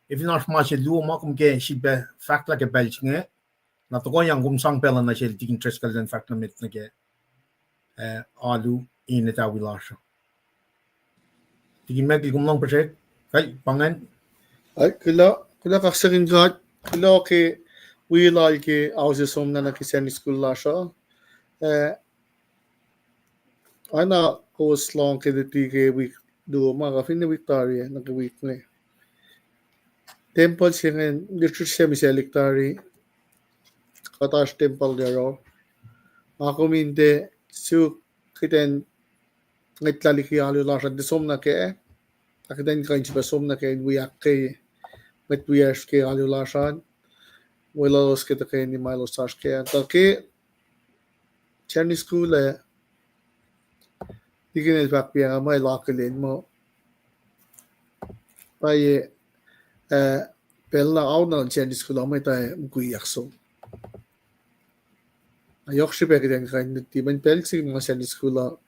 if not much lu ma kum ke shibe fact like a belchinge na to yang kum sang pella na shel tikin treskal den fact na met na ke alu in Etawi lasha tikin ma ke kum long project kai pangan ay kulo kaksakin God kulo ke wilal ke ausi somna na kisani school lasha ana course long ke deti ke week do mga fin Victoria na ke week ne temple singen literature semi selectary katash temple dero ako minde su kiten ngitla likiyac la sa disom na ke akden kain ba som na ke wiowos ke met wiowos ke alu la sa wolacna ke te ni malo sa ke ta ke Chinese school digin back piang may lokalin mo ay pella out na Chinese school may tay wiowos so ayok siya peke din kain di man pel si mga Chinese school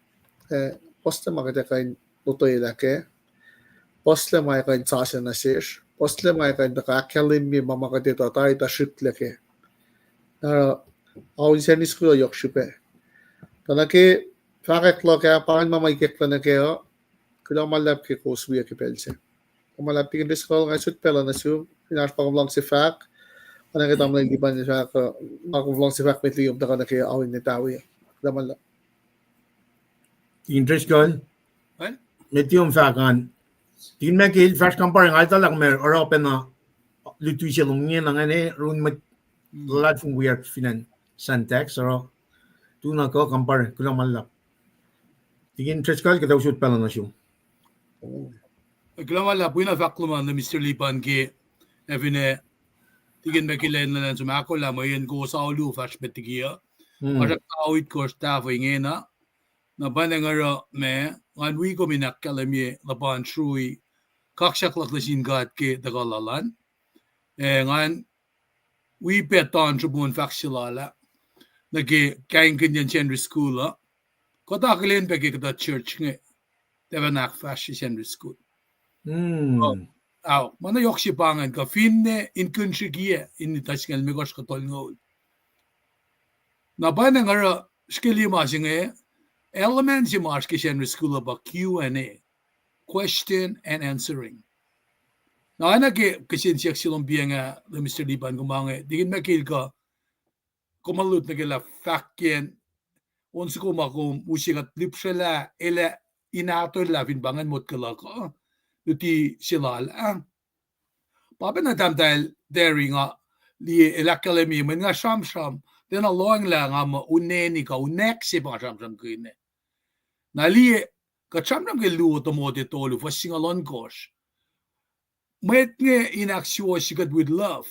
Posle makitakain nutoilake. Posle maikain tsasenasish. Posle maikain nakakelimi mamakatito tayo tashitlake. Na awin siya niskulo yokshipe. Tanake fakeklo kaya pakan mamaikekla na kaya kula malap ke Kosrae ke pelse. Kumalap kin diskol nga sut pela na su pinas pakamlang sifac. Ano kita mo nag-iban niya sa pakamlang sifac met liyom na kaya awin Etawi. Kula malap. Interest girl. Well, Metium fakan. Tin mekil first compare ngai talak mer open na lutu silong ni nang ane run met lat fung weird finan syntax or tu na ko compare kula malap. Tingin interest girl kita usut pala na siya. Kailangan po na fakluman na Mr. Lipan ke evine tigin mekilen na sa akollah mo yan ko sa ulu fast betigia. Asa tawid ko staff inge na banangara me Anwuki ko minakkalami laban Srui kaksaklak na singat ke dagalalan. Ngan we peton subun faksilala nage kain kanyan Henry School kota kalen beke kada church nge devanak fast Henry School. Mana yoksi pangan ka finne in kunsigie in itasngal megos katol ngol. Na banangara skili masinge elements in Marsh Henry School about Q&A, question and answering. Now, I nage kasi siya silong biya the Mr. Lipan kumange. Digin makil ka kumalut na kila Fwackyuk onse kumakum usikat lipsala ela inato la finbangan mutal ka. Luti silala. Papa na tamdal deri nga li elakalemi men nga sham. Den a long lang am uneni ka unek si pa sham kine. Na li ka sham ke lu to mo de tolu for singalon kosh. Mwet nge in aksyon sikat with love.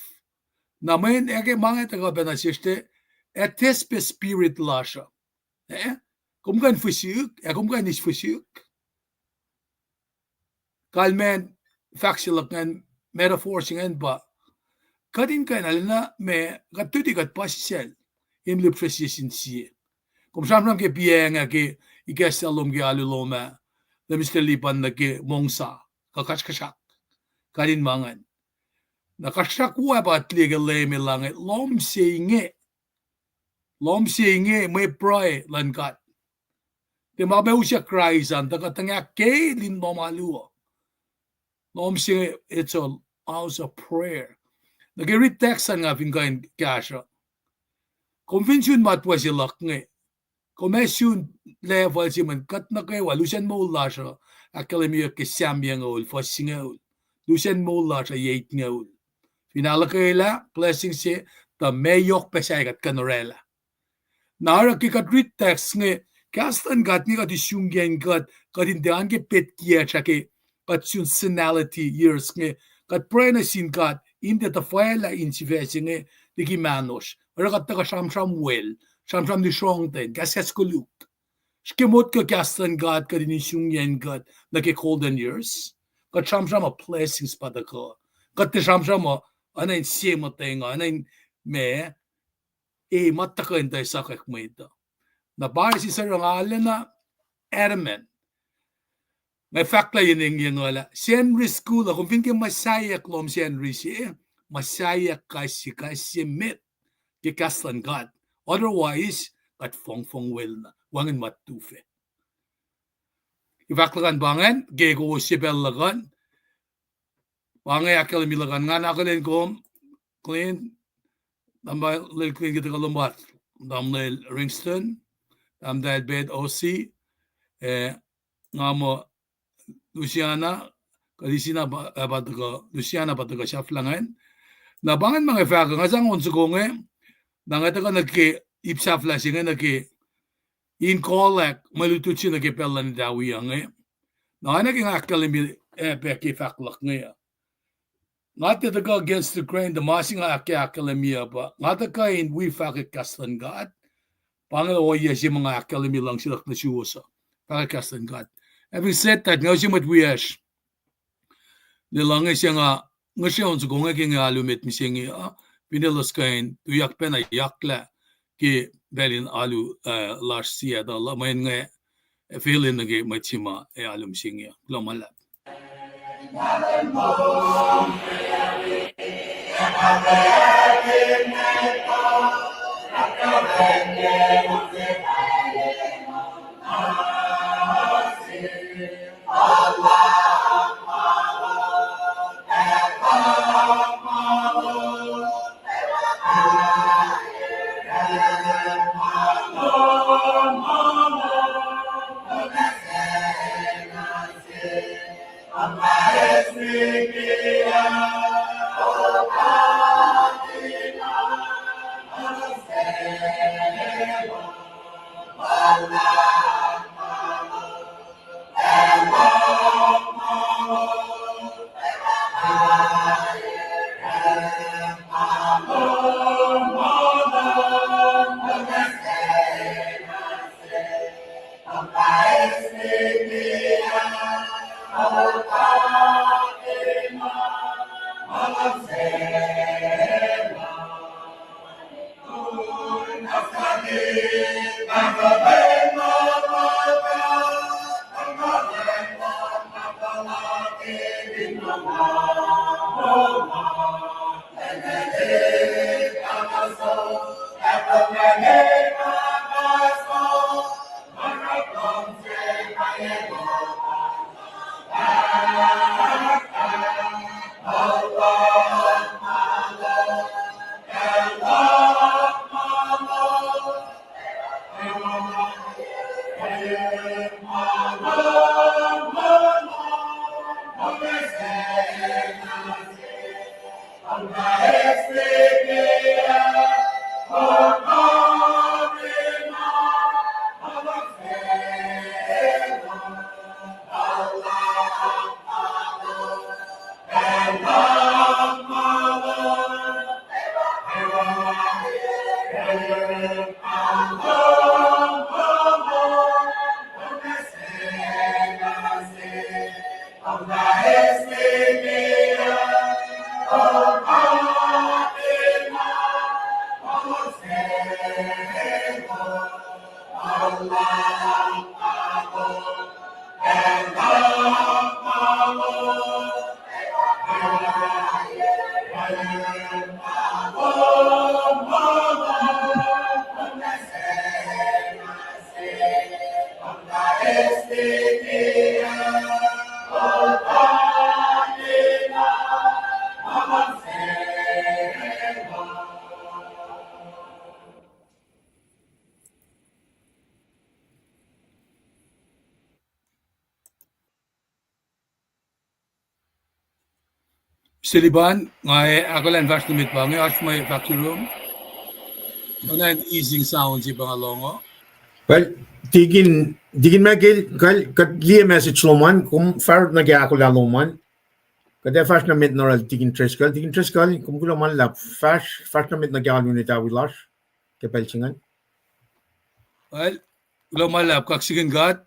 Na men eke mga taga benasiste etespe spirit lasha. Kumkan Fwackyuk, kumkan is Fwackyuk. Kalmen faksilak ngan metaphor singan ba. Kadin ka na me katuti kat pasisel in lipsesisin siye. Kung samram ke pieng ke ikesalom ke aluloma na Mr. Lipan na ke mongsa kaksakin kadin mangan. Nakasakwa ba tliga leme langit lom singe may pray lankat. Di mabaw siya kraisan takatanga ke lin nomaluo. Lom singe it's a house of prayer. Nag-read text nga fingain kasha. Convention matwa sila nge. Commission level si man kat na kayo lucian mo la siya akketeyac ke samya ngol fasing ngol. Lucian mo la siya yeit ngol. Finala kaila blessing si ta mayok pesay kat kanorela. Nara ki kat read text nge kastan gat ni kat isyungyan kat indean ke petkia chake kat sunality years nge kat pray na sin kat inte ta faela insivesi nge likimanos. Ora kat taka sham well. Sham di strong ten. Kaskas kuluk. Skimot ka kastan gat kat inisyungyan kat nake golden years. Kat sham a blessings pa da ka. Kat sham mo anayin sema tenga anayin me mataka intay sakak mo ito. Na bari si sarang ala na Ermen. May fakla yun yung wala. Henry School, kung pinke masaya klom si Henry siya, masaya kasi mit kikastan God. Otherwise, at fong well na. Wangin matufe. Ifaklakan bangan, gego sibel lagan, bangay akal milagan nga nakalin ko, clean, namba lil clean kita kalumbat, damlil Ringston, damdal bed OC, nga mo, Luciana, kalisina Luciana pataga siya flangan. Nabangan mga faka nga sang onso ko nga nangataga nagki-ipsa flashing nga nagki-inkolak malutuchi nagki-pela ni Etawi nga. Nangana nga akkalimi peki faklak nga. Ngata taga against the grain the masing akkalimi ba. Ngata ka in we fakikastan God. Pangalawa si mga akkalimi lang sila na siyosa. Fakikastan God. Having said that, nga siya matwiyash. Nilang siya nga siya onso kong nga alumit mi siya nga pinilos kain tuyak pena yakla ki belin alu last siya da main nga feeling nage machima alum singia lomala Siliban ngai akolan vast mit bangi as my factory room onan easing sound si bangalongo Well, tigin magil kat liye message loman kum far na gya ako loman. Kada fast na mit noral tigin treskal kum kulo man la fast na mit na gya ni Etawi las ke pelchingan. well lomalap kaksakin gat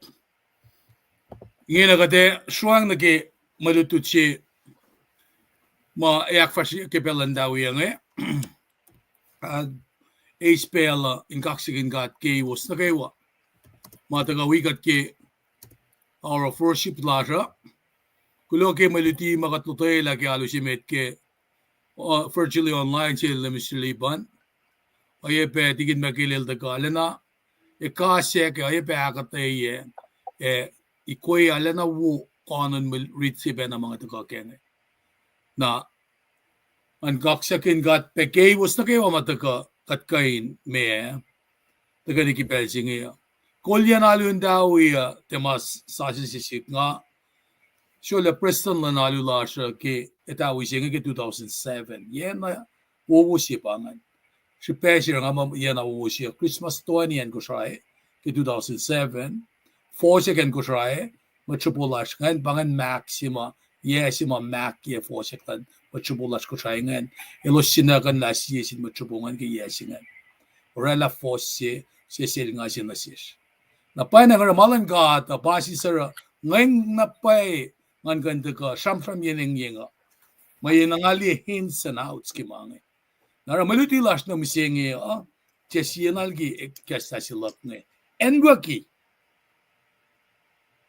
ngena kate swang nage malututsi ma yak fashi ke pelandawi yang spell in kaksakin gat ke was na kewa mataga wikat ke our worship lasha kulo ke maluti makatutay lagi alusimet ke virtually online sila misliban aye pe tigin makilil da galena Kasek ay akketeyac ikoy alana wo kanon read si ben mga tagakene na ang kaksakin gat pekay was na kayo mataka katkain me taga ni kipelsing iya kolyan alun daw iya temas sasisisip nga Shola Preston la nalula siya ke Etawi siya ke 2007 yan na uwusipangan si Pesher nga yan na uwusiya Christmas 20 yan Kosrae ke 2007 4 kan Kosrae machupulas ngan pangan maxima yesima mac ye 4 kan machupulas Kosrae ngan ilosinakan last year sin machupungan ke yesingan rela 4 si nga sinasis na pa na ramalan ka ta basi sara ngayon na pa'y ngan ganda ka sam yeneng yenga may nangali hints and outs kimangi nara malutilas na misengi chesiyanalgi ekasta silak ne Anwuki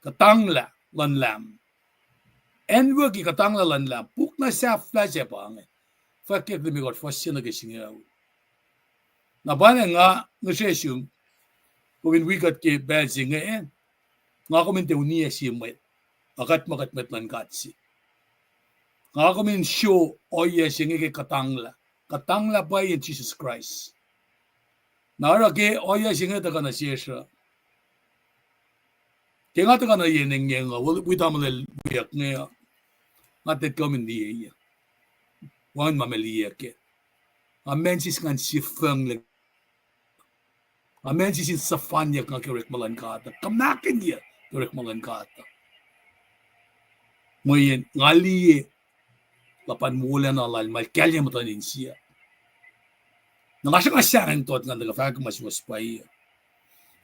katangla lanlam Anwuki katangla lanlam puk na siya flashe Paing Fwackyuk mi got fashion na gisingaw na bana nga ngesesum kung we got ke belsing nga kumin te unia si mwet akat makat met lan katsi nga kumin show oya singe ke katangla pa in Jesus Christ nara ke oya singe ta kana siya ke nga ta kana yeneng nga we tamle biyak nga ngatet kumin di ya wan mameliya ke amen sis kan si feng le amen sis safanya nga kerek malan kata kamakin dia kerek malan kata Mwe ngali lapan mula na lal mal kalya mo tanin siya. Nakasya tot nga nagafag mas pay.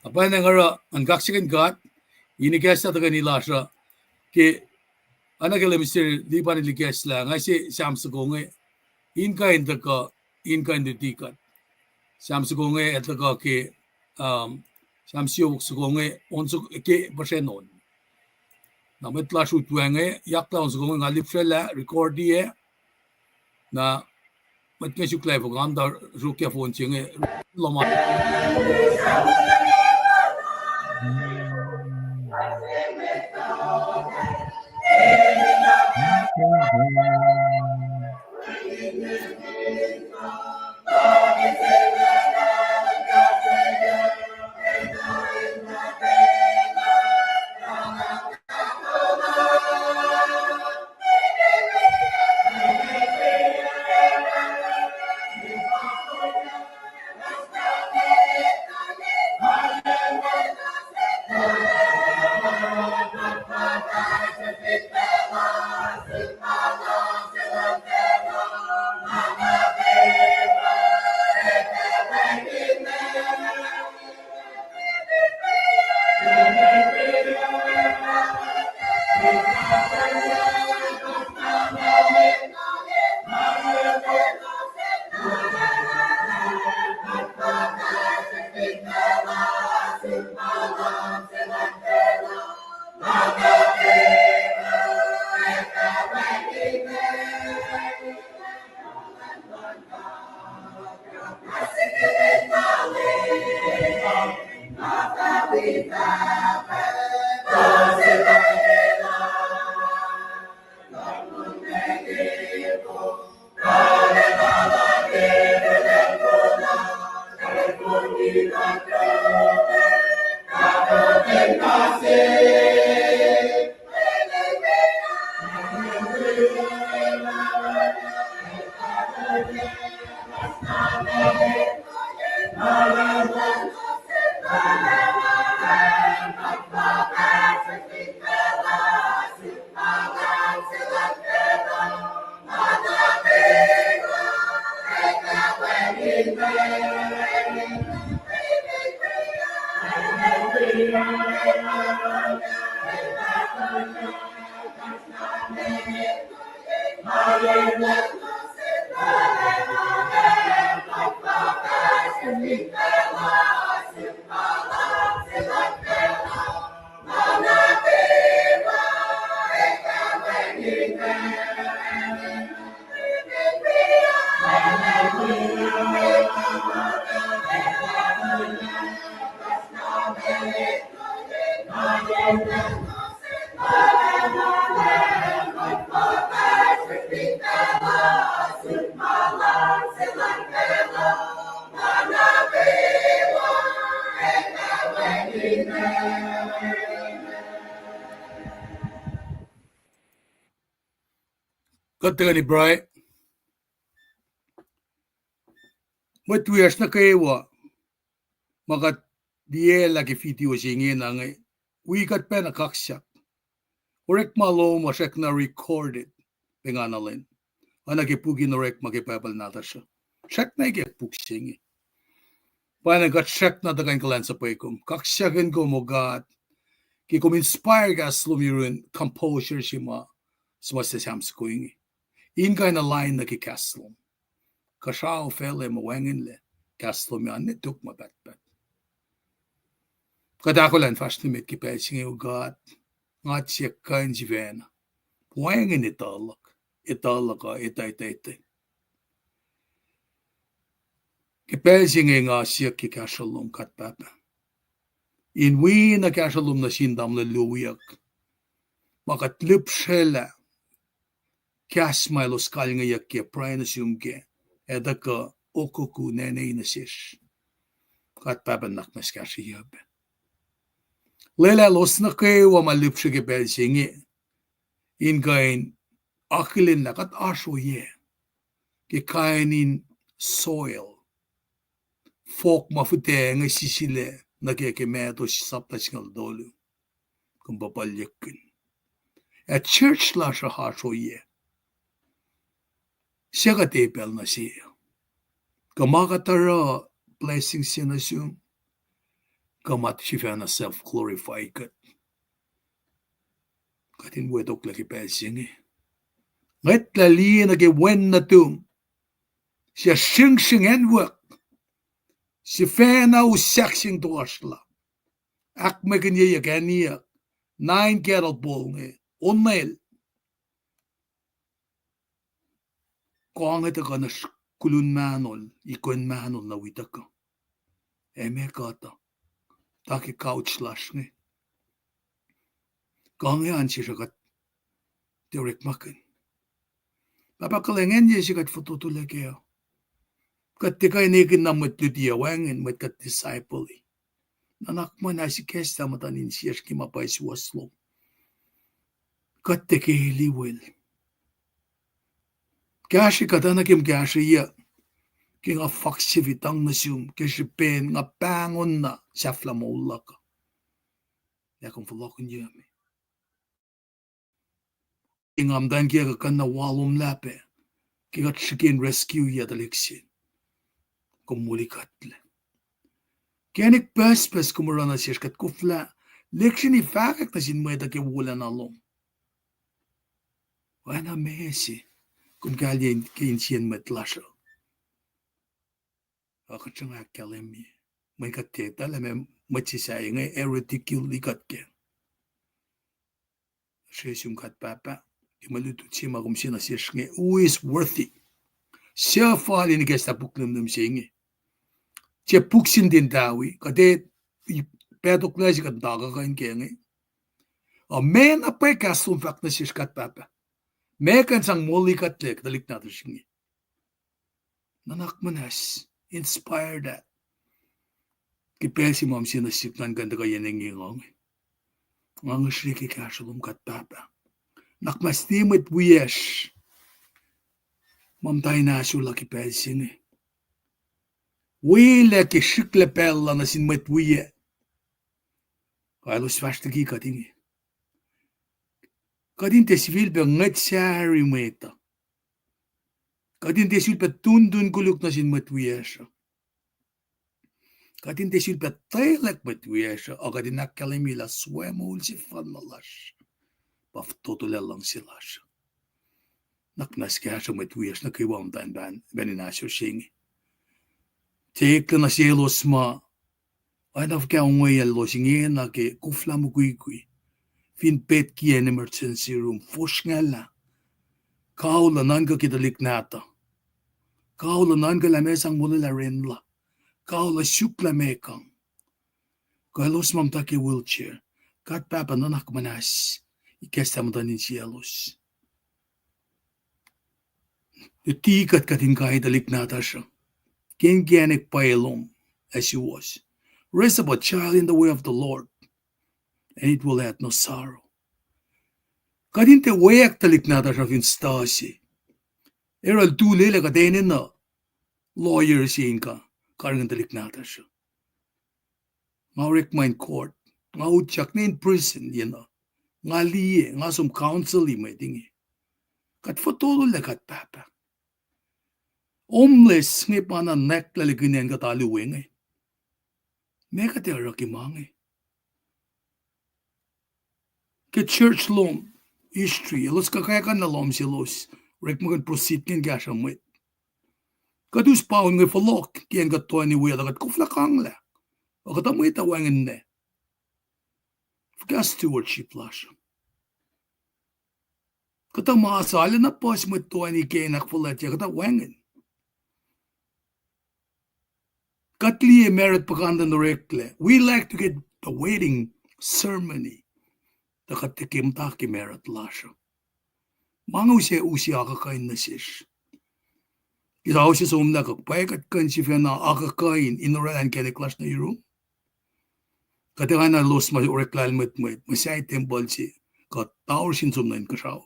Apa na ngara ang kaksakin God inigas na taga nila siya ke anak kala Mr. di pa niligas lang kasi siyam sa konge inka tikat siyam sa konge at taga ke siyam siyo sa konge onso ke pasenon. Namet la shoot wenge yakla on going a lipfella record die na met ke sukle fo ganda ruke fo chinge loma Kataga ni Bray matwias na kayo magat die lagi video singe na nga wikat pa na kaksak orek malo masek na recorded penganalin anagipugi na rek magipapal nata siya check na igipuk singe paano gat check na dagan kalensap kum kaksakin ko mo gat ki kum inspire gas lumirun composure sima smasasam sa kuingi inga na line na kikaslom kasao fele mawangin le kaslom yan nituk mabatbat. Kadakolan fast ni mit kipay singe God nga tsekkan jivena. Paing italak etaite. Kepelsing nga siya kikashalom kat papa. Inwi na kashalom na sindam le likiyac. Makat lipshela. Kasmailos kalngayak ke prainasumke. Edaka okuku nene inasish. Kat papa nakmas kashiyabe. Lela los na kayo malipshe kepelsing ingain akilin na kat ashoye. Kikainin soil. Folk mafute nga sisile nakekemeto saptas ngal dolu. Kumbapalyakin. At church la siya hashoye. Siya katepel na siya. Kamakatara blessing siya na siya. Kamat siya na self-glorify kat. Katin wedok laki pelsing Ngat lali nagewen na tum. Siya sing enwak. Si fena usaksing tuasla. Ak mekan ye yakaniya. 9 cattle ball Onmail. Kong ito ka na kulun manol. Ikon manol na witaka. Eme kata. Taki couch lash Kong yan siya kat. Direk makan. Papakalengen ye siya kat fututulagyo. Kat tikay nikin na matutiyawangin mat kat disciple. Nanak mo na si Kesta matanin siya kimapay si waslo. Kat tikiliwil. Kashi katana kim kashi ya. Kinga faksivitang nasum. Kashi pen nga pangon na siya flamola ka. Yakong falokon niya me. Ingamdan kiya ka na walom lape. Kinga chicken rescue ya daliksin. Kumulikat le. Kenik pes kumurana siya kat kufla. Leksyon ifakak na sinmeda ke wala na lom. Wana mesi. Kum kalyen kinsiyan matlasyo. Ako siya nga kalemi. May kateta lame matsisaya nga ereticule kat ke. Siya yung kat papa. Imalutut siya makum siya na siya nga. Who is worthy? Siya fali ni kesta puklam nam siya nga. Siya puksin din tawi. Kade pedok na siya kadaga kain kaya nga. O men apay kasum fak na siya kat papa. Mekan sang muli katlek dalik natin siya. Nanak manas. Inspire that. Kipel si mom siya nasipnan ganda ka yan ang ingong. Mga shriki kasalum kat papa. Nakmas timit wiyesh. Mam tayo nasula kipel siya. Wile ki shikle pella na sin mit wiye. Kailos fashtagi katingi. Kadin te sivil pe ngat sari meta. Kadin te sivil pe tundun kuluk na sin mit wiyesha. Kadin te sivil pe taylek mit wiyesha. O kadin nakalimila swemul si fanalash. Paftotule lang silash. Naknas kaya siya mit wiyesh na kiwam tan beninasyo shingi. Tekla na siya los ma. Ay nafka ungay los ingin na ke kufla mo kuy. Fin pet ki en emergency room. Fush nga la. Kaula nanga kidalik nata. Kaula nanga lamesang mula la renla. Kaula syukla mekang. Kaya los mamta ki wheelchair. Kat papa nanak manas. Ikesta mo tanin siya los. Tikat katin kahit dalik nata siya. Kengianic pailom, as she was. Raise up a child in the way of the Lord, and it will add no sorrow. Kadinte wayak talik nata siya fin stasi. Eral tulele ka denin na lawyer siya ka, karang talik nata siya. Nga rekmain court, nga utyak na in prison, yan na. Nga liye, nga sum counsel may tingi. Kat fotolo kat papa. Homeless nga pa na neklalagin yan kataliwing eh. May katera kimang eh. Ke church lom, history, alos kakayakan na lom silos, rek magan proceed kin gasha mwet. Kadus paun nga falok, kiyan katuwa ni wala kat kuflakang la. O katamoy tawangin ne. Fga stewardship lasha. Kata maasala na pos mo to ni kenak fulatya kata wangen. Katli merit paganda norekle. We like to get the wedding ceremony. The katikim taki merit lasha. Mangu se usi akakain na sish. Isa usi sumna kakpayakat kan si fena akakain inoran kenek na yuru. Katikan na los ma oreklal mwet masay temple si katawar sin sumna in kasaw.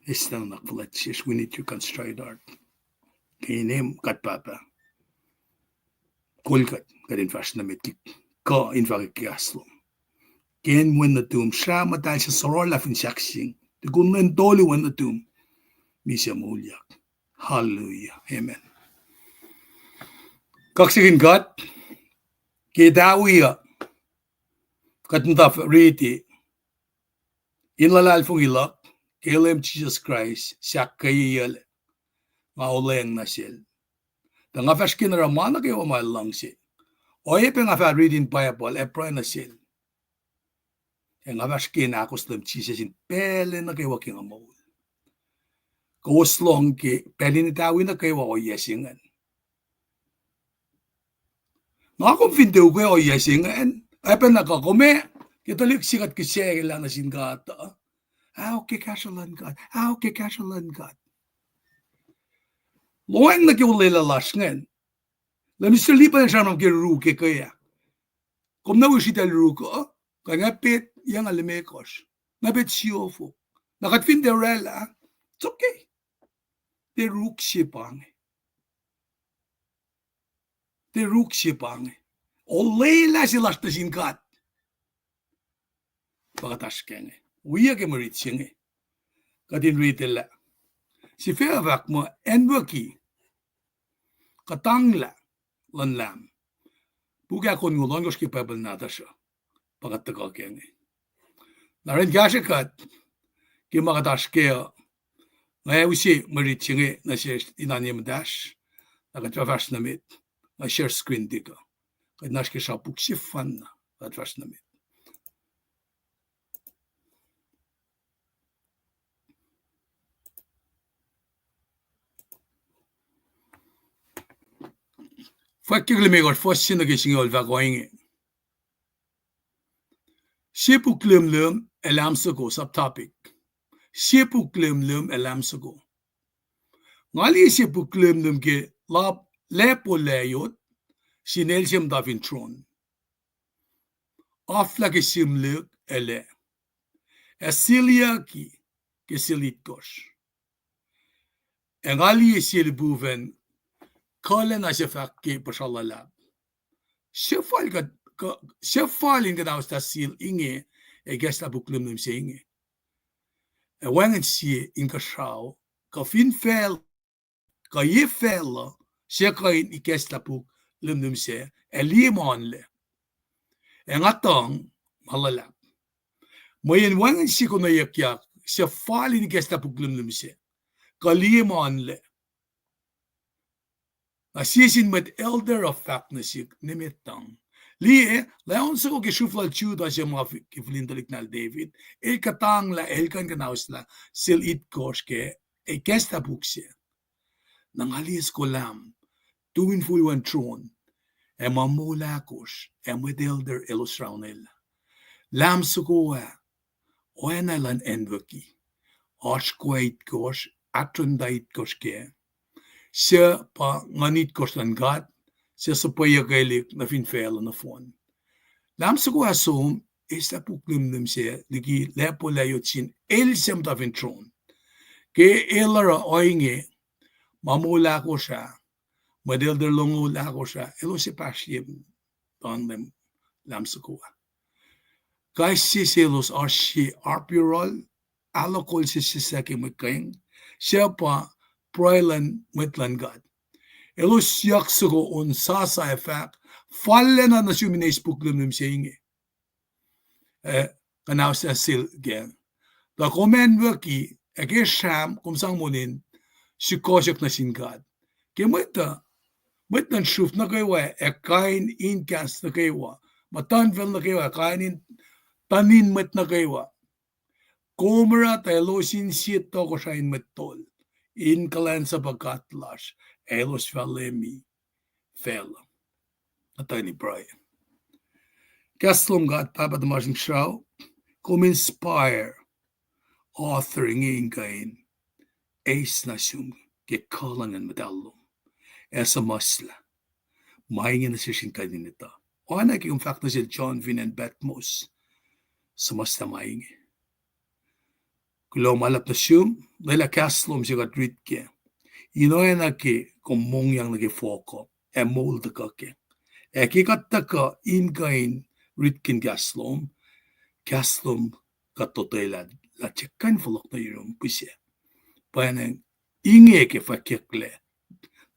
It's not nakfulat sish. We need to construct art. Kinim kat papa. Kulkat kadin fashion na metik ka infakikiaslom. Ken when the tomb siya matal sa sorola fin shaksing. The gunmen toli when the tomb. Misya mulyak. Hallelujah. Amen. Kaksakin God. Etawi kat mutaf riti. Inlalal fong ilak. KLM Jesus Christ. Siya kayiyal. Mauleng na sila. Nga faskin na ramana kayo umalang sila. Oye pa nga fa reading Bible, epra na sila. Nga faskin na ako sa Jesus in pele na kayo waking amaul. Kawaslong ki, pele ni tawi na kayo ako yesingan. Nga akong video kayo yesingan, ay pa nakakume, kitalik sikat kisya lang na singata. Okay, kashalan God. Okay, kashalan God. Loeng na kiwalalalas ngayon. Lamis lipa na siya ng kiruke kaya. Kung nawisita ruko, kangapit yung alimekos. Ngapit siyofo. Nakatfin derela, it's okay. De ruk siya pange. De ruk siya pange. Olela silas na singkat. Pagkatas kenge. Uya ke marit singe. Katin ritela. Si Fwackyuk mo Anwuki katangla lanlam. Buga kon ngulong ki pabel nata siya. Pagkataka kenge. Narin gasya kat ki makatas kaya ngaya usi marit singe na siya inanyam dash nakatrafas namit na share screen dika. Kaya nash ki siya puksifan na katrafas namit. Fwackyuk lemegor fossin na gising ol vagoinge. Sipu klum elamsago subtopic. Sipu klum elamsago. Ngali sipu klum ke lap lepo layot sinelsiam davin tron. Afla ke simluk ele. Asilia ki ke silitkos. Ngali silbuven Kalmen sifac pacl lab. Sifac ka daw sa sil inge gesta buklum num se inge. Wangen si in kasaw ka fin fel ka ye fel siya kain gesta buklum num se limonle. Ngatong malalap. Moyen wangen si ko na yakyak siya falin gesta buklum num se ka limonle. Asisin met elder of fact na siya nimitang. Liye, layon sa ko kisuflal chuda siya mga kiflintalik na David, katang la elkan kanaus la sil itkos ke kesta bukse. Nang halis ko lam, tuwin fuiwan tron, mamulakos, with elder ilusraunel. Lam sa ko oana lan Anwuki, oskwait kos, atundait kos ke, siya pa nganit kos lan God, siya sa payagaylik na finfela na fon. Lam sa ko asum, isa puklum nim siya, ligi lepo layot sin, elsam ta fintron. Ke elara oinge, mamula ko siya, madilder longula ko siya, elo si pasyem, tandem, lam sa ko. Guys si selos ar si arpirol, alokol si sisaki magkaing, siya pa, proilan mwetlan God. Elos yak sugo on sasa effect, Fallana na sumines puklum nim saying kanaw sa sil gen. Da komen waki, ege sham, kumsang munin, si Kosrae na sin God. Kaya mwet shuf na kayo kain inkas na kayo, matanvel na kayo, kainin tanin mwet na kayo. Komra telosin sito ko siya in Mutal. In kulacnsap akketeyac. Elos Fallemi. Fel. Atay ni Brian. LEUM God papadamasing siya. Inspire. Authoring inge. Ace na siyong kikalangan Mutal. Esa masla. Mahingin na siya siyang kaninita. Oana ki fact na siya John Vin and Betmos. Sa masla mahingin. Kulo malap na siyong. Dahil LEUM siya katrit ke. Inoy na ki kumong yang nagifoko. Mold ka ke. Kikatta ka ingain ritkin LEUM katotay la tsekan fulok na yung pusya. Paing inge ke Fwackyuk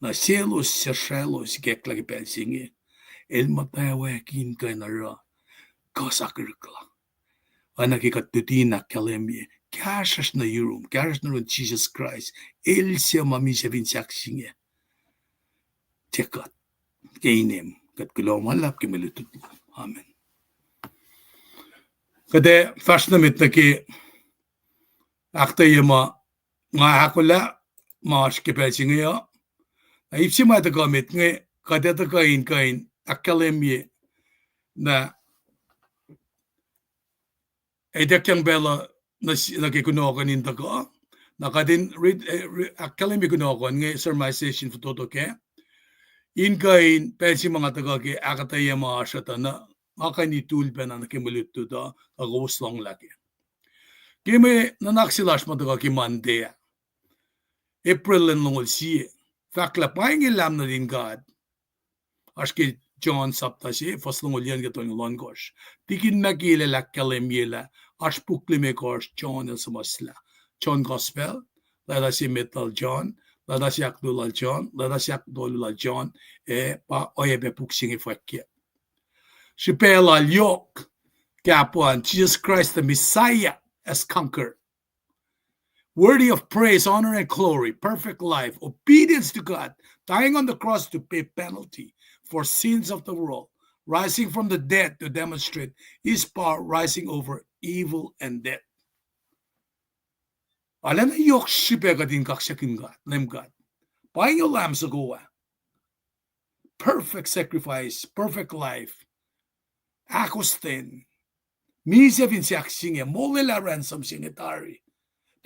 na selos selos kekla ke pelsinge. El mutawaek ingain na ra KahsInKol. Ana kikatutina Kalmen. Kasas na yung kasas na rin Jesus Christ. El siya mamisya vinsaksingye. Tsekat. Kainem. Kat kulo malap kimelutut. Amen. Kade fast na mit na ki akketeyac nga akollah mas kipelsingye ya. Ipsi ma ta gamit nge kade ta kain akkelemye na edekyang bela na kikunokan in taka na kadin akkelemye kunokan nge sermonization for toto ke inkain pelsi mga taga ke akketeyac mga asyata na akani tulpe na nakimulitu da aguslang laki. Kime nanaksilas mataga ki Monday. April and longol siye. Fakla Paing LEUM na din God. Aski John sapta siye faslongol yan gato'ng longos. Tikin nakile lakkalemyela aspukli kors John el samasla. John Gospel. Lada si Mutal John. Lada si akdulal John. Lada si akdolulal John. Pa oyebe puksing Fwackyuk. Si pacl kapuan Jesus Christ the Messiah has conquered. Worthy of praise, honor, and glory, perfect life, obedience to God, dying on the cross to pay penalty for sins of the world, rising from the dead to demonstrate his power, rising over evil and death. Alam na yok sipe din kaksakin God, LEUM God. Paing LEUM sa goa. Perfect sacrifice, perfect life. Akosten. Misa vinsaksingye, molela ransom singetari.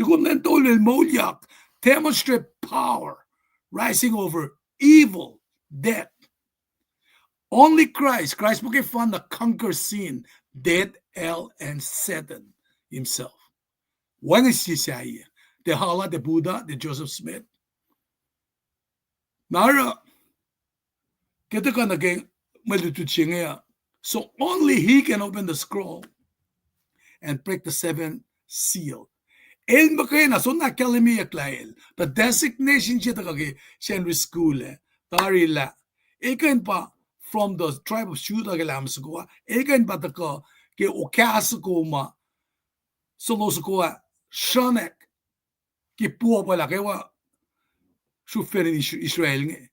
Tukunentolil molyak, demonstrate power, rising over evil, death. Only Christ mo found the conquer sin, death, hell, and Satan himself. When is Isaiah? The Hala, the Buddha, the Joseph Smith. Nara, kita ka naging malututsinga. So only he can open the scroll and break the seventh seal. El makena so na kalemiya klael. The designation siya takagi Henry School tarila. Eken pa from the tribe of Judah galam sukua. Eken pa taka ke okasukuma solo sukua shanek ki puwa pala kewa shuferin Israel nge.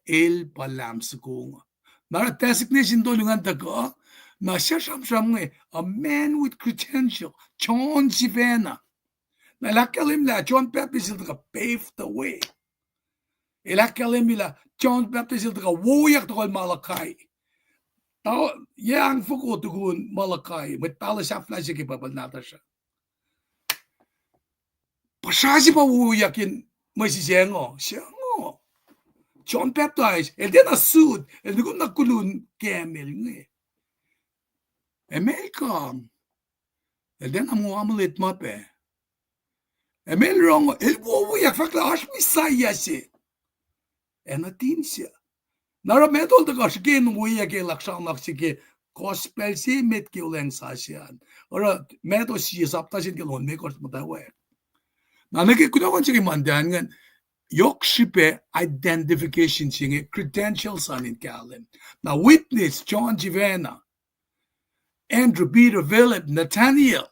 El palam sukuma. Nara designation dolungan taka na siya sham a man with credential. John Sivana. Na lakalim la John Baptist il paved the way. Ilakalim la John Baptist il woyak to Malachi. Tao yang fuko tugun Malachi with pala sa flash ki babal nata siya. Pasasi pa woyakin may sisengo. Siyengo. John Baptist el din asud el dugun nakulun camel nge. American. El din amuamulit mape. Emel wrong, el woyak fakla ash misaya se. Enatin siya. Nara medol da kash gen woyak el akshan naksike gospel se met ki uleng sasyan. Ora medo siya sapta sin kelon me kors mutawaek. Na nake kudawan sige mandan ngan yok shipe identification singe credentials on in Kalmen. Na witness John Giovanna, Andrew, Peter, Philip, Nathaniel.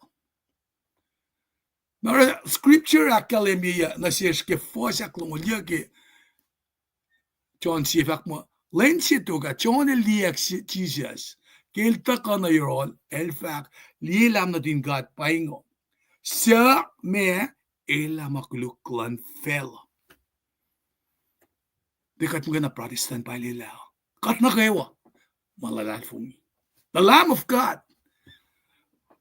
Nara scripture akademia na siya ke Fwackyuk lumulya ke John sifac mo len siya tuga John likiyac Jesus kelta ka na yorol el fact lilam na din God Paing siya me ela makuluklan fell. Dekat mga na Protestant pa nila. Kat na kayo, malalal for me. The Lamb of God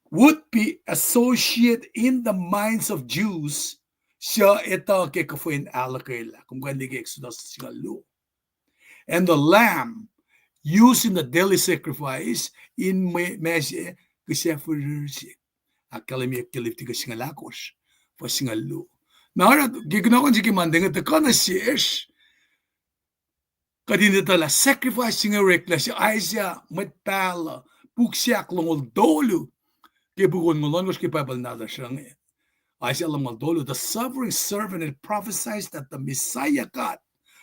would be associated in the minds of Jews. Siya ito kekafuin ala kaila. Kung hindi ka Exodus sigalo. And the lamb used in the daily sacrifice in Meshe kasi for akalemi akilifti ka singalakos for singalo. Nara gignaw kan jiki mandeng at kana siyesh. Kadin tala sacrifice singarek la si Aisha Mutal puksyak longol dolu ke bugon molon was ke pabal nada siyang Aisha longol dolu the suffering servant and prophesies that the Messiah God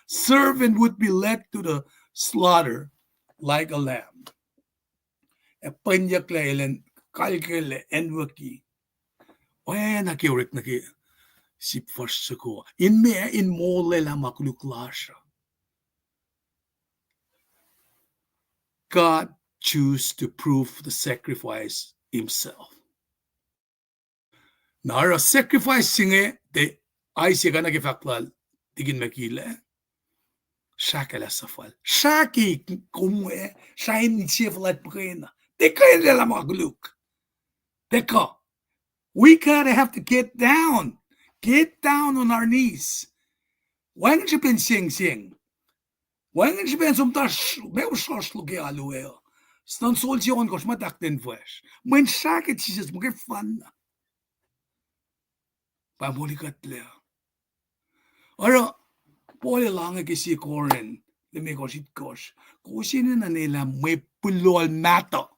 servant would be led to the slaughter like a lamb. E panyak lailen kalkele Anwuki. Oya nakiurik naki si first ko in me in mole la makuluklasha. God chose to prove the sacrifice himself. Nara sacrifice singe de ay siya na kifaklal tigin makile. Shakala safal. Shaki kumwe shain sifalat pagina. Deka la magluk. Deka. We gotta have to get down on our knees. Why don't you been sing? Why don't you been some tash? Meu shos lugi alueo. Stan solsion kosh matak den flesh. When shaket Jesus muge fun. Pamulikat le. Ora pole lang kisi koren. Lemi koshit kosh. Koshin na nila may pulol mato.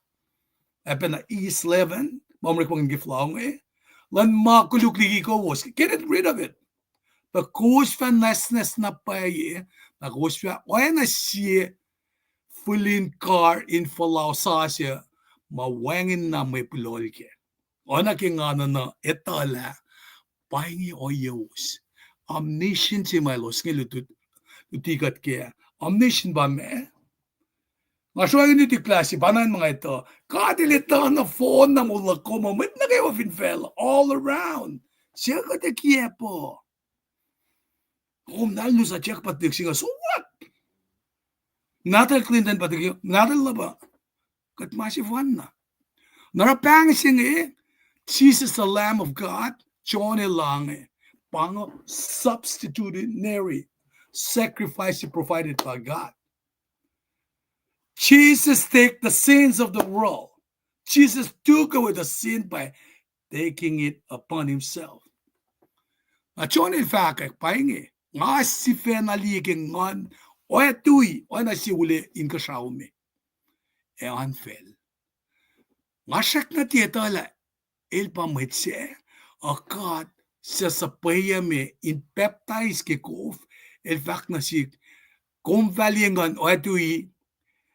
Epen na East 11. Mamrik pang giflong Lan makuluk ligi ko was. Get rid of it. But kos fan nesnes na paye. Na kos fa oana siye fulin car in Fallana mawangin na may pulol ke. Oana kingana na etala Paing o wiowos. Omniscient si Milos ngilutut utikat ke. Omniscient ba me? Ngasuagin ito klase, banan mga ito. Kadilita na phone na mula ko, mamit na kayo finfell all around. Siya ka te kiepo. Kung nalo sa check patik siya, so what? Natal Clinton patik, natal na ba? Kat masifan na. Narapang siya Jesus the Lamb of God, John lang pang substitutionary sacrifice provided by God. Jesus take the sins of the world. Jesus took away the sin by taking it upon himself. John in fact, Paing nga si fenaliging ngon o Etawi o na si uli in Kosrae. E anfel. Nga siyak na tiyatala il pametse akat sa sapayame in peptides ke kof il fact na si kumvalingan o Etawi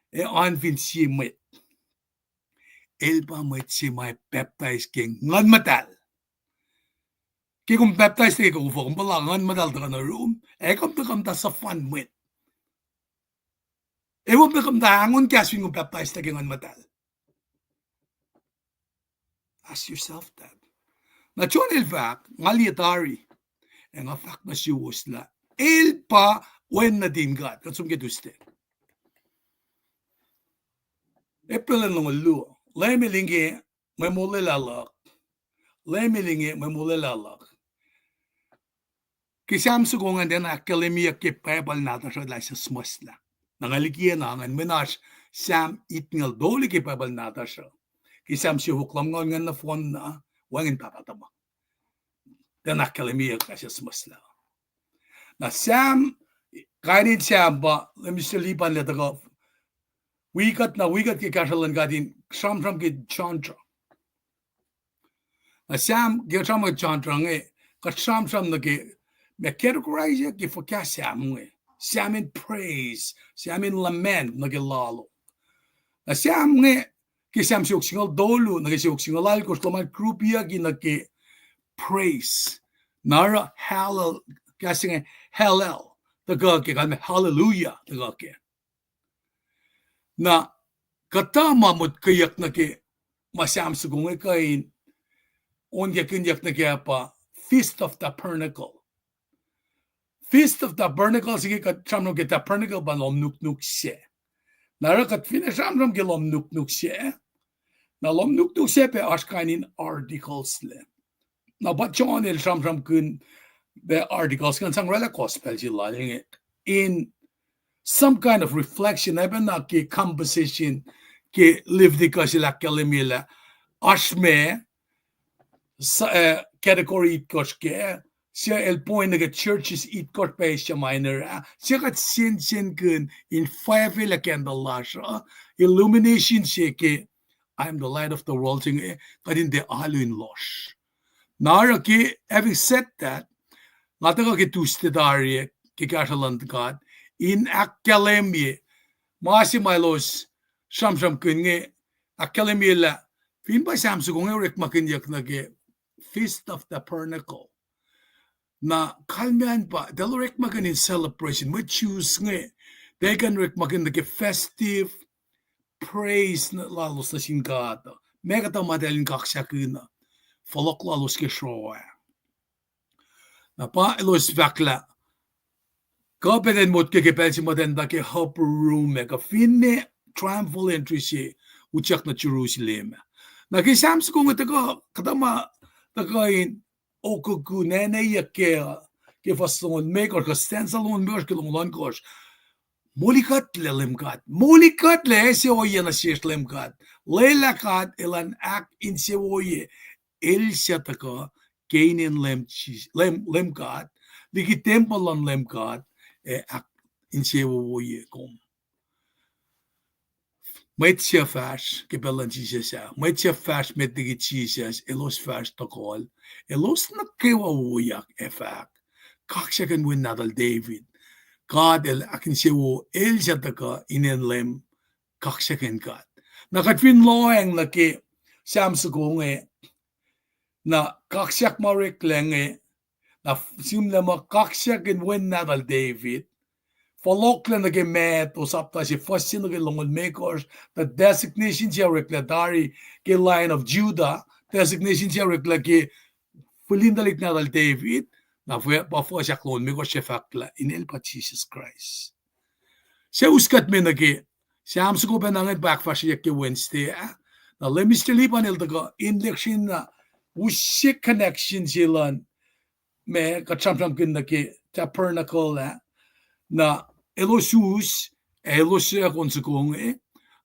e anfin si mwet. Elba mwet si may peptides ke ngan Mutal. Ki kung peptides ke kung kung pala ngan Mutal ta na room, e kung ta sa fun mwet. E wag na kung hangon kasing kung peptides ta ke ngan Mutal. Ask yourself that. Na chon el fact, ngali Etawi, e nga fact na si Wosla, el pa when na din God, katsum geduste. April and luo. Lemilingi, memulalak. Lemilingi, memulalak. Kisam sugungan din akketeyac ke pacl nata sa sa smusla. Nangalikiyan nangan menas sam itngal doli ke pacl nata sa. Kisam si huklam ngan na phone na wangin tatatama. Dan akketeyac sa smusla. Na sam kainin siya ba lemislipan letago. Wikat ke kashalan gadin sham ke chantra. Asam ke sham ke chantra nge ka sham na ke me categorize ke focus sam in praise, sam in lament na ke lalo. Asam nge ke sam siok singal dolu na ke siok singal al ko sloman krupia ki na ke praise. Nara halal kasing halal taga ke kan hallelujah taga ke. Na katama mo't kayak na ke masam sa kung kain on yakinyak na kaya pa Feast of Tabernacle. Feast of Tabernacle sige kat chamram ke tabernacle ba lom nuk siya. Nara kat finish chamram ke lom nuk siya. Na lom nuk siya pe ashkainin articles le. Na ba John el chamram kun the articles kan sang rela gospel sila in some kind of reflection even na ke composition ke live di ka sila kalimila ashme category it koske siya el point nga churches it kot pa siya minor siya kat sin kun in five la candle lasha illumination siya ke I am the light of the world sing kadin de alu in losh nara ke having said that ngata ke tustedari ke kashaland God in academia masi milos sham kun nge academia la fin ba sam su kung rek makinyak na ke Feast of Tabernacle. Na Kalmen pa, dahil rek makin in celebration, we choose nga, they can rek makin na festive praise na lalos na singata. Mega ta madalin kaksakin na, folok lalos ke Srui. Na pa ilos vakla, kapeten mot ke pelsi madenda ke upper room, mega finne triumphal entry siya, uchak na Jerusalem. Na kisams kung ito ko, katama, Takain okuku nene yakea ke fasongon mekor ka stensalon mekor ke longlan kosh molikat lelemkat molikat le se oye na shesh lemkat lelakat elan ak in se oye el shataka keinen lemkat liki tempolan lemkat ak in se oye kom Mwet sifac ke belan Jesus mwet sifac met digi Jesus elos fac takol elos nukewa wiowos efak kaksakin win nadal David God el akin siwo el jataka inen lem kaksakin God nakatwin loeng laki samsugonge na kaksak marek lenge na simla ma kaksakin win nadal David Foloklen na met usapta si fasin na longon makers the designation siya rekladari ke line of Judah designation siya rekla ke fulindalik na dal David na pa fo siya klon makers siya fakla in el pa Jesus Christ. Siya uskat me na ke siya amsuko pa nangat backfash siya ke Wednesday na lemistelipan el daga election na usik connection sila me kachamcham kin na ke tabernacle na elosus elosia konsukong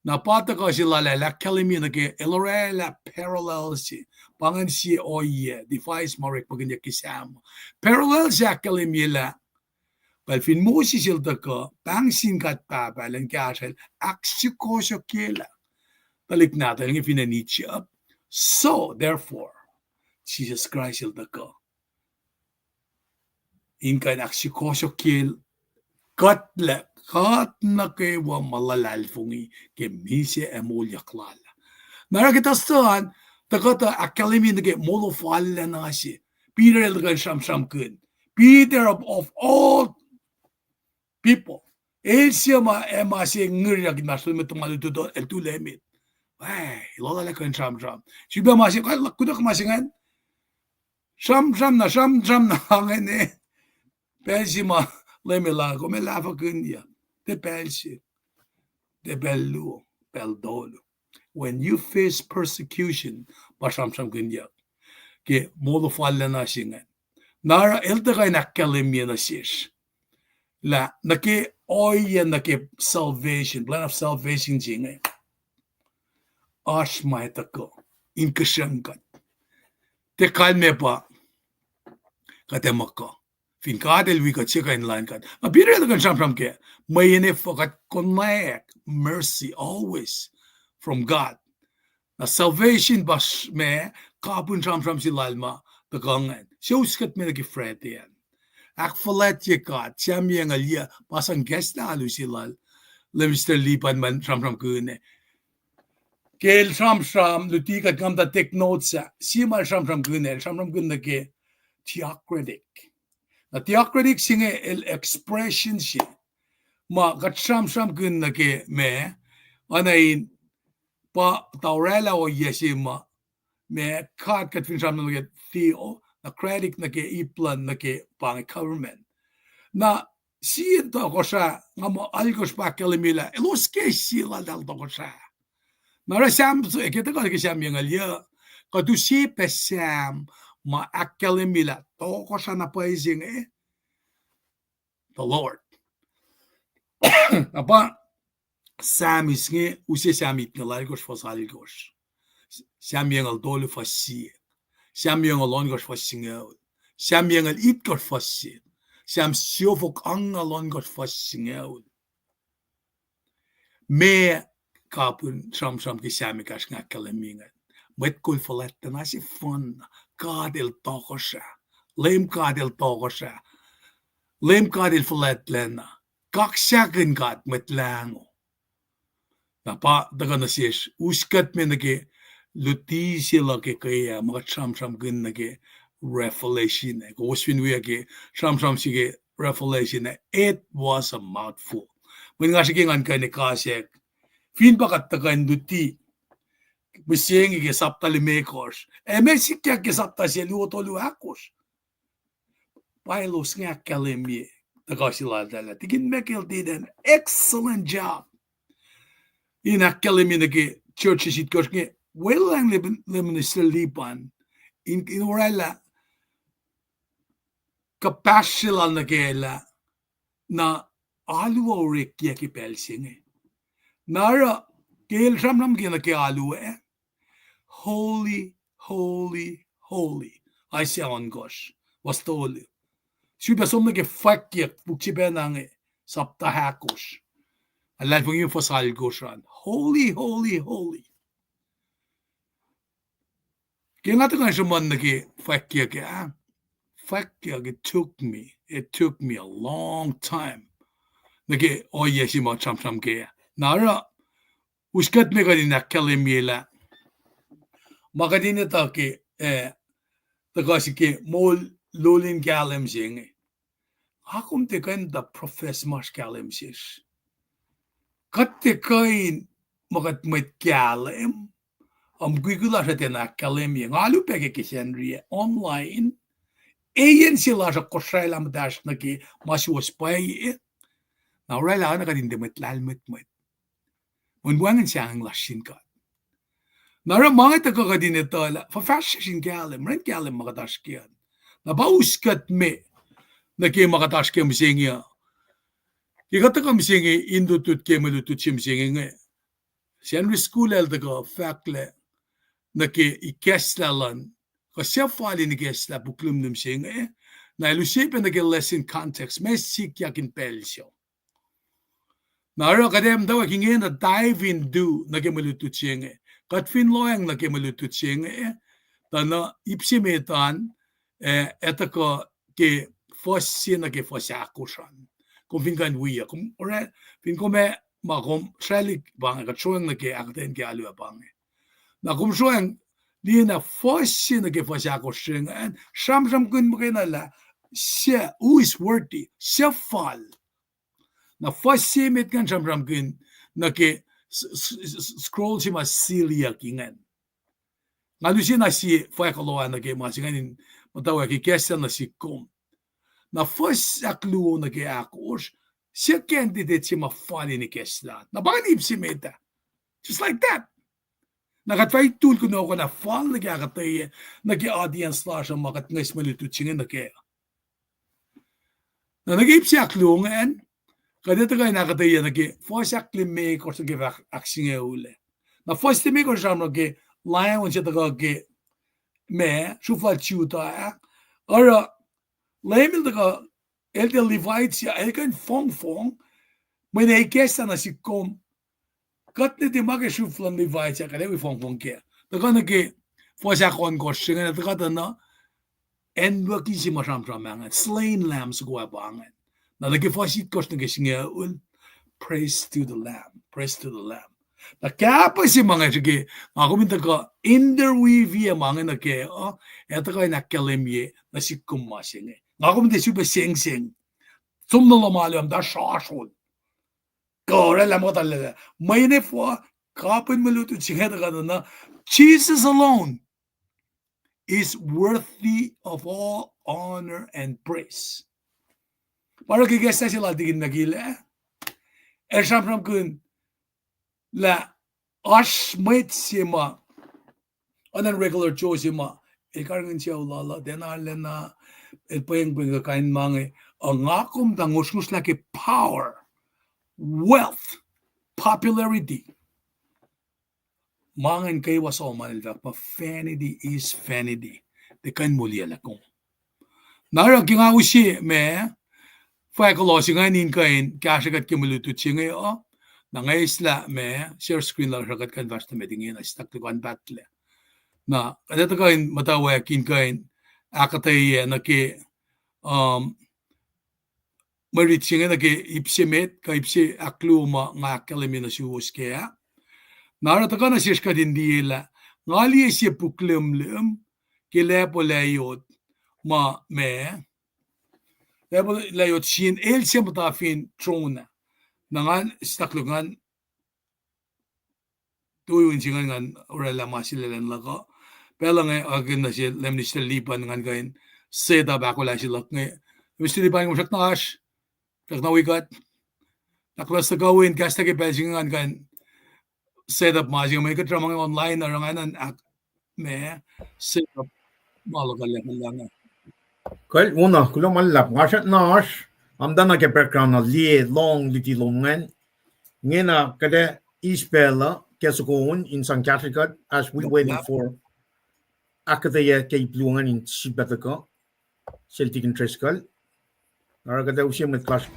na pata ka sila la kalimi na ke elorela parallel si pangan si oye device marek pagnya kisam parallel sa kalimi la bal fin mo si silda ka pangsin kat pa balan kasel aksiko so kela balik natin ng finanichi up so therefore Jesus Christ silda ka in kan aksiko so kel kat na kewa malalalfungi ke mise emolyaklala. Narakitastahan, takata akademi nage molo Fallana si. Peter el sham kun. Peter of all people. Elsia ma si ngiryak nasul metumalutudo el tulemit. Ay, lola la kan sham. Siba ma si kudak masingan. Sham na hangen Pesima lemela come lava kundia. De pelsi. De bellu. Beldolo. When you face persecution, basham kundia. Ke molo Fallana singan. Nara eltagay nakalimya na shish. La nake oya nake salvation, plan of salvation singan. Ash maitako. Inkasyankat. Te kalme pa. Katemaka. Fin kadel we got chika in line kat. A bira the sham ke. Mayene fokat mutawaek mercy always from God. Na salvation bas me kapun sham si lalma the gangan. Shoskat me nagi fred yan. Ak falet ye God. Siam yang alia pasang guest na alu si lal. Lemster lipan man sham kune. Kel sham lutika kam da take notes sa. Simal sham kune. Sham kune ke theocratic. Na theocratic singe el expression si ma katsham kun na ke me anain pa taurela o yesi ma me card kat fin sham nage theo na credit nage iplan nage pang government na si to kosha ngamo algos pacl mila elos ke sila dal to kosha na ra sam so eketa ko ke sam yang alia ko tu si pesam ma akkel mila to kosha na praising the Lord apa sam is nge usi samit ngalagos fosalgos sam yang al dole fasi sam yang al ongos fasinga sam yang al itgos fasi sam siofok ang al ongos fasinga me kapun sam ki sam kas ngakkel minga met kul faletta na si fun God el tokosha LEUM God el tokosha LEUM God el falatlena kaksakin God met lango na pa daga na sis uskat me nage luti sila ke kaya mga sam gun nage revelation ko uswin we ke sam sige revelation it was a mouthful when nga sige ngan ka ni KahsInKol fin bakat tagan luti bising ke sapta limekos mesikya ke sapta se luotolu akos Pilos nga kalemi taga sila dala tigin mekel did an excellent job in akkalemi nage churches it goes nge well lang lemon liban in orala kapasila nagela na alu orik ki pelsinge nara kel samnam ki nage alu holy I say on gosh was told Suba som nage Fwackyuk buksibe nange sapta hakos alal pong yung fasal gosran holy kaya nga ito nga siya man nage Fwackyuk Fwackyuk it took me a long time nage oye si mga sam kaya nara uskat me ka din akkalemila makadinita ke tagasi ke mol lulin kalem singe akum te kan da profess mas kalem sis kat te kain magat met kalem gugula sa tena kalem yang alu peke kisenri online ayen sila sa Kosrae lam dash na ki maswas pay na rela na kadin de met lalmet when wangan siyang lasin ka nara mga taga kadin ito fa fashion kalem ren kalem magadash kiyan na bauskat me na ke makatash ke msingi ikata ka msingi indutut ke malutut msingi secondary school el daga fakle na ke ikeslalan ka sefali ni kesla buklum msingi na ilusipe na ke lesson context mes sikyakin pelsyo nara kadem daw kinge na dive in do na ke malutut msingi katfin loyang na ke malutut msingi tana ipsimetan eta ko ke fosi na ke fosyakusan kung finkan wiya kung ore fin ko me ma kom salik bang ka chuang na ke akten ke alu bang na kum chuang di na fosi na ke fosyakusan and sam kun mo na la sia who is worthy sia fall na fosi mit kan sam kun na ke scroll si masilia kingan ngalusin na si akollah na ke masinganin mutawaek kesa na si kom na Fwackyuk na ke akos siya candidate si mafali ni kesla na banib si meta just like that nakatfay tool ko na fall na ke akketeyac na ke audience la siya makatngais malututsingan na ke na nag-ip si Fwackyuk ngayon kadito kayo akketeyac na ke Fwackyuk may ko sa ke aksinga ule na Fwackyuk may ko siya na ke layan siya taga ke me Fwackyuk ta ora lemil daga elte Levites ya elkan fong when I guess na si kom kat ne de mage shuflan Levites ya kare we fong ke daga na ke Fwackyuk ko singa na daga na Anwuki si masam mangan slain lambs go abangan na nage Fwackyuk ko na ke singa ul praise to the lamb na kapa si mga sige ako minta ka interweave mga na ke eto ka na kalemye na si kumasinge ako minta super sing sumno malo am da shashol kore la mo tala may ne fo kapin maluto singa ka na Jesus alone is worthy of all honor and praise. Para kigesa sila digin nagila. Ersam kun la ash mwet sima anan regular choice sima ikarngin siya ulala denalena el Paing bring kain mange angakum dangusmus like power, wealth, popularity. Mangan kay waso manilda pa vanity is vanity. De kan mulia la kong. Nara kinga usi me Fwackyuk singa nin kain kashagat kimulutu chinga o nangay isla me share screen la shagat kan vasta medingin istak to kan battle. Na kadata kain mutawaek kain akketeyac na ke Mwe Read singa na ke ipsimet ka ipsi akluma nga Kalmen siwos kaya. Nara taka na siya din dila ngali siya puklem kilepo layot ma me lepo layot sin el siya matafin trona nangan staklugan tuyun singan ngan orala masilalan lako pela nga agin na siya lemnista lipan ngan kain seda bakula sila nga Mr. Lipan mo siya nakas siya nawikat naklas na gawin kasta kipel singan kain setup masing may katramang online na ranganan me setup malagalan lang. Kal una kulo malap ngasat nash amdana ke background na long litilongan ngena kada ispela kesukon in San Catholic as we waiting for akketeyac ke pluangan in Sibetaka Celtic interest kal ara kada usia met class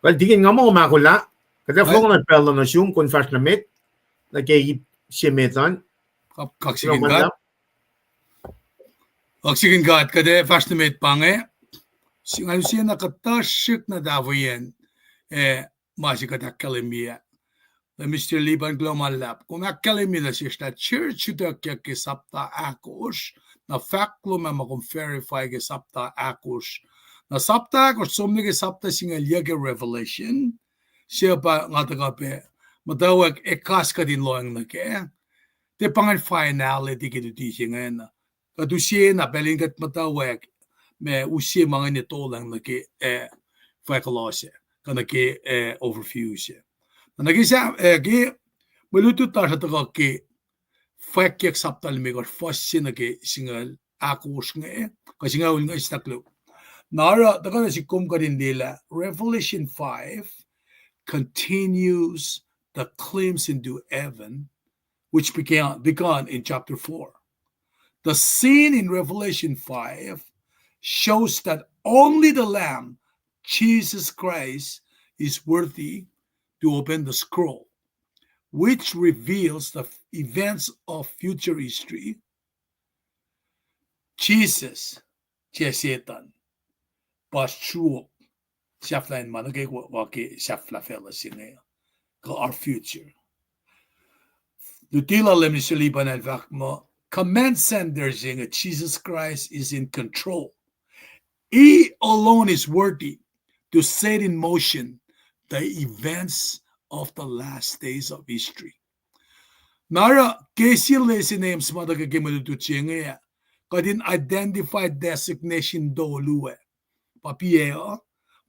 Well, digin nga mo makula. Kada flow na pala na siyong confess na met. Nagay simetan. Kaksakin kada fast na met pange. Ngayon siya nakatasik na davoyen. Masih Kalmen. Mr. Liban global lap. Kung Kalmen na siya church ito kakisapta akos. na faklo ma makom verify ke sapta akos na sapta akos somni ke sapta singa liage revelation siya pa ngataga pe mutawaek kaksakin loang na ke te pangan finality ke duti singa na kadusiye na belingat mutawaek me usiye mga nito lang na ke Fwackyuk kana ke overview siya na nagisa ke malutut ta sa taga ke Fwackyuk saptal me gor fosse na ke singal akos nga kasi nga ul nga istaklo nara taga na si kum ka din nila Revelation 5 continues the claims into heaven which began in chapter 4. The scene in Revelation 5 shows that only the Lamb, Jesus Christ, is worthy to open the scroll, which reveals the events of future history. Jesus, Satan, Pastruok, Shaflain Manake Waki Shaflafella Sine, our future. Lutila Lemisaliban and Vakma, command senders that Jesus Christ is in control. He alone is worthy to set in motion the events of the last days of history. Nara kesile names madaga gemalutu chinga kadin identified designation do lue papie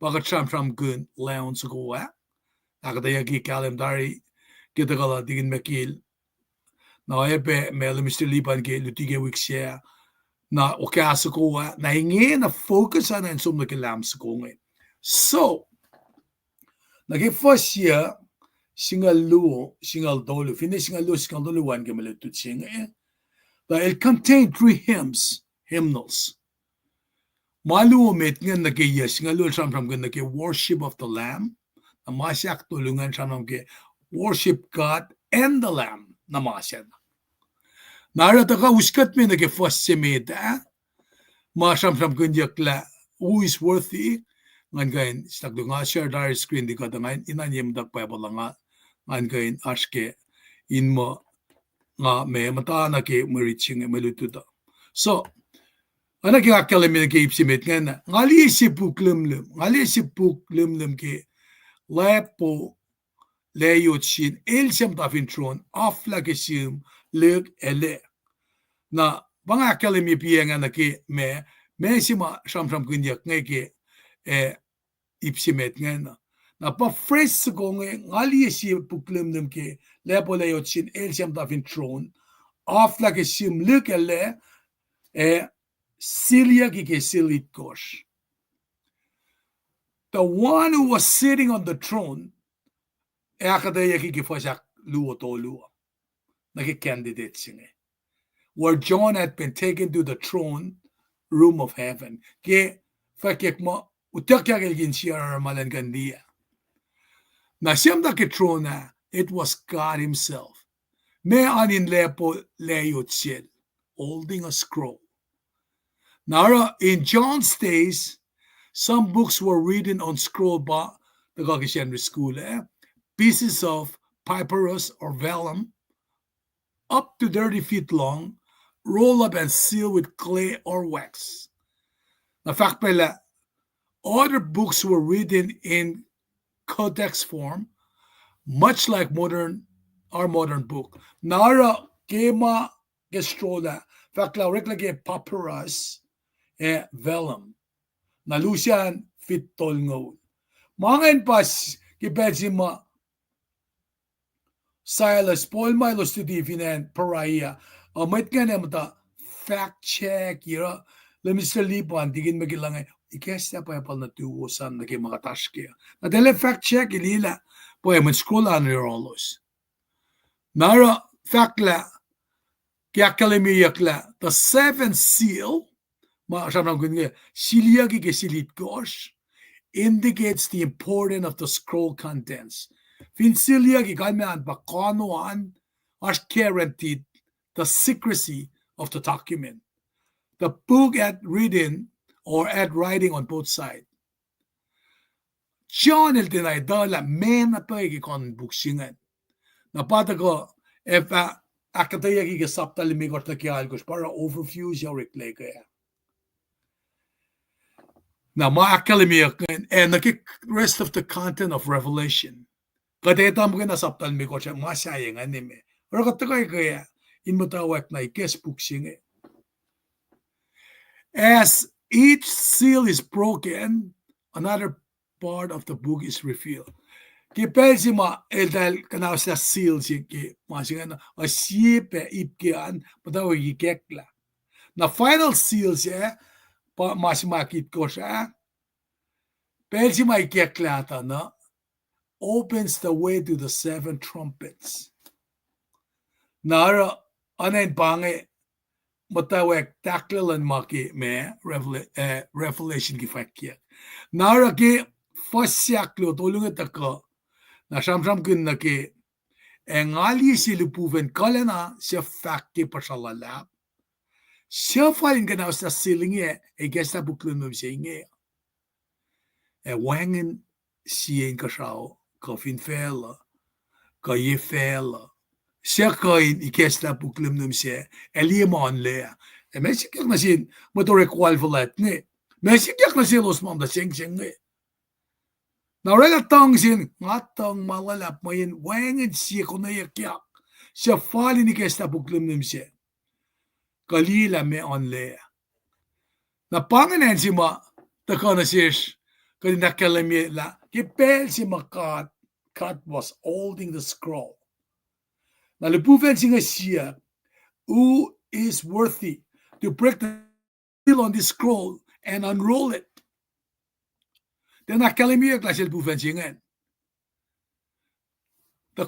baka tram gun leons goa akketeyac calendari kitagala digin mekil na epe mele Mr. Liban ke lutige wiksia na okasa goa na inge na focus on en som ke lams gonge so nage first year singal dolu finish singal dolu wan gemalutu chinga that it contained 3 hymnals. Malu met nga nagiyas nga lo tram nga worship of the Lamb. Na masyak tulungan tram ke worship God and the Lamb na masyan. Narata ka uskat me nage first semeta. Masam yakla who is worthy ngan gain stagdo nga share diary screen di ka ngain inanyem dak pa nga ngan gain aske in mo nga me mata na ke mariching melutuda so ana ke akketeyac ke ipsimit nga ngali sipuk lumlum ke lepo leyotsin elsam tafintron afla ke sim leg ele na bang akketeyac pianga na ke me sima sham kunyak nga ke ipsimit nga na pa fresh ko ngali sipuk lumlum ke lepo leyotsin elsam tafintron afla ke sim leg ele Silia ke silit kosh. The one who was sitting on the throne, akketeyac ke fasak luo to luo. Nage candidate singe. Where John had been taken to the throne room of heaven. Ke Fwackyuk mo utakya gin siya malan kandia. Na siyam da ke throne na, it was God himself. Me anin lepo leyot siel, holding a scroll. Now, in John's days, some books were written on scroll ba the school, pieces of papyrus or vellum, up to 30 feet long, rolled up and sealed with clay or wax. Na fact pala, other books were written in codex form, much like our modern book. Nara kema gestrola, fact la rekla papyrus, vellum. Na Lucian fit tolngo. Mangan pas kipetsima Silas Paul Milos to definen pariah. Might nga mata fact check ira. Mr. Lipan digin magilang ikesta pa pal na tuwosan na kay mga taske. Na dele fact check ilila po ay scroll on rolos. Nara fact la kaya kalimiyak la the seventh seal indicates the importance of the scroll contents. Guaranteed the secrecy of the document. The book had written or had writing on both sides. John el tinay dala men na pagi kon buksingan. Napata ko efa akketeyac ke saptal mi got nakial ko para overview ja reklege. Now ma akketeyac and the rest of the content of Revelation. Kadeta mo na saptal mi ko siya masayang anime. Pero katagay kaya in mutawaek na ikespuksing. As each seal is broken, another part of the book is revealed. Kipel si ma dahil kanaw sa seal si ki masingan a sipe ipkian pataw ikekla. Na final seal siya pa masimakit ko siya. Pel si ma ikekla ta na opens the way to the 7 trumpets. Nara anayin pange mutawaek taklilan maki me revelation ki Fwackyuk. Nara ki Fwackyuk lo tulungan tako na samsam kin na ki engali silupuven kalena sifac ki pasalala. Siya falin ka na sa silinge gesta buklun mo siya inge. Wangen siya ka siya kafin fela ka yefela. Siya kain ikesta buklum num siya eliman le. Mesikyak na sin motorek walvalet ni. Mesikyak na sin Osman da sing ni. Na rela tang sin ngatang malalap mo yin wangen siya kuna yakyak. Siya fali ni ikesta buklum num siya. Kalila me on le. Na panganen si ma takana siya kalina kalami la kipel si makat cut was holding the scroll. Now the proven siya who is worthy to break the seal on this scroll and unroll it. Then the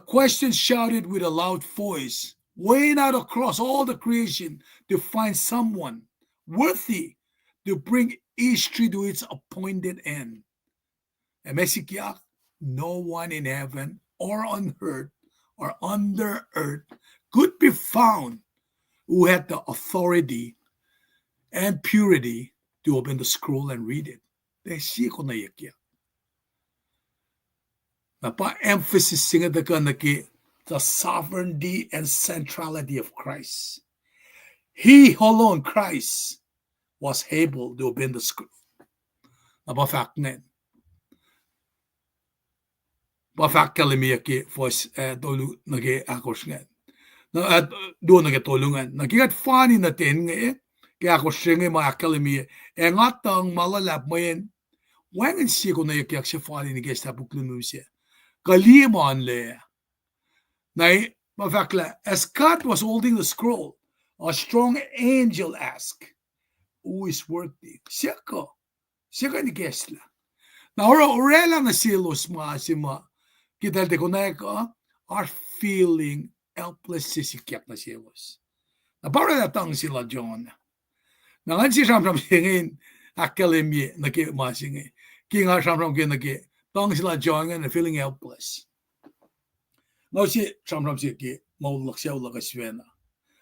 question shouted with a loud voice, weighing out across all the creation to find someone worthy to bring each tree to its appointed end. And Mesikiak, no one in heaven or on earth or under earth could be found who had the authority and purity to open the scroll and read it. Emphasis the sovereignty and centrality of Christ. He alone, Christ, was able to open the scroll. Kalimiaki was tolu nage akosngan. Na do nage tolungan. Nakikat funny natin nga kaya ako singe mga kalimi ngatang malalap mo yan wangan siya ko na yakiyak siya funny ni gesta buklunum siya. Kaliman le. Na mafakla as God was holding the scroll, a strong angel asked, who is worthy? Siya ka ni gesta. Na orela na silos ma kita de koneka are feeling helpless sisikyak na silos. Na para natang sila John. Na ngan si samsam singin akkalemi na ki masingi. Ki nga samsam ki na ki tang sila John na feeling helpless. Ngaw si samsam si ki maulak siya ulak aswena.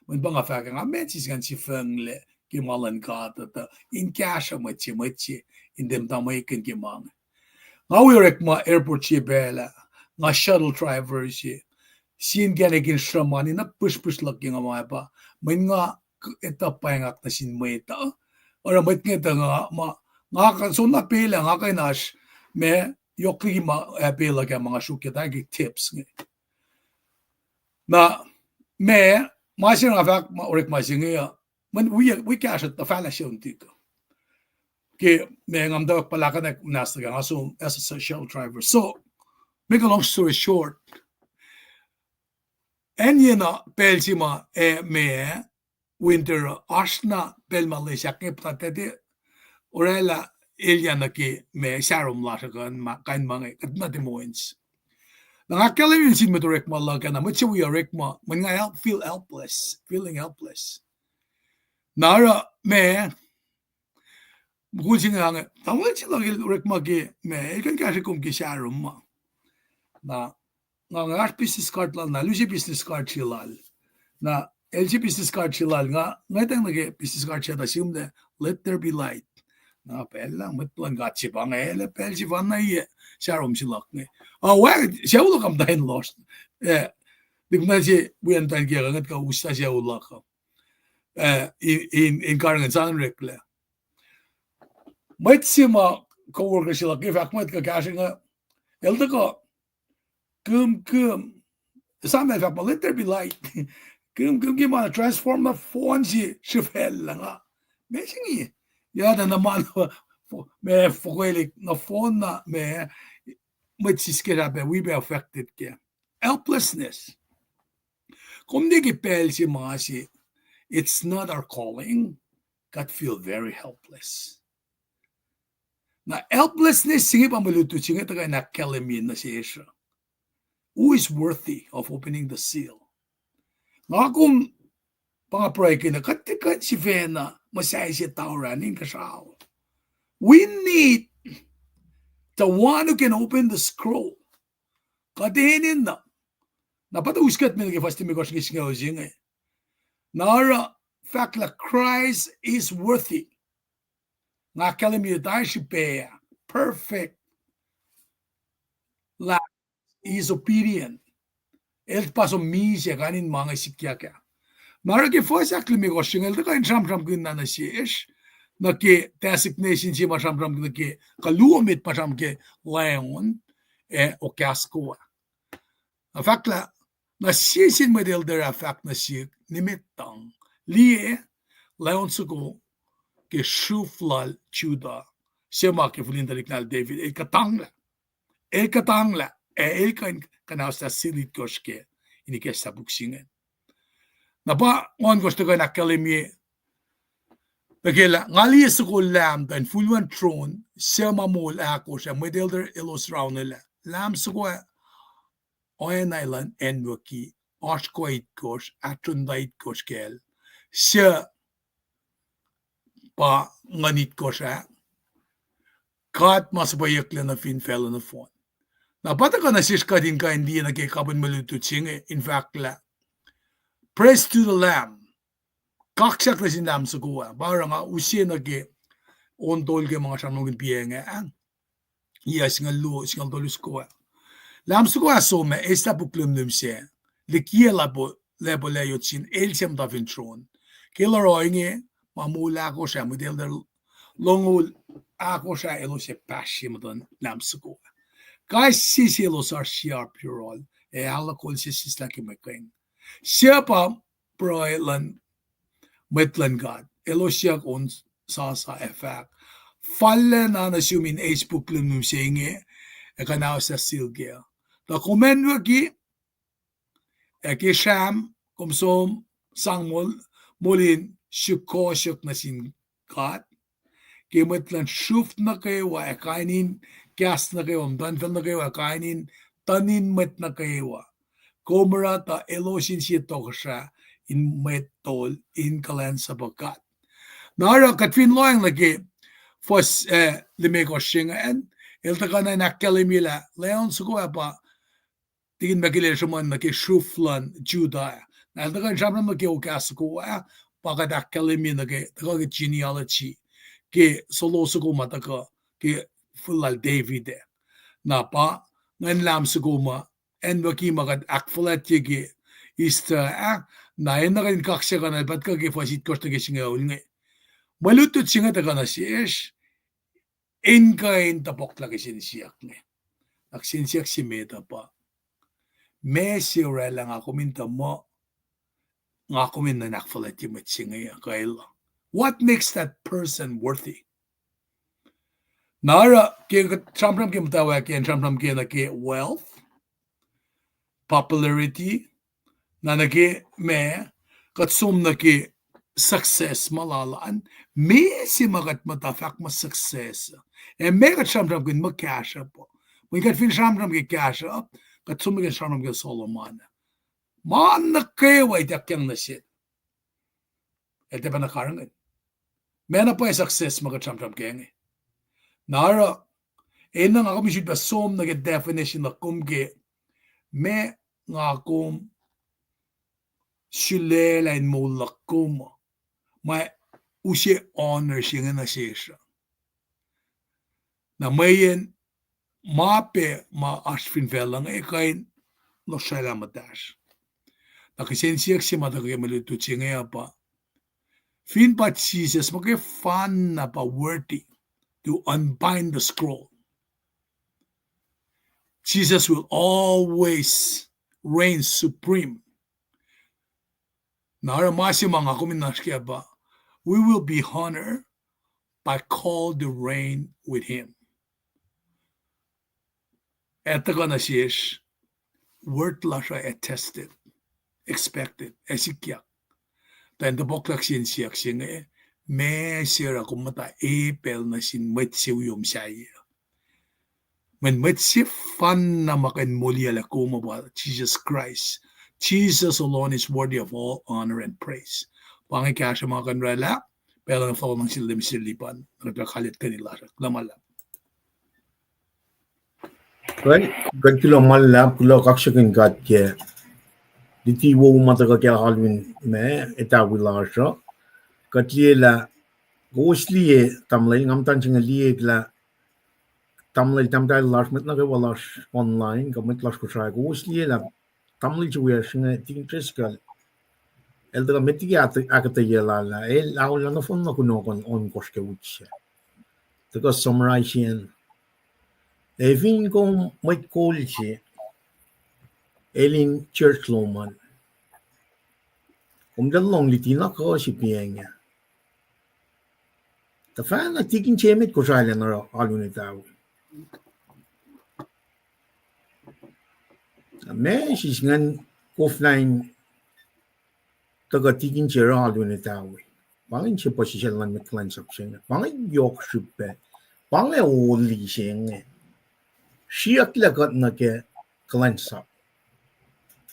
Mun banga faka nga mensis kan si fengle ki malan kata ta in kasha machi in dem tamay kin ki mang. Ngaw yorek ma airport si bela. Nga shuttle driver siya. Sin ganagin shramani na push laki nga mga pa. May nga ito payangak na sin may ito. Ora may nga nga ka so na pila nga kay nash me yokli pila ka mga shukit ay tips nga. Na me masin nga fak orek masin nga man we cash at the fala siya untiko. Kaya may ngamdawak pala ka na nasa nga so as a shuttle driver. So make a long story short, en yena pelsima me winter asna pelmalaysia ke pratede orela ilyana ki me sharom latagan kain mange katna demoins. Nangakalamin sin mo direct malaga na much we are rekma when I feel helpless, feeling helpless. Nara me bukusin nga tawag sila rekma ki me ikan kasi kum ki sharom ma. Na nga business card lang na LG business card silal na LG business card silal nga tang nage business card siya assume na let there be light na pela matlan gatsi pa nga ele pelsi van na ye sharom silak ne wa siya ulo kam dahin lost Dignan si buyan tan kaya ngat ka usta siya ula ka. In karangan san rekla. Might si ma coworker sila kaya fakmat ka kasi nga elda ka kum some fact let there be light. Kum gimana transform the phone si shifel lang nga. Mesing yada naman me fokuelik na phone na me might si skira be we be affected kaya. Helplessness. Kung di kipel si mga si it's not our calling, God feel very helpless. Na helplessness, sige pa maluto, sige taga nakalamin na siya. Who is worthy of opening the seal? Nga kung pangapray ka na, katikat si Vena, masaya siya tauranin kasaw. We need the one who can open the scroll. Kadinin na. Napatauskat mo nag-fast mi ko siya nga. Nara, fact la Christ is worthy. Nga kalamiyot tayo si Pea. Perfect. La is obedient. El paso misya kanin mga sikiyac. Nara ke Fwackyuk mi ko siya nga. Kain sam-sam na siya ish. Na ke designation siya masam-sam na ke kalumit pasam ke leon o kaskoa. A fact la na sisin model dera fact na siya nimitang liye leon suko ke shuflal chuda sema ke fulindalik David el katangla el kan kanasta silit koske ini ke sabuksingen na ba on gusto ko nakalimi Bagela ngali suko lam dan fulwan throne sema mol ako siya model der elos raunela lam suko oana island Anwuki Ashkoit kosh atundait koshkel siya pa nganit ko siya kat masabayak lang na finfell na phone. Napata ka na siska din ka hindi na kikaban malututsing in fact la praise to the lamb kaksak na sinam sa kuwa para nga usya na ke ontol ke mga sanogin piyenga yes nga luo singal dolus kuwa lam sa kuwa so me esta puklumnum siya likiyac lebo layot sin elsem da vintron kilaro inge mamula ako siya model der longul ako siya elo siya pashim don namsuko. Guys sisilo sa sharp role alakol siya sislaki makain. Siya pa proilan metlan God elo siya on sa effect. Fallana na sumin Facebook lumum siya kanaw sa silgia. Da Anwuki sham kumsom sangmol molin syuk na sin God. Kimatlan shuft na kayo kainin gas na kayo danfel na kayo kainin tanin met na kayo komra ta elosin siya to siya in metol in kalensap God. Nara katwin loyang lagi fos limeko shingan elta ka na nakalimila leon suko pa tingin magile siya na ki shuflan juda na elta ka siya na ki okasuko pakadakalimi na ke taka genealogy ke solo suko mataka ke fulal David na pa ngan lam suko ma Anwuki magad akfulat ke ista na ena kan kaksya kana pat ka ke fasit kosta ke singa ulnge malutut singa taka na siyesh inkain tapok la ke sinsiyak nge aksinsiyak si meta pa mesira lang ako minta mo nga kumin na nakfalat yung matsinga kaila. What makes that person worthy? Nara ke tramram ke mutawaek and tramram ke na ke wealth, popularity, na nake me katsum na ke success malalaan, me si magat matafak mas success. E me kat tramram ke mag-cash up. When kat fin tramram ke cash up, katsum ke tramram ke Solomon. Man na kayo ay takyang na shit. Ete pa nakarangan. Mena pa ay success mga tram-tram kaya Nara, na nga kami should basom na definition na kumge me nga kum shulela in mo lakum may usye honor siya nga na siya. Na mayen mape ma ashfin velang kain no siya madash. Nakisensiyak si matake maluto chingaya pa. Fin pa Jesus make fan na pa worthy to unbind the scroll. Jesus will always reign supreme. Naramasi mga kuminashkya ba, we will be honored by called to reign with him. Etaga na siyesh, word la siya attested, expected, likiyac. Tayo naboklak siyak siya nga may sira kumata epel na sin mwet siwiyom siya. When mwet si fan na makin mulya la kumaba Jesus Christ, Jesus alone is worthy of all honor and praise. Pangikasya mga kanrala, pero ang fall ng silipan, nagkakalit kanila siya, lamalap. Right? Kan kilo malap kilo kaksakin kat ke. Diti wo mata ka kya Kalmen me Etawi lasha. Katliye la gosliye tamlay ngamtan chinga liye la tamlay tamday lash met na ke walash online kamet lash Kosrae gosliye la tamlay chuya shinga tintriskal. El daga metigi akketeyac la el aula no fon no kuno kon on koske utse. Daga summarize yen. Evin kom mwet kolje elin church loman. Om de long litina ko si Paing. Ta fan na tikin chemet ko sa na alun Etawi. Me sis ngan offline taga tikin chera alun Etawi. Pangin che position lan met kulacnsap sing. Pangin yok shupe. Pangin oli sing. Siyak lagat na ke kulacnsap.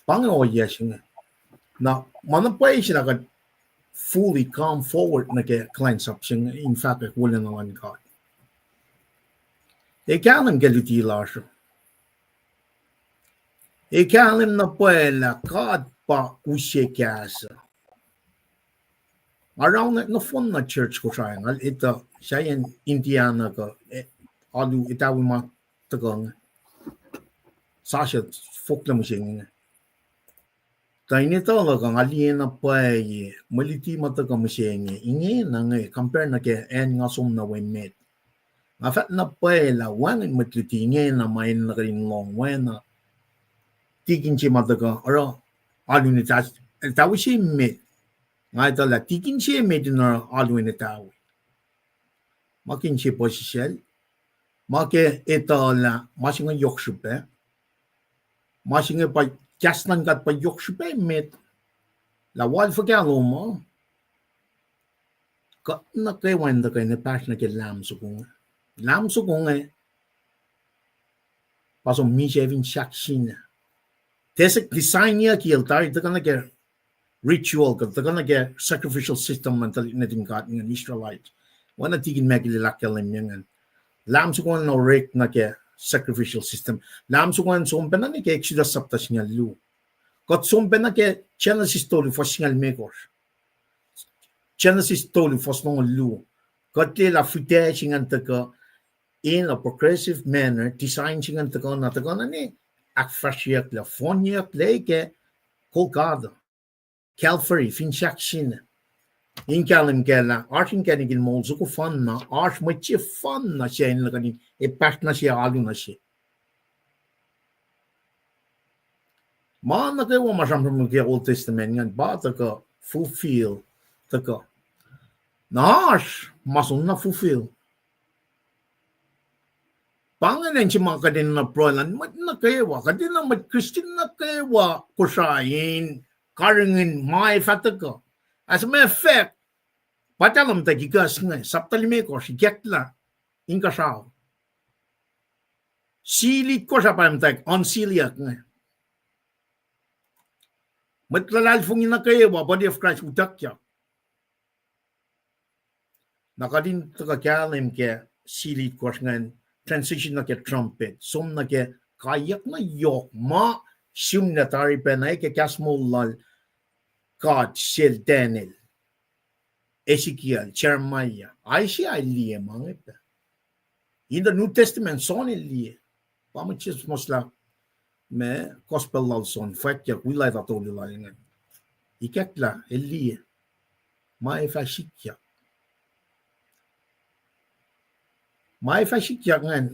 Pangin oya sing. Na manapay siya lagat fully come forward na ke kulacnsap sing. In fact, wala na lang God. Kalmen galuti lasyo. Kalmen na pwela God pa usye kasa. Around na fun na church ko siya. Ito siya yan Indiana ko. Alu Etawi ma tagang. Sasha fokla mo siya nga. Kaya nito lang alien na pwede. Maliti matagang mo siya nga. Inge na nga. Compare na kaya en nga sum na wimet. Afat na pwela. Wangin matluti inge na main na rin long. Wena. Tikin siya matagang. Aro. Alu ni Etawi siya met. Nga ito la, tikin siya medyo na alwin Etawi. Makin siya po siya. Makin ito la, masing nga yokshupe. Masing nga pa, kasnan kat pa yokshupe met. La wal fakalo mo. Ka na kay wanda kay na pas na kay lam sukong. Lam sukong eh. Paso mi siya vin shaksin. Tesik design niya kiltar, ito ka na kay ritual ka taga na sacrificial system mental natin kat ng Israelite. Wana tigin magililakel ng lam so kon no rek na ke sacrificial system. Lam so kon sumpe na ke Exodus sapta singal lu. Kat sumpe na ke Genesis story for singal mekos. Genesis story for snong lu. Kat la fute singan taka in a progressive manner design singan taka na ni akfashiak la fonyak leke kolkada. Calvary, finshaksin. In Kalmen kela, artin kanigin molso ko fan na, art machi fan na siya in lagani, impact na siya alu na siya. Ma na kayo masamsam ng Old Testament ngan, ba taka fulfill, taka. Na art, masun na fulfill. Pangalan siya mga kadin na prolan, mat na kayo, kadin na mat Christian na kayo, Kosrae, Karingin my fataka. As a matter of fact, patalam ta gigas nga saptalime ko si getla inka sao. Silit ko sa pamtag on siliak nga. Matlalal fungin na kayo body of Christ utakya. Nakadin taka Kalmen ke silit ko nga transition na ke trumpet. Som na ke kayak na yok ma Sum na tari penay ke kasmulal God sel Daniel Ezekiel Jeremiah ay siya liye mga ito. In the New Testament son liye. Pamachis mosla me gospel lal son Fwackyuk wilay tatuli lalingan. ikekla eli mai Fwackyuk ngan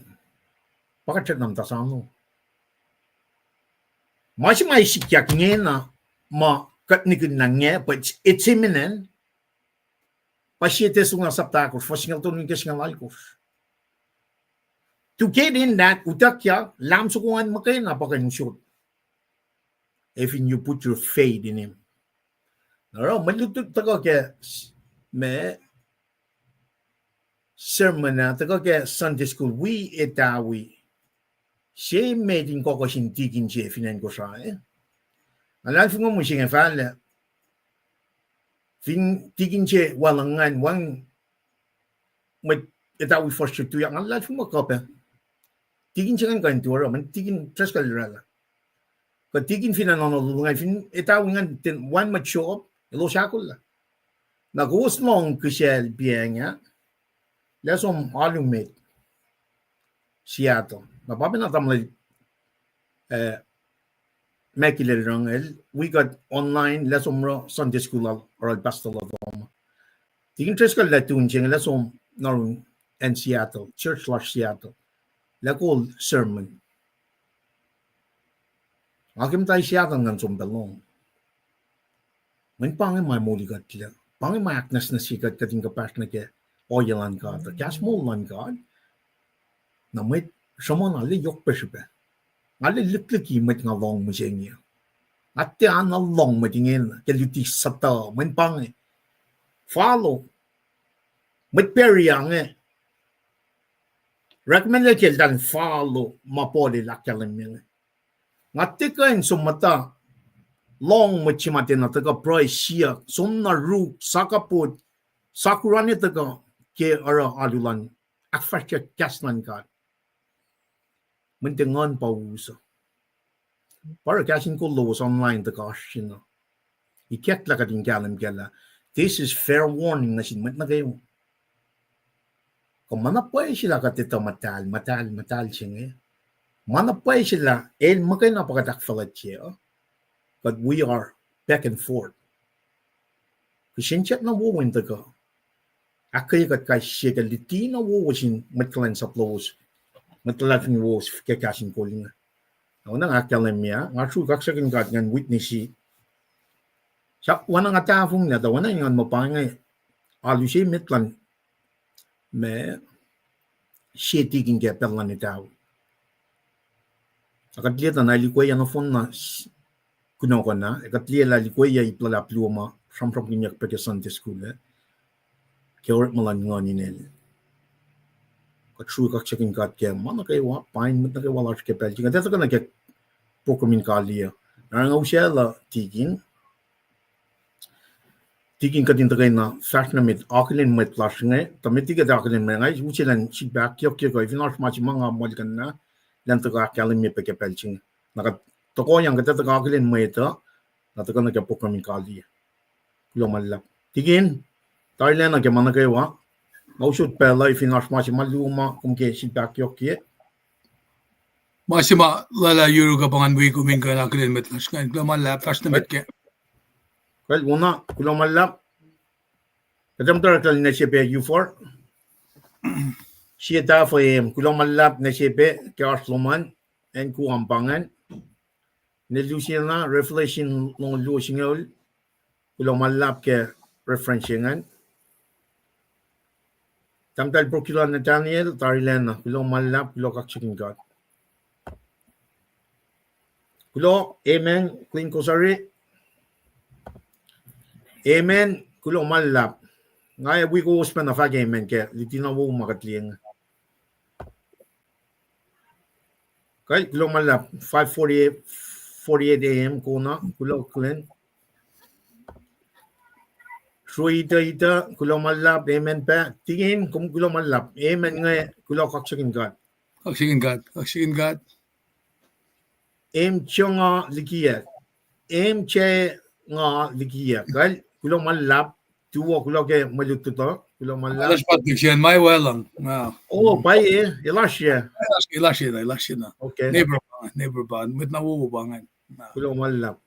pakachat nam tasano mai Fwackyuk ngena ma katnikun nange but it's imminent pasiete sunga saptakos fasingal to ninges ngalalkos to get in that utakya lam sukungan makena pakanusot if you put your faith in him. Naro malutut tako ke me sermon na tako ke Sunday school we Etawi she made in kokoshin tikin che finan Kosrae. Alal fungo mo singa fala fin tikin che walangan wang met Etawi first to yang alal fungo kope tikin che kan kan tuaro man tikin traskal rala. Katikin finanonolungan fin Etawi ngan tin one mature lo akollah. Nagos mong kusel bienya lesom alumet siato. Napapin na tamlay mekile rangel we got online lesom ro Sunday school or pastor dom. Tikin treskal latun cheng lesom narun en Seattle church slash Seattle. Lakol sermon. Akim tayo siya kang ngansong belong. May pangin may muligat kila. Pangin may aknas na sikat kating kapas na ke oyalan ka. Kas mo lan ka. Na may sama nali yok pesupe. Nali likliki may nga long mo siya niya. At tiyan na long mo tingin. Kaluti sata. May pangin. Follow. May periyang eh. Recommend na kila follow. Mapoli lakyalan niya. Ngatikan sumata long machimate na taga price siya sumna ru sakaput sakurani taga ke ara alulan akfasya kasnan ka mentengan pausa para KahsInKol lowos online taga sina ikekla ka din kalam kala this is fair warning na sinmat na kayo kung manapay sila katito matal siya manapay sila makay napakatakfalat siya but we are back and forth kusinchat na wawin taga akketeyac siya kaliti na wawasin matlansap lowos matlafin lowos KahsInKol nga nang Kalmen niya nga Srui kaksakin kat ngan witnessi sa wana nga tafong na wana nga mapangay alusi mitlan me siya tiging kaya Fallana tao Akatliya na likiyac na phone na kuno ko na. Akatliya la likiyac iplala pluma from kinyak peke Sunday school. Kaya orat malan nga ninel. Srui kaksakin kat kaya mana kayo wa Paing mit na kayo wala siya kapel. Kaya dito ka na kaya pokumin kaliya. Narangaw siya la tigin ka din tagay na fast na mit akollah met flash nga. Tamitiga da akollah met nga. Usilan sifac yok ko ifinash machi mga malikan na. Dan taga Kalmen pe kapelching naka toko yang kata taga Kalmen mweta na taga na kapo kami kali kulo malap tigin Thailand na kemana kayo wa mausut pela ifinash machi maluma kumke sifac yok ye Masima lala euro ka pangan bui kuming ka na Kalmen metlas kan klaman lap fast na metke well una kulo malap kadam tarakal na siya pe U4 siya ta fo kulo malap na siya pe kasloman en kuampangan nelusina reflection ng lusingol kulo malap ke referensingan tamtal prokilo na Daniel Tarilena kulo malap kulo kaksakin kat kulo amen clean Kosrae amen kulo malap ngaya wiowos pa na amen ke litinawo makatliang kay kulo malap 5:48 AM kuna kulo klen Srui ita kulo malap amen pa tingin kum kulo malap amen nga kulo kaksakin kat chonga likiyac che nga likiyac kay kulo malap tuwa kulo ke malututo kulo malap alas pat diksyan may walang bay ilasya ilasya na okay neighbor ba mit na wubangan kulo malap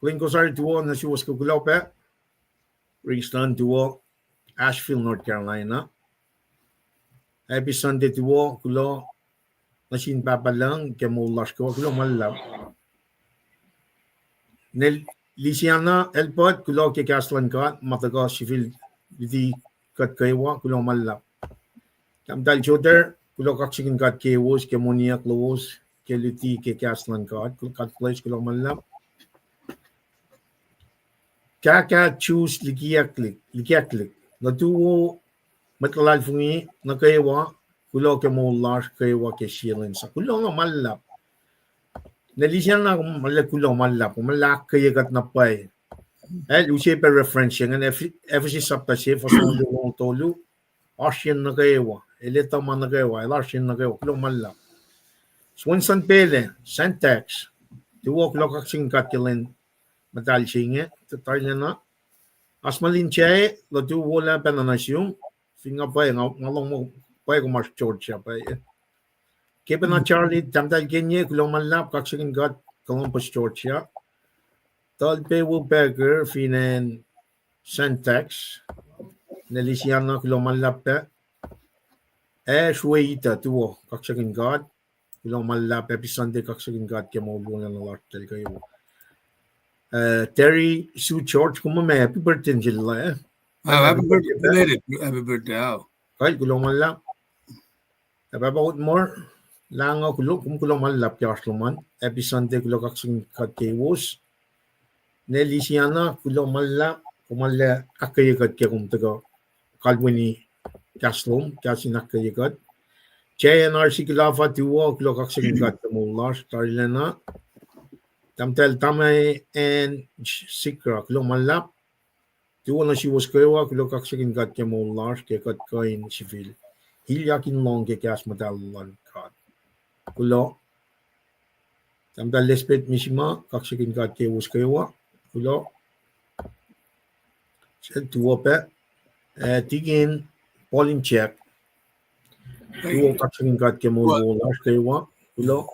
Kling Kosrae tuwo na si was kukulope. Ringston tuwo Asheville, North Carolina. Every Sunday tuwo kulo nasin papalang kemulas ko kulo malap. Nel Lisiana elpot kulo ke kaslan kat mataga civil di kat kaywa kulo malap. Kamdal joder kulo kaksakin kat kewos kemoniak lowos ke luti ke kaslan kat kat place kulo malap. Kaka choose likiyac. Natuwo matkalal fungi na kaywa kulo ke mular kaywa ke shilin sa kulo nga malap. Nalisyan na malak kulo malap malak kayagat na pay. Usi pa reference yan FSC sapta siya fason yung tolu Asian na kaywa elita man na kaywa Asian na kaywa kulo malap. Swanson pele syntax tuwo kulo kaksakin kat kilin Mutal singe tatarnya na asmalin chay lo tu wala pananasyon singa pa ngalong mo pa ko mas Georgia pa kepa na Charlie tamdal genye kulong malap kaksakin gat Columbus Georgia talpe wo burger finen syntax nelisiana kulong malap pa Srui tuwo kaksakin gat kulong malap episode kaksakin gat kemo bulan na lartel kayo Terry Sue George kuma may happy birthday July happy birthday belated happy birthday kahit kulong malap about more lango kulong malap kasluman episode kulo kaksakin kat kewos nelisiana kulong malap kumala akketeyac ke kumtaga kalwini kaslum kasin akketeyac JNRC kilafa tuwo kulo kaksakin kat mular Fallana Tamtel tamay and sikra kulo malap tuwo na si was kaywa kulo kaksakin kat ke mular ke kat kain civil hilyakin long ke kas matalan kat kulo tamtel lespet misima kaksakin kat ke was kaywa kulo tuwo pe tigin polling check tuwo kaksakin kat ke mular kaywa kulo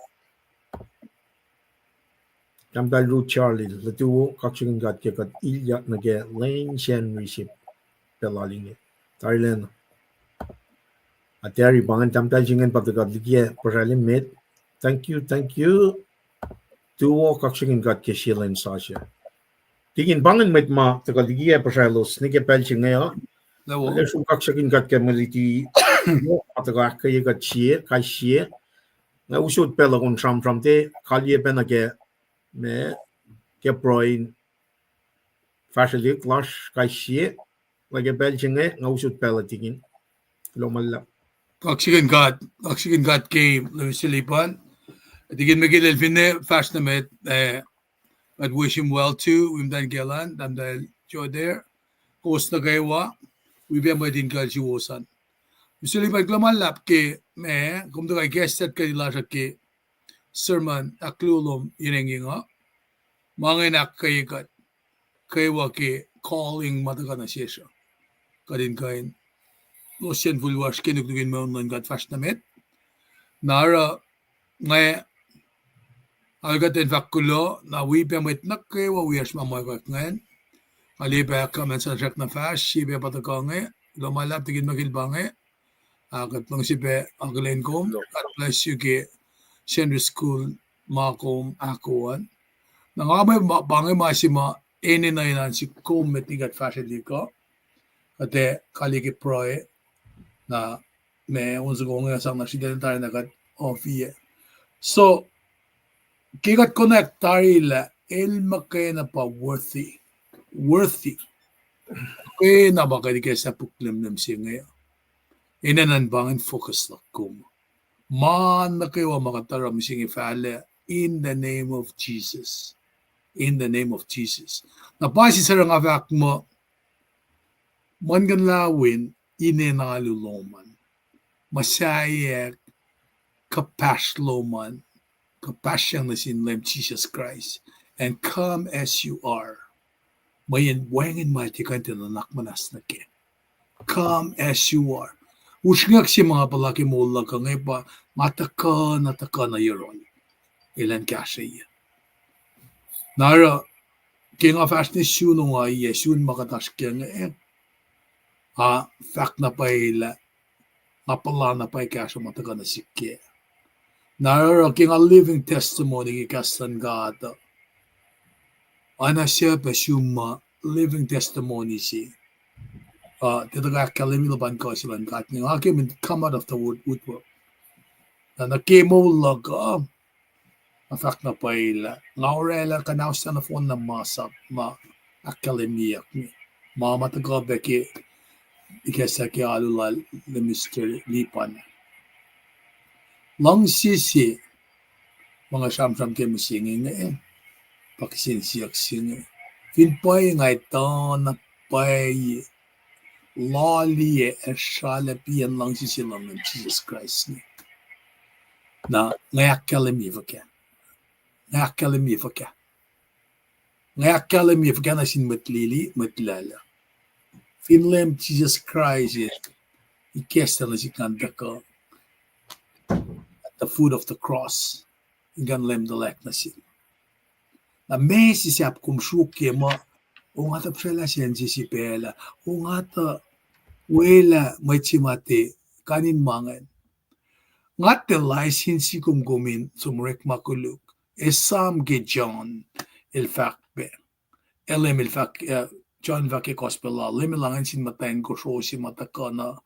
Tamdal Root Charlie, the duo kaksakin gat ke kat ilyak na ke lane shen receipt pelaling Thailand. At Terry bangan tamdal jingen patagat likiyac paralim met. Thank you. Duo kaksakin gat ke shilin sasha. Tigin bangan met ma tagat likiyac paralos nike pelching ngayon. Ada sum kaksakin gat ke maliti patagat kaya gat shie kai shie. Nga usod pelagon tram te kalye penake me ke proin Fwackyuk lash kaisye lagi belchinge ngausut pelatingin lo malap kaksakin gat game lo silipan digin megil elfine fashnamet I'd wish him well too wim dan gelan damdal joder kos na kaywa wibya madin kaljiwosan silipan glamalap ke me kumdo kay guestet kay lasha ke sermon aklulom irenginga mangenak kayagat kaywa ke calling matagana siya kadin kain no siyan fulwash kinugdugin mo nun gat fashnamet nara ngay algaten fakulo na wipya met nak kaywa wiyash mamaygat ngayon alipa kamen sa siyak na fash siya patakange lumalap tigin magilbange agat lang siya aglen kom at bless you ke Senior School makom akuan. Nangamay bangay masima ene na inan si komet nigat fashion ko. Ate kaligi proe na me unsa ko nga sang nasidente tayo nagat ofie. So kigat connect tayo la el makay na pa worthy. Kaya na ba kaya sa puklim nam siya ngayon. Inanan bangin focus na kum. Man na kayo makataram singi fale in the name of Jesus. In the name of Jesus. Napasi sa rang avak mo, man gan lawin, inenaluluman. Masayek, kapashloman, kapasyang na sinlem Jesus Christ. And come as you are. Mayan wangin mati kanti na nakmanas na ke. Come as you are. Usngak si mga palaki mula ka ngay pa nataka na yaron. Ilan kasi yan. Nara, king of ashni shunu nga yesun makatash king fact na paila Fallana pa ikasya mataga na sikke. King a living testimony ikastan gata. Ana siya pa siyuma living testimony si. Titaga kalimilaban ko silang gat niya. Hakim come out of the woodwork. Na nakemo laga. Fact na paila. Nga orela kanausta na phone na masap ma akalimiyak ni. Mama taga beki ikasya ki alulal le Mr. Lipan. Lang sisi mga samsam ke musingin pakisin siyak singe. Fin pay ngay na pay lali shalapian lang sisi lang ng Jesus Christ ni. Na ngayak kalemi vaka. Ngayak kalemi vaka. Ngayak kalemi vaka na sin matlili matlala. Finlem Jesus Christ ikesta na si kanda ko at the foot of the cross ingan lem the lek na sin. Na mesi siap kumshuke mo o nga ta psela siyan si pela o nga ta wela may chimate kanin mangan nga te laisin si kumgumin sumrek makuluk esam ge John il fakbe elem il fak John vake kospela limilangan sin matayin ko si matakana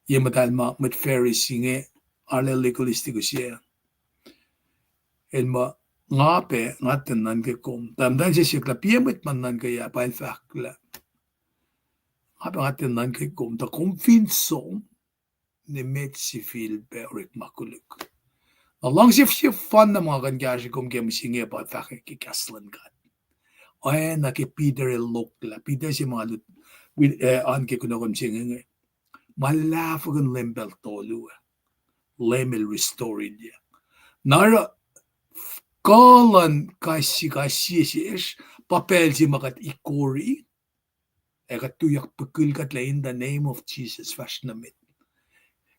yemadal ma mit ferry singe ale legalistico siya en ma ngape ngaten nan ke kom tamdan siya klapiyamit man nan kaya pa in fact la ngape ngaten nan ke kom ta konfinsom ni met si fil berik makuluk along si fan na mga kangyasi kom kaya masinge pa fact ki kaslan kat oana ke Peter lokla Peter si mga an ke kuno kom singe malafagan lembel tolu lemel restored ya nara kalan kasi ish papel si makat ikori ekat tuyak pekul kat la in the name of Jesus fashnamit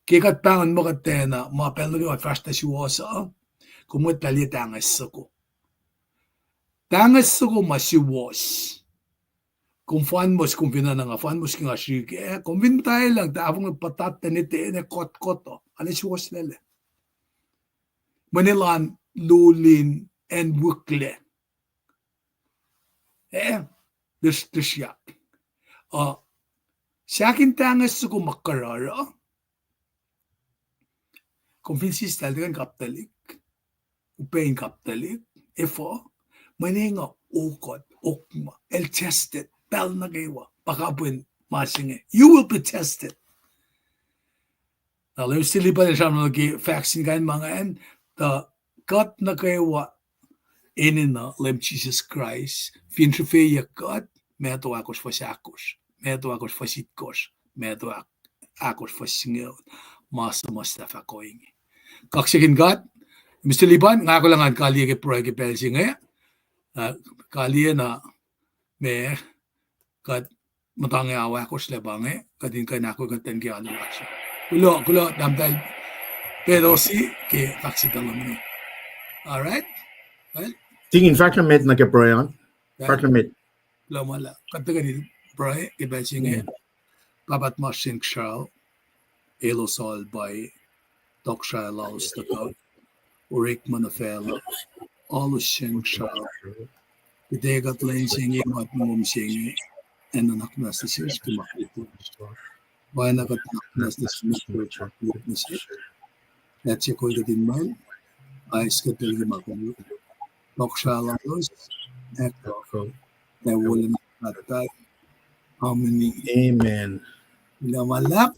kekat pangan makat tena mapel na fashna si wasa kumut tali tangas ko masiwas kung fan mos kung pinananga fan mos kinga shike kung bin tayo lang tapong patat tenete ne kot ano si was lele Manilan lulin and wukle this yak sakin tangas ko makarara kung pinsis talagang kaptalik upain kaptalik ifo maninga ukot ukma el tested pel na gawa pakapun masinge you will be tested na lem sili pa siya nagi vaccine kan mga en the cut na gawa inina lem Jesus Christ fin sufeya cut meto akos fasakos meto akos fasitkos meto akos fasingaw masa fakoing kaksakin gat Mr. Liban nga ko lang ang kali ke pro ke pelsi nga kali na me kat matang awa ko sila bange kadin ka nako ganten ki ano siya kulo damdal pero si ke kaksidalom ni all right well Ting in fact na met na ke proyan fact na met lamala kanta ganito bro ke pelsi nga papat masin shao elosol by Doksha Laos the Urik Manafela all sing shao Degat len singi mat mum singi and anak nas the sis kumakito why nakat nas the sis that's a call din man I skatel makum Doksha Laos echo that will not that how many amen namalak